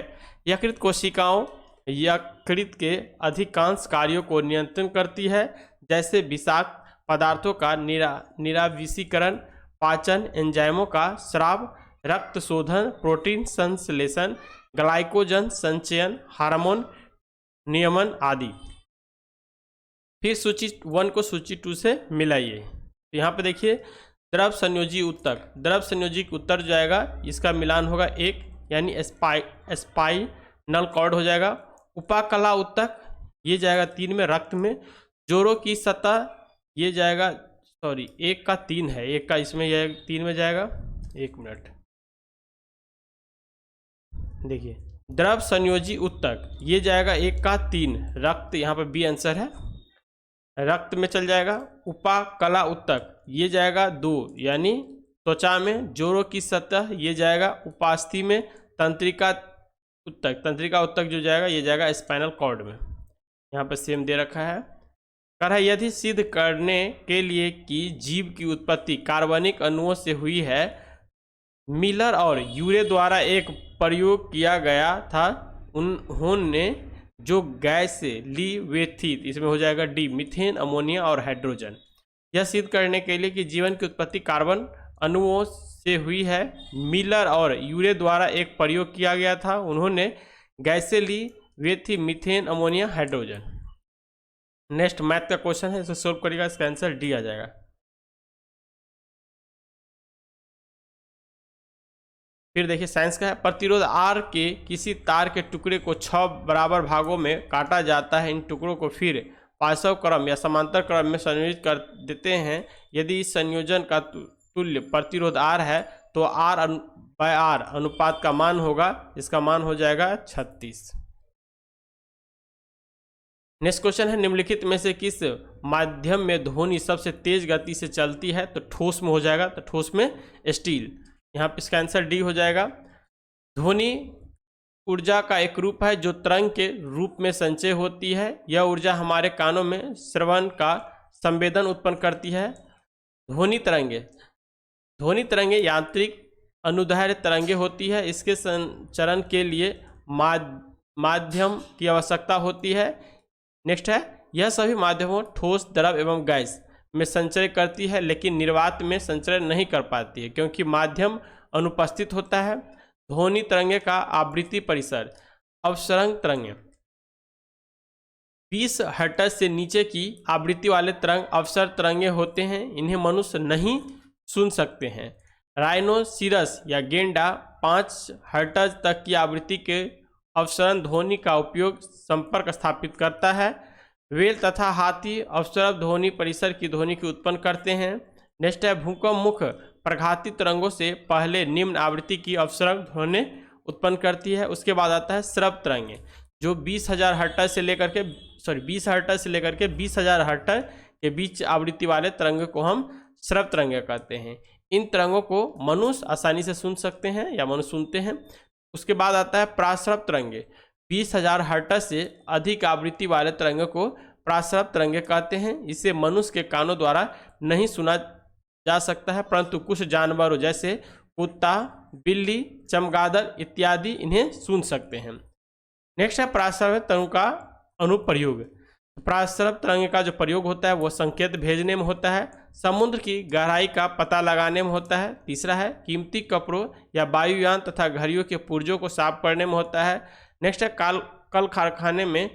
यकृत कोशिकाओं यकृत के अधिकांश कार्यों को नियंत्रण करती है, जैसे विषाक्त पदार्थों का निराविषीकरण, पाचन, एंजाइमों का स्राव, रक्त शोधन, प्रोटीन संश्लेषण, ग्लाइकोजन संचयन, हार्मोन नियमन आदि। फिर सूची 1 को सूची 2 से मिलाइए। तो यहाँ पे देखिए द्रव संयोजी उत्तक, द्रव संयोजी उत्तर जो जाएगा इसका मिलान होगा 1 यानी स्पाइनल कॉर्ड हो जाएगा। उपाकला उत्तक ये जाएगा 3 में, रक्त में। जोड़ों की सतह ये जाएगा 1 का 3 है, 1 का इसमें यह 3 में जाएगा। 1 मिनट देखिए, द्रव संयोजी उत्तक ये जाएगा 1 का 3, रक्त यहाँ पे बी आंसर है, रक्त में चल जाएगा। उपाकला उत्तक ये जाएगा 2 यानी त्वचा में। जोड़ों की सतह ये जाएगा उपास्थि में। तंत्रिका उत्तक, तंत्रिका उत्तक जो जाएगा ये जाएगा स्पाइनल कॉर्ड में। यहाँ पर सेम दे रखा है। कर है यदि सिद्ध करने के लिए कि जीव की उत्पत्ति कार्बनिक अणुओं से हुई है, मिलर और यूरे द्वारा एक प्रयोग किया गया था। उन्होंने जो गैस ली वे थी, इसमें हो जाएगा डी, मीथेन, अमोनिया और हाइड्रोजन। यह सिद्ध करने के लिए कि जीवन की उत्पत्ति कार्बन अणुओं से हुई है, मिलर और यूरे द्वारा एक प्रयोग किया गया था। उन्होंने गैसें ली वे थी methane, ammonia, hydrogen. Next math का क्वेश्चन है, इसे सोल्व करिएगा, इसका आंसर डी आ जाएगा। फिर देखिए साइंस का है, प्रतिरोध R के किसी तार के टुकड़े को 6 बराबर भागों में काटा जाता है। इन टुकड़ों को फिर पार्श्व क्रम या समांतर क्रम में संयोजित कर देते हैं। यदि इस संयोजन का तुल्य प्रतिरोध R है तो R/R अनुपात का मान होगा, इसका मान हो जाएगा 36। नेक्स्ट क्वेश्चन है, निम्नलिखित में से किस माध्यम में ध्वनि सबसे तेज गति से चलती है? तो ठोस में हो जाएगा, तो ठोस में स्टील। यहाँ पे इसका आंसर डी हो जाएगा। ध्वनि ऊर्जा का एक रूप है जो तरंग के रूप में संचय होती है। यह ऊर्जा हमारे कानों में श्रवण का संवेदन उत्पन्न करती है। ध्वनि तरंगे यांत्रिक अनुदैर्ध्य तरंगे होती है। इसके संचरण के लिए माध्यम की आवश्यकता होती है। नेक्स्ट है, यह सभी माध्यमों ठोस, द्रव एवं गैस में संचय करती है, लेकिन निर्वात में संचरण नहीं कर पाती है क्योंकि माध्यम अनुपस्थित होता है। ध्वनि तरंगे का आवृत्ति परिसर, अवसरण तरंगे 20 हर्ट्ज से नीचे की आवृत्ति वाले तरंग अवसर तरंगे होते हैं। इन्हें मनुष्य नहीं सुन सकते हैं। राइनोसिरस या गेंडा 5 हर्ट्ज तक की आवृत्ति के अवसरण ध्वनि का उपयोग संपर्क स्थापित करता है। वेल तथा हाथी अवसर ध्वनि परिसर की ध्वनि की उत्पन्न करते हैं। नेक्स्ट है, भूकंप मुख प्रघाती तरंगों से पहले निम्न आवृत्ति की अवसरण ध्वनि उत्पन्न करती है। उसके बाद आता है श्रव्य तरंगे जो 20,000 हर्ट्ज से लेकर के 20 हर्ट्ज से लेकर के 20,000 हर्ट्ज के बीच आवृत्ति वाले तरंगे को हम श्रव्य तरंगे कहते हैं। इन तरंगों को मनुष्य आसानी से सुन सकते हैं या मनुष्य सुनते हैं। उसके बाद आता है प्राश्रव्य तरंगे। 20,000 हर्ट्ज से अधिक आवृत्ति वाले तरंगे को प्राश्रव्य तरंगे कहते हैं। इसे मनुष्य के कानों द्वारा नहीं सुना जा सकता है, परंतु कुछ जानवरों जैसे कुत्ता, बिल्ली, चमगादड़ इत्यादि इन्हें सुन सकते हैं। नेक्स्ट है प्राश्रव्य तरंगों का अनुप्रयोग। प्राश्रव्य तरंगे का जो प्रयोग होता है वो संकेत भेजने में होता है, समुद्र की गहराई का पता लगाने में होता है। तीसरा है कीमती कपड़ों या वायुयान तथा घड़ियों के पुर्जों को साफ करने में होता है। नेक्स्ट है कल कारखाने में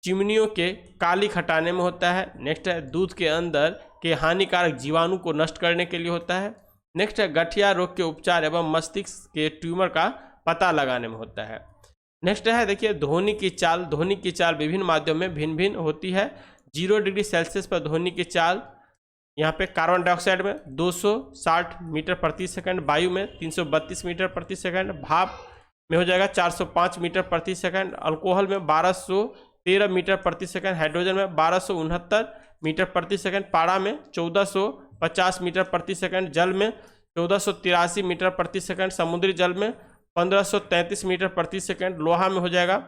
चिमनियों के कालिख हटाने में होता है। नेक्स्ट है दूध के अंदर के हानिकारक जीवाणु को नष्ट करने के लिए होता है। नेक्स्ट है गठिया रोग के उपचार एवं मस्तिष्क के ट्यूमर का पता लगाने में होता है। नेक्स्ट है देखिए ध्वनि की चाल। ध्वनि की चाल विभिन्न माध्यमों में भिन्न भिन्न होती है। 0 डिग्री सेल्सियस पर ध्वनि की चाल यहाँ पे कार्बन डाइऑक्साइड में 260 मीटर प्रति सेकंड, वायु में 332 मीटर प्रति सेकंड, भाप में हो जाएगा 405 मीटर प्रति सेकंड, अल्कोहल में 1213 मीटर प्रति सेकंड, हाइड्रोजन में 1269 मीटर प्रति सेकंड, पारा में 1450 मीटर प्रति सेकंड, जल में 1483 मीटर प्रति सेकंड, समुद्री जल में 1533 मीटर प्रति सेकंड, लोहा में हो जाएगा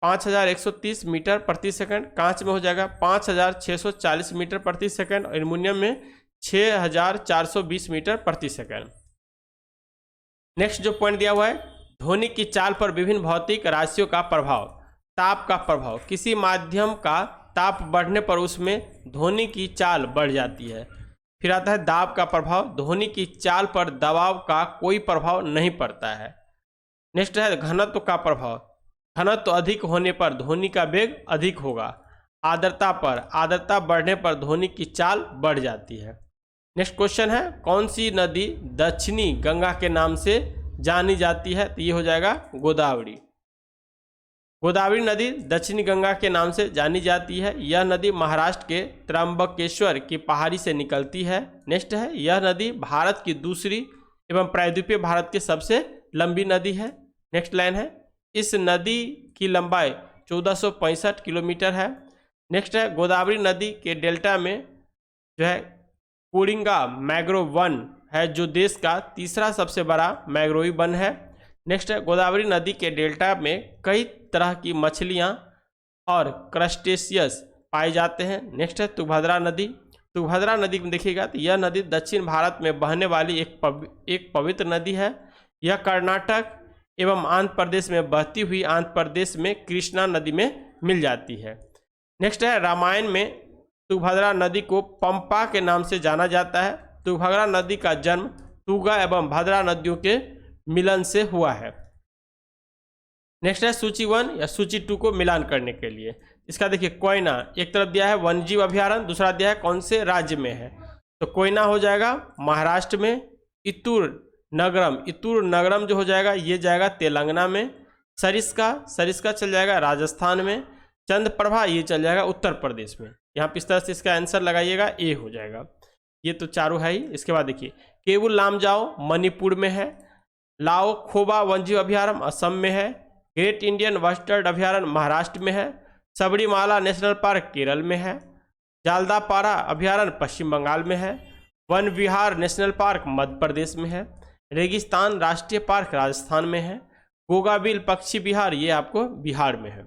5130 मीटर प्रति सेकंड, कांच में हो जाएगा 5640 मीटर प्रति सेकंड, एल्युमिनियम में 6420 मीटर प्रति सेकंड। नेक्स्ट जो पॉइंट दिया हुआ है, ध्वनि की चाल पर विभिन्न भौतिक राशियों का प्रभाव। ताप का प्रभाव, किसी माध्यम का ताप बढ़ने पर उसमें ध्वनि की चाल बढ़ जाती है। फिर आता है दाब का प्रभाव, ध्वनि की चाल पर दबाव का कोई प्रभाव नहीं पड़ता है। नेक्स्ट है घनत्व का प्रभाव, घनत्व अधिक होने पर ध्वनि का वेग अधिक होगा। आर्द्रता पर, आर्द्रता बढ़ने पर ध्वनि की चाल बढ़ जाती है। नेक्स्ट क्वेश्चन है कौन सी नदी दक्षिणी गंगा के नाम से जानी जाती है, तो ये हो जाएगा गोदावरी। गोदावरी नदी दक्षिणी गंगा के नाम से जानी जाती है। यह नदी महाराष्ट्र के त्र्यंबकेश्वर की पहाड़ी से निकलती है। नेक्स्ट है यह नदी भारत की दूसरी एवं प्रायद्वीपीय भारत की सबसे लंबी नदी है। नेक्स्ट लाइन है इस नदी की लंबाई 1465 किलोमीटर है। नेक्स्ट है गोदावरी नदी के डेल्टा में जो है कोरिंगा मैंग्रोव वन है जो देश का तीसरा सबसे बड़ा मैंग्रोव वन है। नेक्स्ट है गोदावरी नदी के डेल्टा में कई तरह की मछलियां और क्रस्टेशियस पाए जाते हैं। नेक्स्ट है तुंगभद्रा नदी। तुंगभद्रा नदी में देखिएगा तो यह नदी दक्षिण भारत में बहने वाली एक पवित्र नदी है। यह कर्नाटक एवं आंध्र प्रदेश में बहती हुई आंध्र प्रदेश में कृष्णा नदी में मिल जाती है। नेक्स्ट है रामायण में तुंगभद्रा नदी को पंपा के नाम से जाना जाता है। तुंगभद्रा नदी का जन्म तुंगा एवं भद्रा नदियों के मिलन से हुआ है। नेक्स्ट है सूची 1 या सूची 2 को मिलान करने के लिए इसका देखिए कोयना एक तरफ दिया है वन्यजीव अभयारण्य, दूसरा दिया है कौन से राज्य में है, तो कोयना हो जाएगा महाराष्ट्र में। इतूर नगरम जो हो जाएगा ये जाएगा तेलंगाना में। सरिस्का चल जाएगा राजस्थान में। चंद्रप्रभा ये चल जाएगा उत्तर प्रदेश में। यहाँ पे इस तरह से इसका आंसर लगाइएगा, ए हो जाएगा। ये तो चारों है ही। इसके बाद देखिए केबुल लामजाओ मणिपुर में है। लाओ खोबा वन्यजीव अभयारण्य असम में है। ग्रेट इंडियन बस्टर्ड अभयारण्य महाराष्ट्र में है। सबरीमाला नेशनल पार्क केरल में है। जालदापारा अभयारण्य पश्चिम बंगाल में है। वन विहार नेशनल पार्क मध्य प्रदेश में है। रेगिस्तान राष्ट्रीय पार्क राजस्थान में है। गोगाबिल पक्षी विहार ये आपको बिहार में है।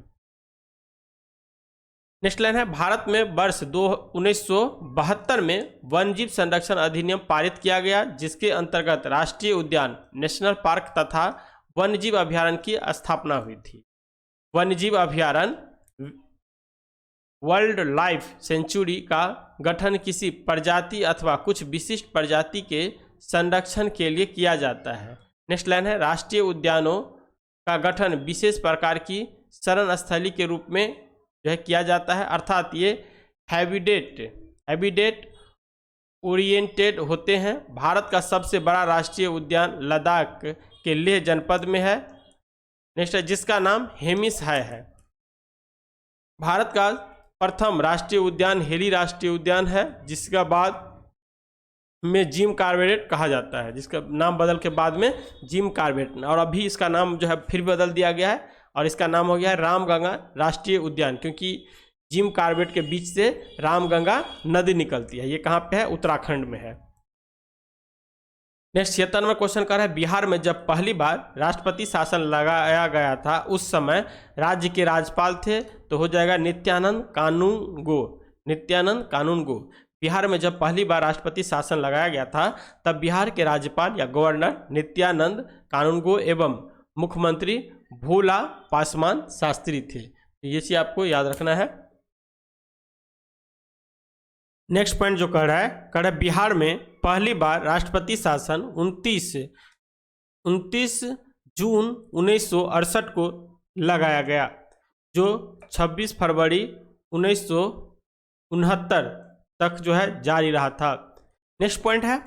नेक्स्ट लाइन है भारत में वर्ष 1972 में वन्यजीव संरक्षण अधिनियम पारित किया गया जिसके अंतर्गत राष्ट्रीय उद्यान नेशनल पार्क तथा वन्यजीव अभयारण्य की स्थापना हुई थी। वन्यजीव अभयारण्य वर्ल्ड लाइफ सेंचुरी का गठन किसी प्रजाति अथवा कुछ विशिष्ट प्रजाति के संरक्षण के लिए किया जाता है। नेक्स्ट लाइन है राष्ट्रीय उद्यानों का गठन विशेष प्रकार की शरण स्थली के रूप में जो है किया जाता है, अर्थात ये हैबिटेट ओरिएंटेड होते हैं। भारत का सबसे बड़ा राष्ट्रीय उद्यान लद्दाख के लेह जनपद में है। नेक्स्ट है जिसका नाम हेमिस है। भारत का प्रथम राष्ट्रीय उद्यान हेली राष्ट्रीय उद्यान है जिसका बाद में जिम कॉर्बेट कहा जाता है, जिसका नाम बदल के बाद में जिम कॉर्बेट, और अभी इसका नाम जो है फिर बदल दिया गया है और इसका नाम हो गया है रामगंगा राष्ट्रीय उद्यान, क्योंकि जिम कॉर्बेट के बीच से रामगंगा नदी निकलती है। ये कहाँ पे है? उत्तराखंड में है। नेक्स्ट 97वां क्वेश्चन कर रहा है बिहार में जब पहली बार राष्ट्रपति शासन लगाया गया था उस समय राज्य के राज्यपाल थे, तो हो जाएगा नित्यानंद कानूनगो। बिहार में जब पहली बार राष्ट्रपति शासन लगाया गया था तब बिहार के राज्यपाल या गवर्नर नित्यानंद कानूनगो एवं मुख्यमंत्री भोला पासवान शास्त्री थे। ये चीज आपको याद रखना है। नेक्स्ट पॉइंट जो कह रहा है बिहार में पहली बार राष्ट्रपति शासन 29 जून 1968 को लगाया गया, जो 26 फरवरी 1969 तक जो है जारी रहा था। नेक्स्ट पॉइंट है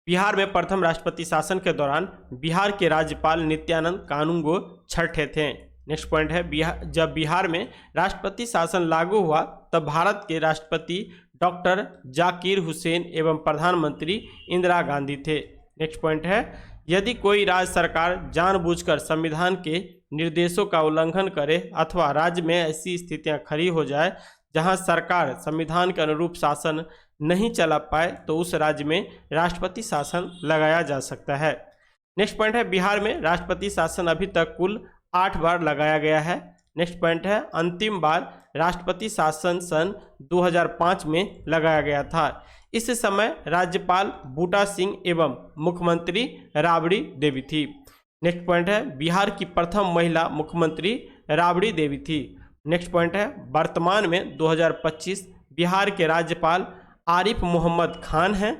बिहार में प्रथम राष्ट्रपति शासन के दौरान बिहार के राज्यपाल नित्यानंद कानूनगो छठे थे। नेक्स्ट पॉइंट है जब बिहार में राष्ट्रपति शासन लागू हुआ तब भारत के राष्ट्रपति डॉक्टर जाकिर हुसैन एवं प्रधानमंत्री इंदिरा गांधी थे। नेक्स्ट पॉइंट है यदि कोई राज्य सरकार जानबूझकर संविधान के निर्देशों का उल्लंघन करे अथवा राज्य में ऐसी स्थितियां खड़ी हो जाए जहां सरकार संविधान के अनुरूप शासन नहीं चला पाए तो उस राज्य में राष्ट्रपति शासन लगाया जा सकता है। नेक्स्ट पॉइंट है बिहार में राष्ट्रपति शासन अभी तक कुल 8 बार लगाया गया है। नेक्स्ट पॉइंट है अंतिम बार राष्ट्रपति शासन सन 2005 में लगाया गया था। इस समय राज्यपाल बूटा सिंह एवं मुख्यमंत्री राबड़ी देवी थी। नेक्स्ट पॉइंट है बिहार की प्रथम महिला मुख्यमंत्री राबड़ी देवी थी। नेक्स्ट पॉइंट है वर्तमान में 2025 बिहार के राज्यपाल आरिफ मोहम्मद खान हैं।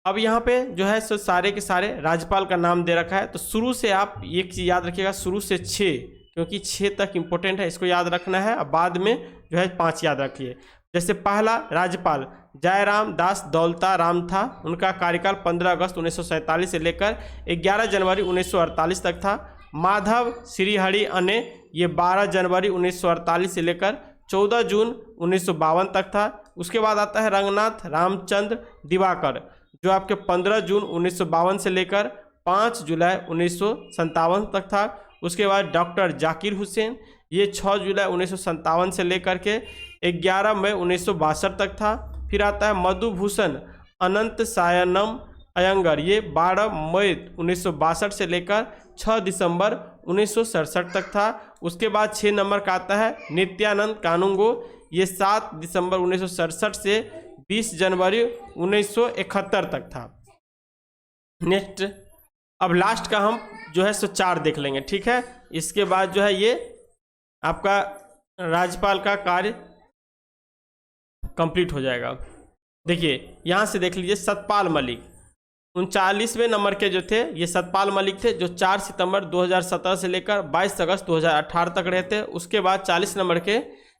अब यहाँ पे जो है सो सारे के सारे राज्यपाल का नाम दे रखा है, तो शुरू से आप एक चीज़ याद रखिएगा, शुरू से 6, क्योंकि 6 तक इम्पोर्टेंट है, इसको याद रखना है। अब बाद में जो है 5 याद रखिए। जैसे पहला राज्यपाल जयराम दास दौलता राम था, उनका कार्यकाल 15 अगस्त 1947 से लेकर 11 जनवरी 1948 तक था। माधव श्रीहरि अने, ये 12 जनवरी 1948 से लेकर 14 जून 1952 तक था। उसके बाद आता है रंगनाथ रामचंद्र दिवाकर, जो आपके 15 जून 1952 से लेकर 5 जुलाई 1957 तक था। उसके बाद डॉक्टर जाकिर हुसैन, ये 6 जुलाई 1957 से लेकर के 11 मई 1962 तक था। फिर आता है मधुभूषण अनंत सायनम अयंगर, ये 12 मई 1962 से लेकर 6 दिसंबर 1967 तक था। उसके बाद 6 नंबर का आता है नित्यानंद कानूंगो, ये 7 दिसंबर 1967 से 20 जनवरी 1971 तक था। नेक्स्ट, अब लास्ट का हम जो है सो 4 देख लेंगे, ठीक है। इसके बाद जो है ये आपका राज्यपाल का कार्य कंप्लीट हो जाएगा। देखिए यहाँ से देख लीजिए, सतपाल मलिक 39वें नंबर के जो थे, ये सतपाल मलिक थे, जो 4 सितंबर 2017 से लेकर 22 अगस्त 2018 तक रहे थे। उसके बाद 40 नंबर के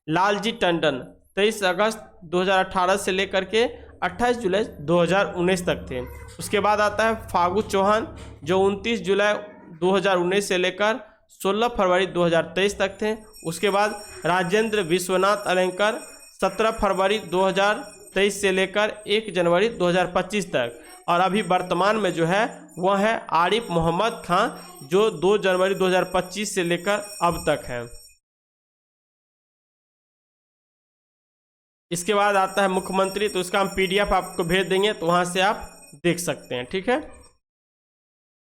लालजी टंडन 23 अगस्त 2018 से लेकर के 28 जुलाई 2019 तक थे। उसके बाद आता है फागू चौहान, जो 29 जुलाई 2019 से लेकर 16 फरवरी 2023 तक थे। उसके बाद राजेंद्र विश्वनाथ अलंकर 17 फरवरी 2023 से लेकर 1 जनवरी 2025 तक। और अभी वर्तमान में जो है वह है आरिफ मोहम्मद खान, जो 2 जनवरी 2025 से लेकर अब तक है। इसके बाद आता है मुख्यमंत्री, तो इसका हम PDF आपको भेज देंगे, तो वहाँ से आप देख सकते हैं, ठीक है।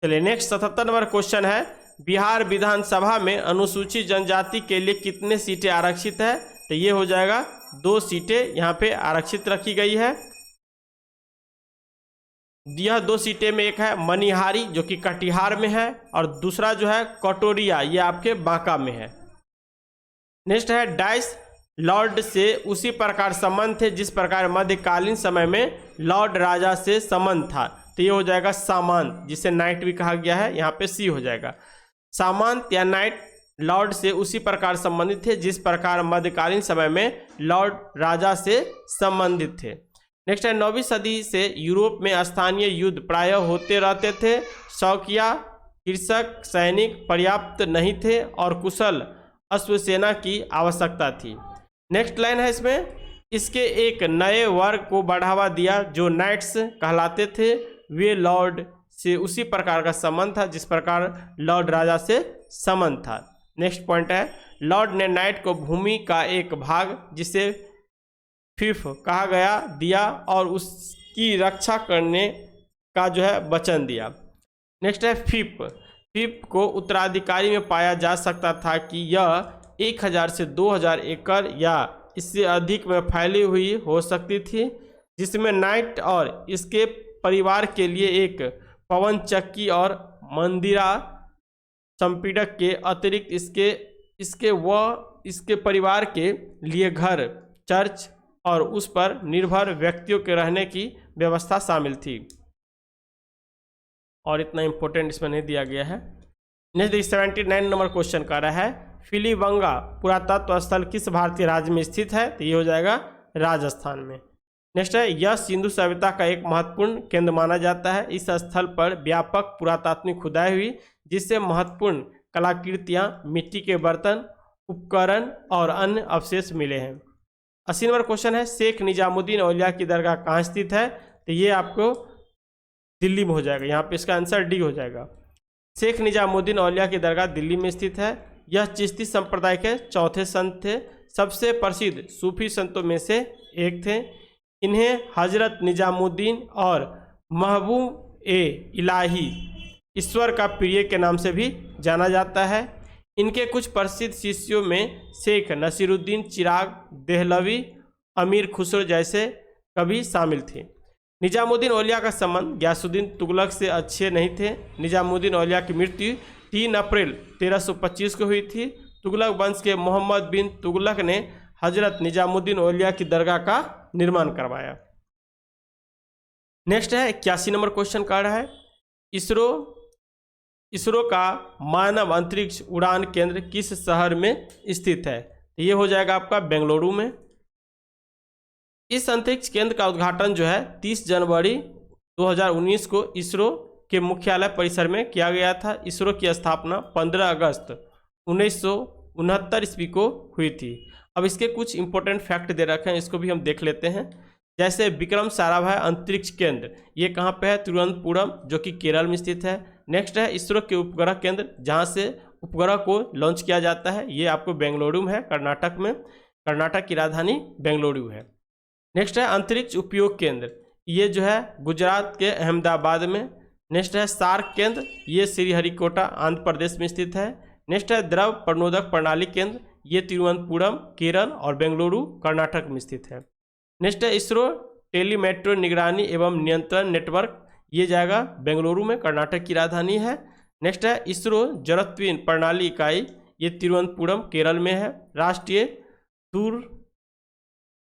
चलिए नेक्स्ट 77 नंबर क्वेश्चन है, बिहार विधानसभा में अनुसूचित जनजाति के लिए कितने सीटें आरक्षित है? तो ये हो जाएगा 2 सीटें यहाँ पे आरक्षित रखी गई है। यह 2 सीटें में एक है मनिहारी, जो कि कटिहार में है, और दूसरा जो है कटोरिया, ये आपके बांका में है। नेक्स्ट है डाइस लॉर्ड से उसी प्रकार संबंध थे जिस प्रकार मध्यकालीन समय में लॉर्ड राजा से संबंध था। तो ये हो जाएगा सामंत, जिसे नाइट भी कहा गया है, यहाँ पे सी हो जाएगा। सामंत या नाइट लॉर्ड से उसी प्रकार संबंधित थे जिस प्रकार मध्यकालीन समय में लॉर्ड राजा से संबंधित थे। नेक्स्ट है 9वीं सदी से यूरोप में स्थानीय युद्ध प्रायः होते रहते थे। शौकिया कृषक सैनिक पर्याप्त नहीं थे और कुशल अश्वसेना की आवश्यकता थी। नेक्स्ट लाइन है इसमें, इसके एक नए वर्ग को बढ़ावा दिया जो नाइट्स कहलाते थे। वे लॉर्ड से उसी प्रकार का संबंध था जिस प्रकार लॉर्ड राजा से संबंध था। नेक्स्ट पॉइंट है, लॉर्ड ने नाइट को भूमि का एक भाग जिसे फिफ कहा गया दिया और उसकी रक्षा करने का जो है वचन दिया। नेक्स्ट है फिफ को उत्तराधिकारी में पाया जा सकता था कि यह 1000 से 2000 एकड़ या इससे अधिक में फैली हुई हो सकती थी, जिसमें नाइट और इसके परिवार के लिए एक पवन चक्की और मंदिरा संपीड़क के अतिरिक्त इसके परिवार के लिए घर, चर्च और उस पर निर्भर व्यक्तियों के रहने की व्यवस्था शामिल थी। और इतना इम्पोर्टेंट इसमें नहीं दिया गया है। नेक्स्ट 79 नंबर क्वेश्चन कर रहा है, फिलीबंगा पुरातत्व स्थल किस भारतीय राज्य में स्थित है? तो ये हो जाएगा राजस्थान में। नेक्स्ट है, यह सिंधु सभ्यता का एक महत्वपूर्ण केंद्र माना जाता है। इस स्थल पर व्यापक पुरातात्विक खुदाई हुई जिससे महत्वपूर्ण कलाकृतियाँ, मिट्टी के बर्तन, उपकरण और अन्य अवशेष मिले हैं। 80 नंबर क्वेश्चन है, शेख निजामुद्दीन औलिया की दरगाह कहाँ स्थित है? तो ये आपको दिल्ली में हो जाएगा, यहाँ पे इसका आंसर डी हो जाएगा। शेख निजामुद्दीन औलिया की दरगाह दिल्ली में स्थित है। यह चिश्ती संप्रदाय के चौथे संत थे, सबसे प्रसिद्ध सूफी संतों में से एक थे। इन्हें हजरत निजामुद्दीन और महबूब ए इलाही, ईश्वर का प्रिय के नाम से भी जाना जाता है। इनके कुछ प्रसिद्ध शिष्यों में शेख नसीरुद्दीन चिराग देहलवी, अमीर खुसरो जैसे कवि शामिल थे। निजामुद्दीन औलिया का संबंध गयासुद्दीन तुगलक से अच्छे नहीं थे। निजामुद्दीन औलिया की मृत्यु 3 अप्रैल 1325 को हुई थी। तुगलक वंश के मोहम्मद बिन तुगलक ने हजरत निजामुद्दीन औलिया की दरगाह का निर्माण करवाया। नेक्स्ट है 81 नंबर क्वेश्चन कह रहा है इसरो का मानव अंतरिक्ष उड़ान केंद्र किस शहर में स्थित है? ये हो जाएगा आपका बेंगलुरु में। इस अंतरिक्ष केंद्र का उद्घाटन जो है 30 जनवरी 2019 को इसरो के मुख्यालय परिसर में किया गया था। इसरो की स्थापना 15 अगस्त 1969 ईस्वी को हुई थी। अब इसके कुछ इंपॉर्टेंट फैक्ट दे रखे हैं, इसको भी हम देख लेते हैं। जैसे विक्रम साराभाई अंतरिक्ष केंद्र, ये कहाँ पे है? तिरुवनंतपुरम, जो कि केरल में स्थित है। नेक्स्ट है इसरो के उपग्रह केंद्र, जहाँ से उपग्रह को लॉन्च किया जाता है, ये आपको बेंगलुरु में है, कर्नाटक में। कर्नाटक की राजधानी बेंगलुरु है। नेक्स्ट है अंतरिक्ष उपयोग केंद्र, ये जो है गुजरात के अहमदाबाद में। नेक्स्ट है सार्क केंद्र, ये श्रीहरिकोटा आंध्र प्रदेश में स्थित है। नेक्स्ट है द्रव प्रणोदक प्रणाली केंद्र, ये तिरुवनंतपुरम केरल और बेंगलुरु कर्नाटक में स्थित है। नेक्स्ट है इसरो टेलीमेट्रो निगरानी एवं नियंत्रण नेटवर्क, ये जाएगा बेंगलुरु में, कर्नाटक की राजधानी है। नेक्स्ट है इसरो जड़त्वीय प्रणाली इकाई, ये तिरुवनंतपुरम केरल में है। राष्ट्रीय दूर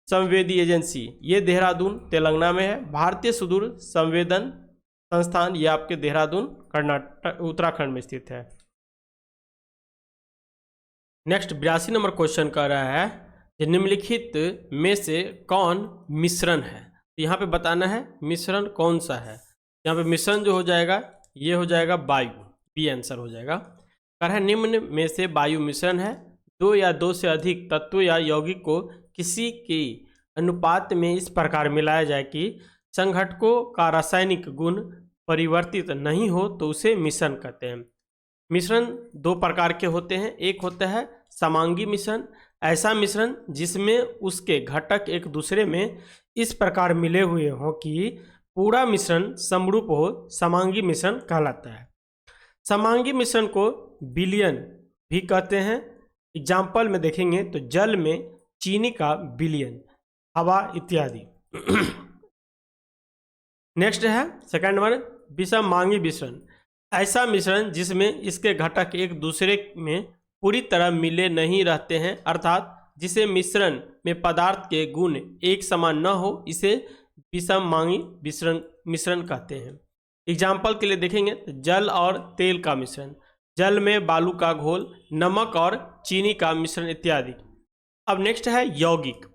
संवेदी एजेंसी, ये देहरादून तेलंगाना में है। भारतीय सुदूर संवेदन संस्थान, ये आपके देहरादून कर्नाटक उत्तराखंड में स्थित है। नेक्स्ट 82 नंबर क्वेश्चन कर रहा है कि निम्नलिखित में से कौन मिश्रण है? तो यहाँ पे बताना है मिश्रण कौन सा है। यहाँ पे मिश्रण जो हो जाएगा ये हो जाएगा वायु, बी आंसर हो जाएगा। कह रहा है निम्न में से वायु मिश्रण है, दो या दो से अधिक तत्व या यौगिक को किसी के अनुपात में इस प्रकार मिलाया जाए कि संघटकों का रासायनिक गुण परिवर्तित नहीं हो तो उसे मिश्रण कहते हैं। मिश्रण दो प्रकार के होते हैं। एक होता है समांगी मिश्रण, ऐसा मिश्रण जिसमें उसके घटक एक दूसरे में इस प्रकार मिले हुए हों कि पूरा मिश्रण समरूप हो, समांगी मिश्रण कहलाता है। समांगी मिश्रण को विलयन भी कहते हैं। एग्जाम्पल में देखेंगे तो जल में चीनी का विलयन, हवा इत्यादि। नेक्स्ट है सेकंड नंबर विषमांगी मिश्रण, ऐसा मिश्रण जिसमें इसके घटक एक दूसरे में पूरी तरह मिले नहीं रहते हैं, अर्थात जिसे मिश्रण में पदार्थ के गुण एक समान न हो, इसे विषमांगी मिश्रण कहते हैं। एग्जाम्पल के लिए देखेंगे तो जल और तेल का मिश्रण, जल में बालू का घोल, नमक और चीनी का मिश्रण इत्यादि। अब नेक्स्ट है यौगिक,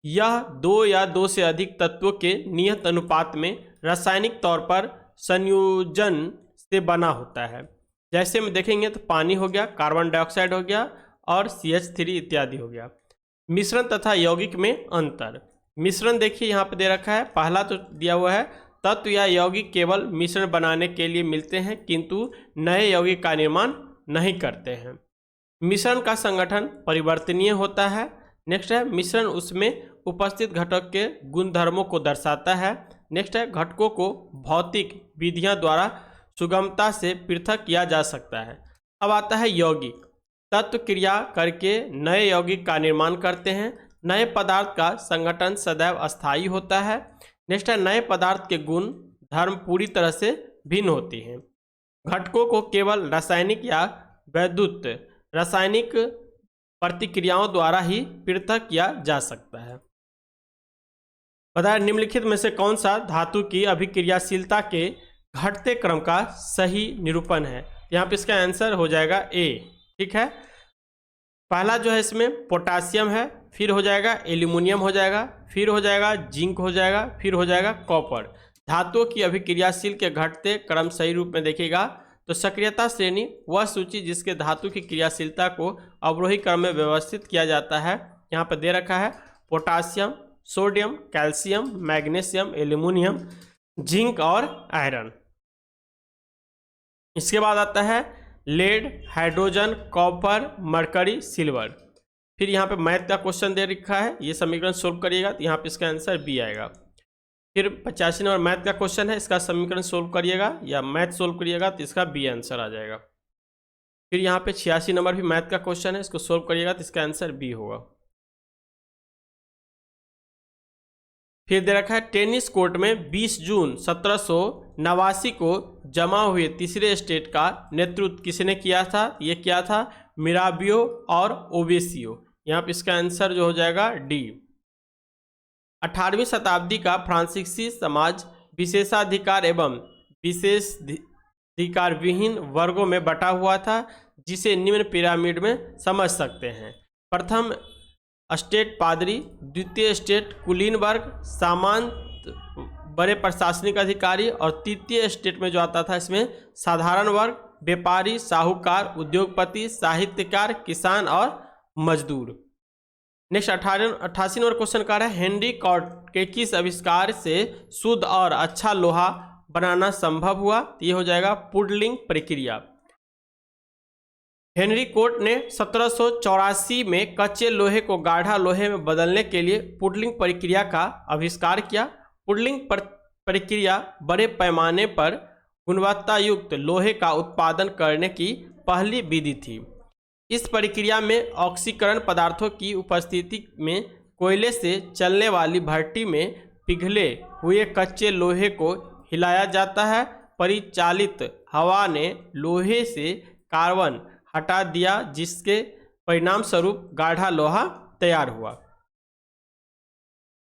यह दो या दो से अधिक तत्वों के नियत अनुपात में रासायनिक तौर पर संयोजन से बना होता है। जैसे में देखेंगे तो पानी हो गया, कार्बन डाइऑक्साइड हो गया और CH3 इत्यादि हो गया। मिश्रण तथा यौगिक में अंतर, मिश्रण देखिए यहाँ पे दे रखा है, पहला तो दिया हुआ है तत्व या यौगिक केवल मिश्रण बनाने के लिए मिलते हैं किंतु नए यौगिक का निर्माण नहीं करते हैं। मिश्रण का संगठन परिवर्तनीय होता है। नेक्स्ट है मिश्रण उसमें उपस्थित घटक के गुणधर्मों को दर्शाता है। नेक्स्ट है घटकों को भौतिक विधियां द्वारा सुगमता से पृथक किया जा सकता है। अब आता है यौगिक, तत्व क्रिया करके नए यौगिक का निर्माण करते हैं। नए पदार्थ का संगठन सदैव अस्थायी होता है। नेक्स्ट है नए पदार्थ के गुण धर्म पूरी तरह से भिन्न होती हैं। घटकों को केवल रासायनिक या वैद्युत रासायनिक प्रतिक्रियाओं द्वारा ही पृथक किया जा सकता है। बताया निम्नलिखित में से कौन सा धातु की अभिक्रियाशीलता के घटते क्रम का सही निरूपण है? यहाँ पे इसका आंसर हो जाएगा ए। ठीक है, पहला जो है इसमें पोटासियम है, फिर हो जाएगा एल्यूमिनियम हो जाएगा, फिर हो जाएगा जिंक हो जाएगा, फिर हो जाएगा कॉपर। धातुओं की अभिक्रियाशील के घटते क्रम सही रूप में देखिएगा तो सक्रियता श्रेणी वह सूची जिसके धातु की क्रियाशीलता को अवरोही क्रम में व्यवस्थित किया जाता है। यहाँ पर दे रखा है potassium, sodium, calcium, magnesium, aluminium, zinc और आयरन। इसके बाद आता है lead, hydrogen, copper, mercury, silver. फिर यहाँ पे मैथ का क्वेश्चन दे रखा है, ये समीकरण सोल्व करिएगा तो यहाँ पे इसका आंसर बी आएगा। फिर 85 नंबर मैथ का क्वेश्चन है, इसका समीकरण सोल्व करिएगा या मैथ सोल्व करिएगा तो इसका बी आंसर आ जाएगा। फिर यहाँ पे 86 नंबर भी मैथ का क्वेश्चन है, इसको सोल्व करिएगा तो इसका आंसर बी होगा। फिर दे रखा है टेनिस कोर्ट में 20 जून 1789 को जमा हुए तीसरे स्टेट का नेतृत्व किसने किया था? ये क्या था? मिराबियो और ओवेसियो। यहाँ पे इसका आंसर जो हो जाएगा डी। 18वीं शताब्दी का फ्रांसीसी समाज विशेषाधिकार एवं विशेषाधिकार विहीन वर्गों में बटा हुआ था, जिसे निम्न पिरामिड में समझ सकते हैं। प्रथम स्टेट पादरी, द्वितीय स्टेट कुलीन वर्ग, सामंत बड़े प्रशासनिक अधिकारी, और तृतीय स्टेट में जो आता था इसमें साधारण वर्ग, व्यापारी, साहूकार, उद्योगपति, साहित्यकार, किसान और मजदूर। नेक्स्ट 88 नंबर क्वेश्चन का है हेनरी कॉट के किस आविष्कार से शुद्ध और अच्छा लोहा बनाना संभव हुआ? ये हो जाएगा पुडलिंग प्रक्रिया। हेनरी कोट ने 1784 में कच्चे लोहे को गाढ़ा लोहे में बदलने के लिए पुडलिंग प्रक्रिया का आविष्कार किया। पुडलिंग प्रक्रिया बड़े पैमाने पर गुणवत्ता युक्त लोहे का उत्पादन करने की पहली विधि थी। इस प्रक्रिया में ऑक्सीकरण पदार्थों की उपस्थिति में कोयले से चलने वाली भट्टी में पिघले हुए कच्चे लोहे को हिलाया जाता है। परिचालित हवा ने लोहे से कार्बन हटा दिया, जिसके परिणाम स्वरूप गाढ़ा लोहा तैयार हुआ।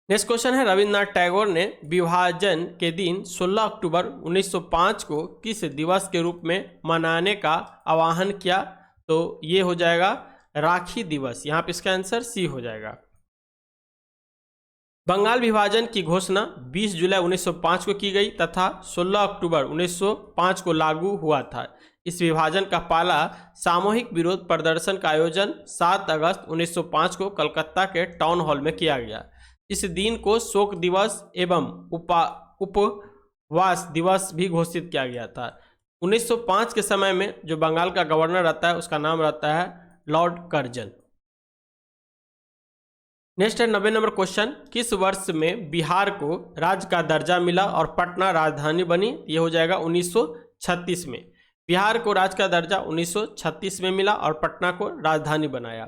नेक्स्ट क्वेश्चन है रविन्द्रनाथ टैगोर ने विभाजन के दिन 16 अक्टूबर 1905 को किस दिवस के रूप में मनाने का आह्वान किया? तो ये हो जाएगा राखी दिवस। यहाँ पे इसका आंसर सी हो जाएगा। बंगाल विभाजन की घोषणा 20 जुलाई 1905 को की गई तथा 16 अक्टूबर 1905 को लागू हुआ था। इस विभाजन का पहला सामूहिक विरोध प्रदर्शन का आयोजन 7 अगस्त 1905 को कलकत्ता के टाउन हॉल में किया गया। इस दिन को शोक दिवस एवं उपवास दिवस भी घोषित किया गया था। 1905 के समय में जो बंगाल का गवर्नर रहता है उसका नाम रहता है लॉर्ड कर्जन। नेक्स्ट है 90 नंबर क्वेश्चन, किस वर्ष में बिहार को राज्य का दर्जा मिला और पटना राजधानी बनी? ये हो जाएगा 1936 में। बिहार को राज्य का दर्जा 1936 में मिला और पटना को राजधानी बनाया।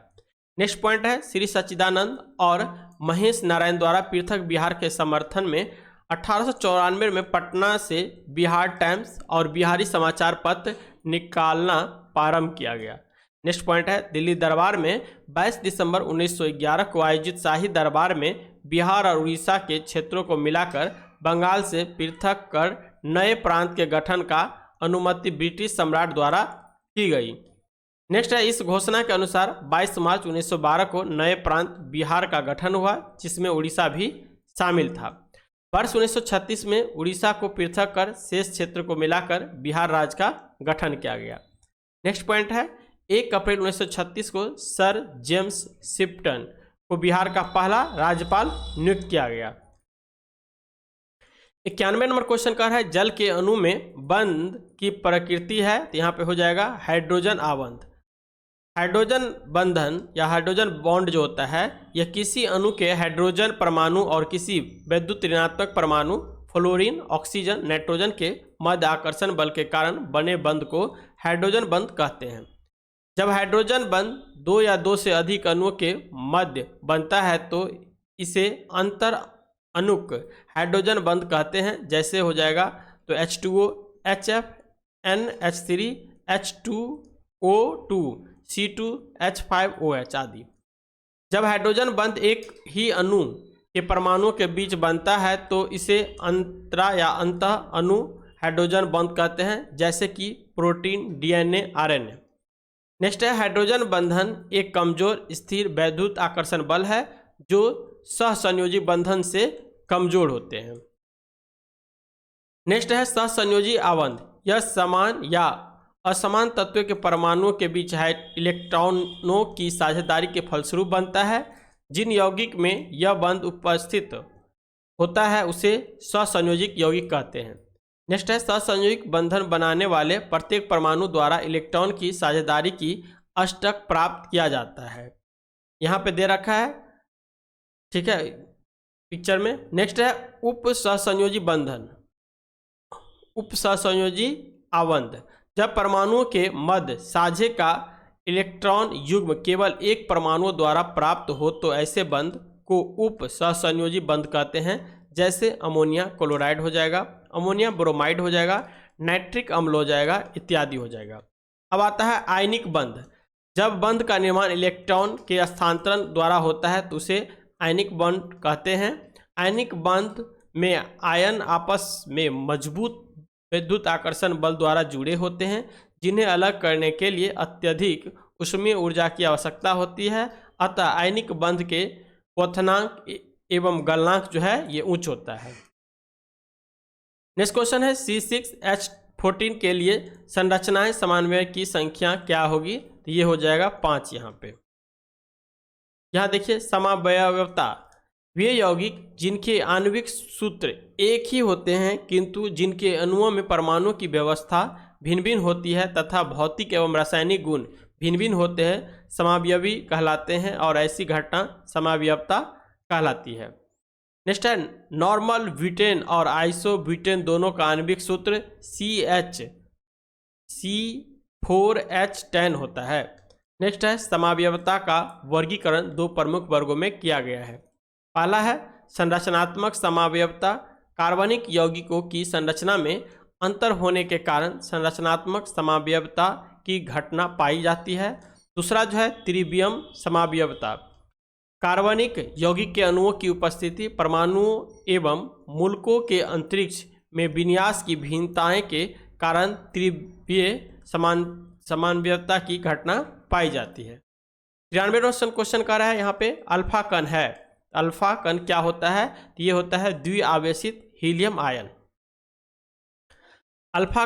नेक्स्ट पॉइंट है श्री सच्चिदानंद और महेश नारायण द्वारा पृथक बिहार के समर्थन में 1894 में पटना से बिहार टाइम्स और बिहारी समाचार पत्र निकालना प्रारंभ किया गया। नेक्स्ट पॉइंट है दिल्ली दरबार में 22 दिसंबर 1911 को आयोजित शाही दरबार में बिहार और उड़ीसा के क्षेत्रों को मिलाकर बंगाल से पृथक कर नए प्रांत के गठन का अनुमति ब्रिटिश सम्राट द्वारा की गई। नेक्स्ट है इस घोषणा के अनुसार 22 मार्च 1912 को नए प्रांत बिहार का गठन हुआ, जिसमें उड़ीसा भी शामिल था। वर्ष 1936 में उड़ीसा को पृथक कर शेष क्षेत्र को मिलाकर बिहार राज्य का गठन किया गया। नेक्स्ट पॉइंट है 1 अप्रैल 1936 को सर जेम्स शिफ्टन को बिहार का पहला राज्यपाल नियुक्त किया गया। 91 नंबर क्वेश्चन का है जल के अणु में बंध की प्रकृति है, तो यहाँ पे हो जाएगा हाइड्रोजन आबंध। हाइड्रोजन बंधन या हाइड्रोजन बॉन्ड जो होता है यह किसी अणु के हाइड्रोजन परमाणु और किसी वैद्युत ऋणात्मक परमाणु फ्लोरीन, ऑक्सीजन, नाइट्रोजन के मध्य आकर्षण बल के कारण बने बंध को हाइड्रोजन बंध कहते हैं। जब हाइड्रोजन बंध 2 या 2 से अधिक अणुओं के मध्य बनता है तो इसे अंतर अणुक हाइड्रोजन बंध कहते हैं। जैसे हो जाएगा तो H2O, HF, NH3, H2O2, C2H5OH आदि। जब हाइड्रोजन बंध एक ही अणु के परमाणुओं के बीच बनता है तो इसे अंतरा या अंतः अणु हाइड्रोजन बंध कहते हैं, जैसे कि प्रोटीन, DNA, RNA। नेक्स्ट है हाइड्रोजन बंधन एक कमजोर स्थिर वैद्युत आकर्षण बल है जो सहसंयोजी बंधन से कमजोर होते हैं। नेक्स्ट है सहसंयोजी आबंध, यह समान या असमान तत्वों के परमाणुओं के बीच इलेक्ट्रॉनों की साझेदारी के फलस्वरूप बनता है। जिन यौगिक में यह बंध उपस्थित होता है उसे सहसंयोजिक यौगिक कहते हैं। नेक्स्ट है सहसंयोजिक बंधन बनाने वाले प्रत्येक परमाणु द्वारा इलेक्ट्रॉन की साझेदारी की अष्टक प्राप्त किया जाता है। यहाँ पे दे रखा है, ठीक है, पिक्चर में। नेक्स्ट है उप सहसंयोजी बंधन, उप सहसंयोजी आबंध। जब परमाणुओं के मध्य साझे का इलेक्ट्रॉन युग्म केवल एक परमाणु द्वारा प्राप्त हो तो ऐसे बंध को उप सहसंयोजी बंध कहते हैं। जैसे अमोनिया क्लोराइड हो जाएगा, अमोनिया ब्रोमाइड हो जाएगा, नाइट्रिक अम्ल हो जाएगा, इत्यादि हो जाएगा। अब आता है आयनिक बंध। जब बंध का निर्माण इलेक्ट्रॉन के स्थानांतरण द्वारा होता है तो उसे आयनिक बंध कहते हैं। आयनिक बंध में आयन आपस में मजबूत विद्युत आकर्षण बल द्वारा जुड़े होते हैं, जिन्हें अलग करने के लिए अत्यधिक ऊष्मीय ऊर्जा की आवश्यकता होती है। अतः आयनिक बंध के क्वथनांक एवं गलनांक जो है ये उच्च होता है। नेक्स्ट क्वेश्चन है C6H14 के लिए संरचनाएं समन्वय की संख्या क्या होगी? तो ये हो जाएगा 5 यहाँ पे। यहाँ देखिए समावयवता, वे यौगिक जिनके आणविक सूत्र एक ही होते हैं किंतु जिनके अणुओं में परमाणु की व्यवस्था भिन्न भिन्न होती है तथा भौतिक एवं रासायनिक गुण भिन्न भिन्न होते हैं, समावयवी कहलाते हैं और ऐसी घटना समावयवता कहलाती है। नेक्स्ट है नॉर्मल ब्यूटेन और आइसो ब्यूटेन दोनों का आणविक सूत्र C4H10 होता है। नेक्स्ट है समावयवता का वर्गीकरण 2 प्रमुख वर्गों में किया गया है। पहला है संरचनात्मक समावयवता, कार्बनिक यौगिकों की संरचना में अंतर होने के कारण संरचनात्मक समावयवता की घटना पाई जाती है। दूसरा जो है त्रिवियम समावयवता, कार्बनिक यौगिक के अणुओं की उपस्थिति, परमाणुओं एवं मूलकों के अंतरिक्ष में विन्यास की भिन्नताएं के कारण त्रिविय समावयवता की घटना पाई जाती है। 93वां क्वेश्चन कर रहा है यहाँ पे अल्फा कण है। अल्फा कण क्या होता है? तो ये होता है द्विआवेशित हीलियम आयन। अल्फा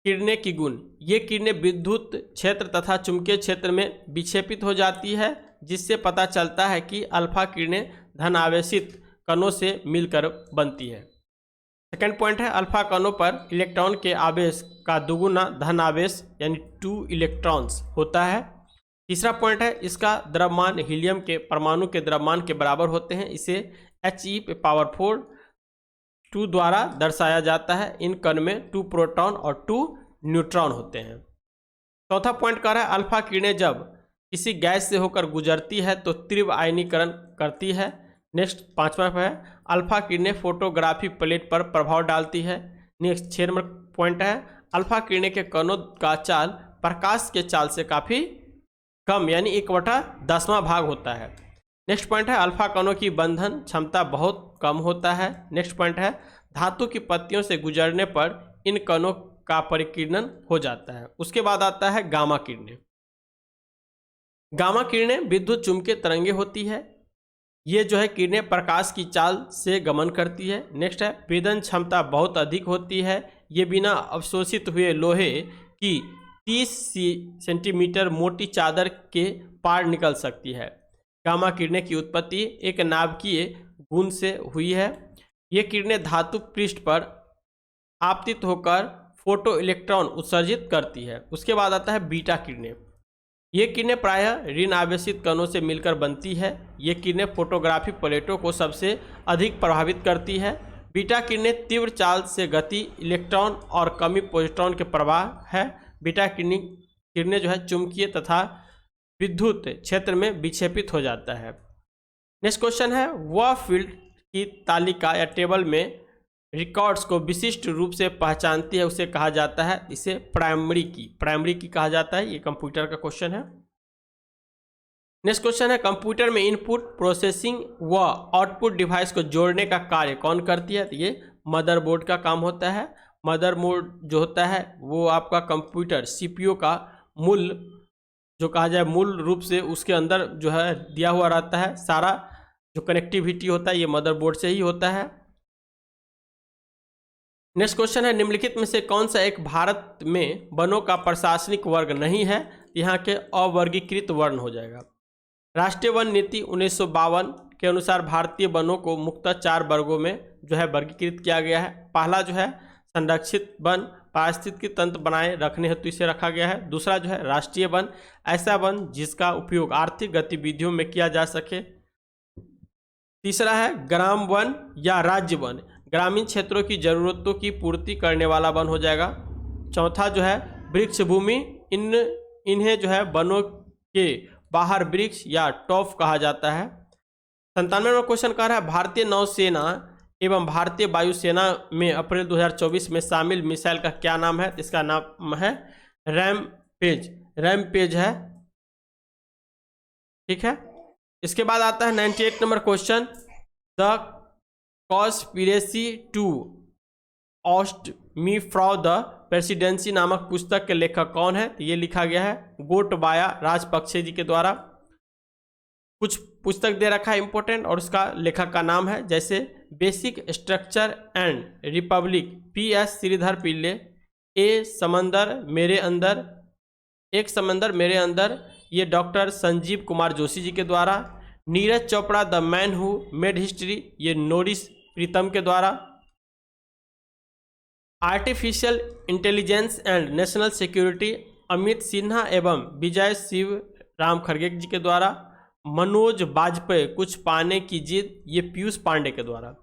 किरणें की गुण, ये किरणें विद्युत क्षेत्र तथा चुंबकीय क्षेत्र में विक्षेपित हो जाती है, जिससे पता चलता है कि अल्फा किरणें धन आवेशित कणों से मिलकर बनती है। सेकेंड पॉइंट है अल्फा कणों पर इलेक्ट्रॉन के आवेश का दुगुना धन आवेश यानी 2 इलेक्ट्रॉन्स होता है। तीसरा पॉइंट है इसका द्रव्यमान हीलियम के परमाणु के द्रव्यमान के बराबर होते हैं, इसे He⁴ द्वारा दर्शाया जाता है। इन कण में 2 प्रोटॉन और 2 न्यूट्रॉन होते हैं। चौथा पॉइंट कह रहा है अल्फा किरणें जब किसी गैस से होकर गुजरती है तो तीव्र आयनीकरण करती है। नेक्स्ट 5वां है अल्फा किरणें फोटोग्राफी प्लेट पर प्रभाव डालती है। नेक्स्ट 6 नंबर पॉइंट है अल्फा किरणें के कणों का चाल प्रकाश के चाल से काफ़ी कम यानी 1/10वां भाग होता है। नेक्स्ट पॉइंट है अल्फा कणों की बंधन क्षमता बहुत कम होता है। नेक्स्ट पॉइंट है धातु की पत्तियों से गुजरने पर इन कणों का परिकीर्णन हो जाता है। उसके बाद आता है गामा किरणें। गामा किरणें विद्युत चुंबकीय तरंगे होती है। ये जो है किरणें प्रकाश की चाल से गमन करती है। नेक्स्ट है वेदन क्षमता बहुत अधिक होती है। ये बिना अवशोषित हुए लोहे की 30 सेंटीमीटर मोटी चादर के पार निकल सकती है। गामा किरणें की उत्पत्ति एक नाभिकीय गुण से हुई है। ये किरणें धातु पृष्ठ पर आपतित होकर फोटो इलेक्ट्रॉन उत्सर्जित करती है। उसके बाद आता है बीटा किरणें। ये किरणें प्रायः ऋण आवेशित कणों से मिलकर बनती है। ये किरणें फोटोग्राफी प्लेटों को सबसे अधिक प्रभावित करती है। बीटा किरणें तीव्र चाल से गति, इलेक्ट्रॉन और कमी पॉजिट्रॉन के प्रवाह है। बीटा किरणें जो है चुंबकीय तथा विद्युत क्षेत्र में विक्षेपित हो जाता है। नेक्स्ट क्वेश्चन है वह फील्ड की तालिका या टेबल में रिकॉर्ड्स को विशिष्ट रूप से पहचानती है, उसे कहा जाता है, इसे प्राइमरी की कहा जाता है। ये कंप्यूटर का क्वेश्चन है। नेक्स्ट क्वेश्चन है कंप्यूटर में इनपुट प्रोसेसिंग व आउटपुट डिवाइस को जोड़ने का कार्य कौन करती है? तो ये मदरबोर्ड का काम होता है। मदरबोर्ड जो होता है वो आपका कंप्यूटर CPU का मूल जो कहा जाए मूल रूप से उसके अंदर जो है दिया हुआ रहता है। सारा जो कनेक्टिविटी होता है ये मदरबोर्ड से ही होता है। नेक्स्ट क्वेश्चन है निम्नलिखित में से कौन सा एक भारत में वनों का प्रशासनिक वर्ग नहीं है? यहाँ के अवर्गीकृत वर्ण हो जाएगा। राष्ट्रीय वन नीति 1952 के अनुसार भारतीय वनों को मुख्यतः 4 वर्गों में जो है वर्गीकृत किया गया है। पहला जो है संरक्षित वन, पारिस्थितिकी तंत्र बनाए रखने हेतु इसे रखा गया है। दूसरा जो है राष्ट्रीय वन, ऐसा वन जिसका उपयोग आर्थिक गतिविधियों में किया जा सके। तीसरा है ग्राम वन या राज्य वन, ग्रामीण क्षेत्रों की जरूरतों की पूर्ति करने वाला वन हो जाएगा। चौथा जो है वृक्ष भूमि, इन्हें जो है वनों के बाहर वृक्ष या टॉप कहा जाता है। 97वां क्वेश्चन कह रहा है भारतीय नौसेना एवं भारतीय वायुसेना में अप्रैल 2024 में शामिल मिसाइल का क्या नाम है? इसका नाम है रैमपेज है। ठीक है। इसके बाद आता है 98 number question the conspiracy to oust me from the presidency नामक पुस्तक के लेखक कौन है? तो ये लिखा गया है गोटबाया राजपक्षे जी के द्वारा। कुछ पुस्तक दे रखा है इंपॉर्टेंट और उसका लेखक का नाम है, जैसे basic structure and republic PS Shridhar Pillai, एक समंदर मेरे अंदर ये डॉक्टर संजीव कुमार जोशी जी के द्वारा। Neeraj Chopra the man who made history, ये नोरिस प्रीतम के द्वारा। Artificial intelligence and national security Amit Sinha एवं विजय शिव राम खड़गे जी के द्वारा। मनोज बाजपेयी कुछ पाने की जिद, ये पीयूष पांडे के द्वारा।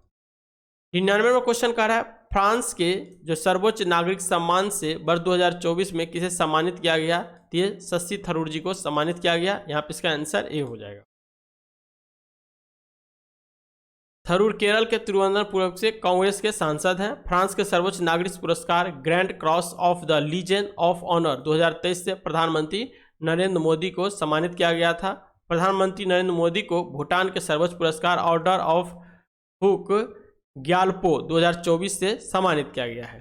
99वां क्वेश्चन कह रहा है फ्रांस के जो सर्वोच्च नागरिक सम्मान से वर्ष 2024 में किसे सम्मानित किया गया? तो ये शशि थरूर जी को सम्मानित किया गया। यहाँ पे इसका आंसर ए हो जाएगा। थरूर केरल के तिरुवनंतपुरम से कांग्रेस के सांसद हैं। फ्रांस के सर्वोच्च नागरिक पुरस्कार Grand Cross of the Legion of Honour 2023 से प्रधानमंत्री नरेंद्र मोदी को सम्मानित किया गया था। प्रधानमंत्री नरेंद्र मोदी को भूटान के सर्वोच्च पुरस्कार ऑर्डर ऑफ हुक ग्यालपो 2024 से सम्मानित किया गया है।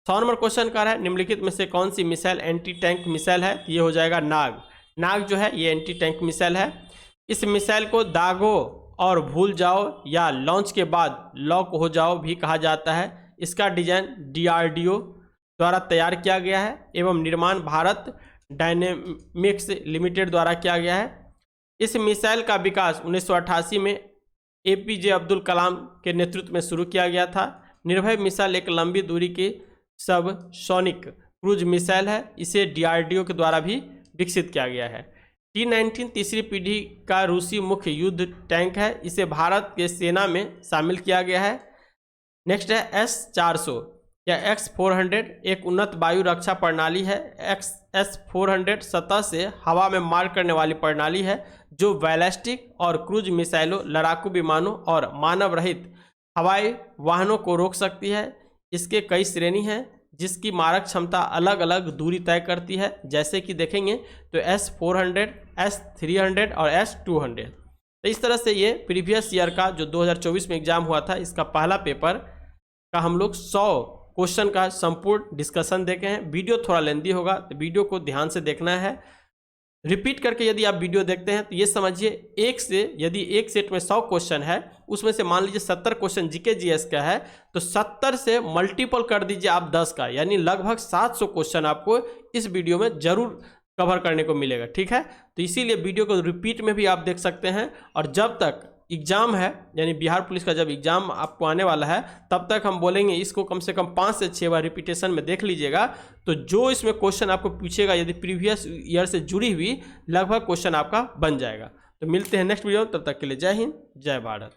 100 नंबर क्वेश्चन का है निम्नलिखित में से कौन सी मिसाइल एंटी टैंक मिसाइल है? ये हो जाएगा नाग। नाग जो है ये एंटी टैंक मिसाइल है। इस मिसाइल को दागो और भूल जाओ या लॉन्च के बाद लॉक हो जाओ भी कहा जाता है। इसका डिजाइन DRDO द्वारा तैयार किया गया है एवं निर्माण भारत डायनेमिक्स लिमिटेड द्वारा किया गया है। इस मिसाइल का विकास 1988 में APJ अब्दुल कलाम के नेतृत्व में शुरू किया गया था। निर्भय मिसाइल एक लंबी दूरी की सब सोनिक क्रूज मिसाइल है। इसे DRDO के द्वारा भी विकसित किया गया है। T-19 तीसरी पीढ़ी का रूसी मुख्य युद्ध टैंक है। इसे भारत के सेना में शामिल किया गया है। नेक्स्ट है S-400 या X-400 एक उन्नत वायु रक्षा प्रणाली है। S-400 सतह से हवा में मार करने वाली प्रणाली है जो बैलिस्टिक और क्रूज मिसाइलों, लड़ाकू विमानों और मानव रहित हवाई वाहनों को रोक सकती है। इसके कई श्रेणी हैं जिसकी मारक क्षमता अलग अलग दूरी तय करती है, जैसे कि देखेंगे तो S-400, S-300 और S-200। तो इस तरह से ये प्रीवियस ईयर का जो 2024 में एग्जाम हुआ था, इसका पहला पेपर का हम लोग 100 क्वेश्चन का संपूर्ण डिस्कशन देखे हैं। वीडियो थोड़ा लेंदी होगा तो वीडियो को ध्यान से देखना है। रिपीट करके यदि आप वीडियो देखते हैं तो ये समझिए यदि एक सेट में 100 क्वेश्चन है, उसमें से मान लीजिए 70 क्वेश्चन GK GS का है, तो 70 से मल्टीपल कर दीजिए आप 10 का, यानी लगभग 700 क्वेश्चन आपको इस वीडियो में जरूर कवर करने को मिलेगा। ठीक है, तो इसीलिए वीडियो को रिपीट में भी आप देख सकते हैं। और जब तक एग्जाम है, यानी बिहार पुलिस का जब एग्जाम आपको आने वाला है, तब तक हम बोलेंगे इसको कम से कम 5 से 6 बार रिपीटेशन में देख लीजिएगा। तो जो इसमें क्वेश्चन आपको पूछेगा, यदि प्रीवियस ईयर से जुड़ी हुई लगभग क्वेश्चन आपका बन जाएगा। तो मिलते हैं नेक्स्ट वीडियो, तब तक के लिए जय हिंद, जय भारत।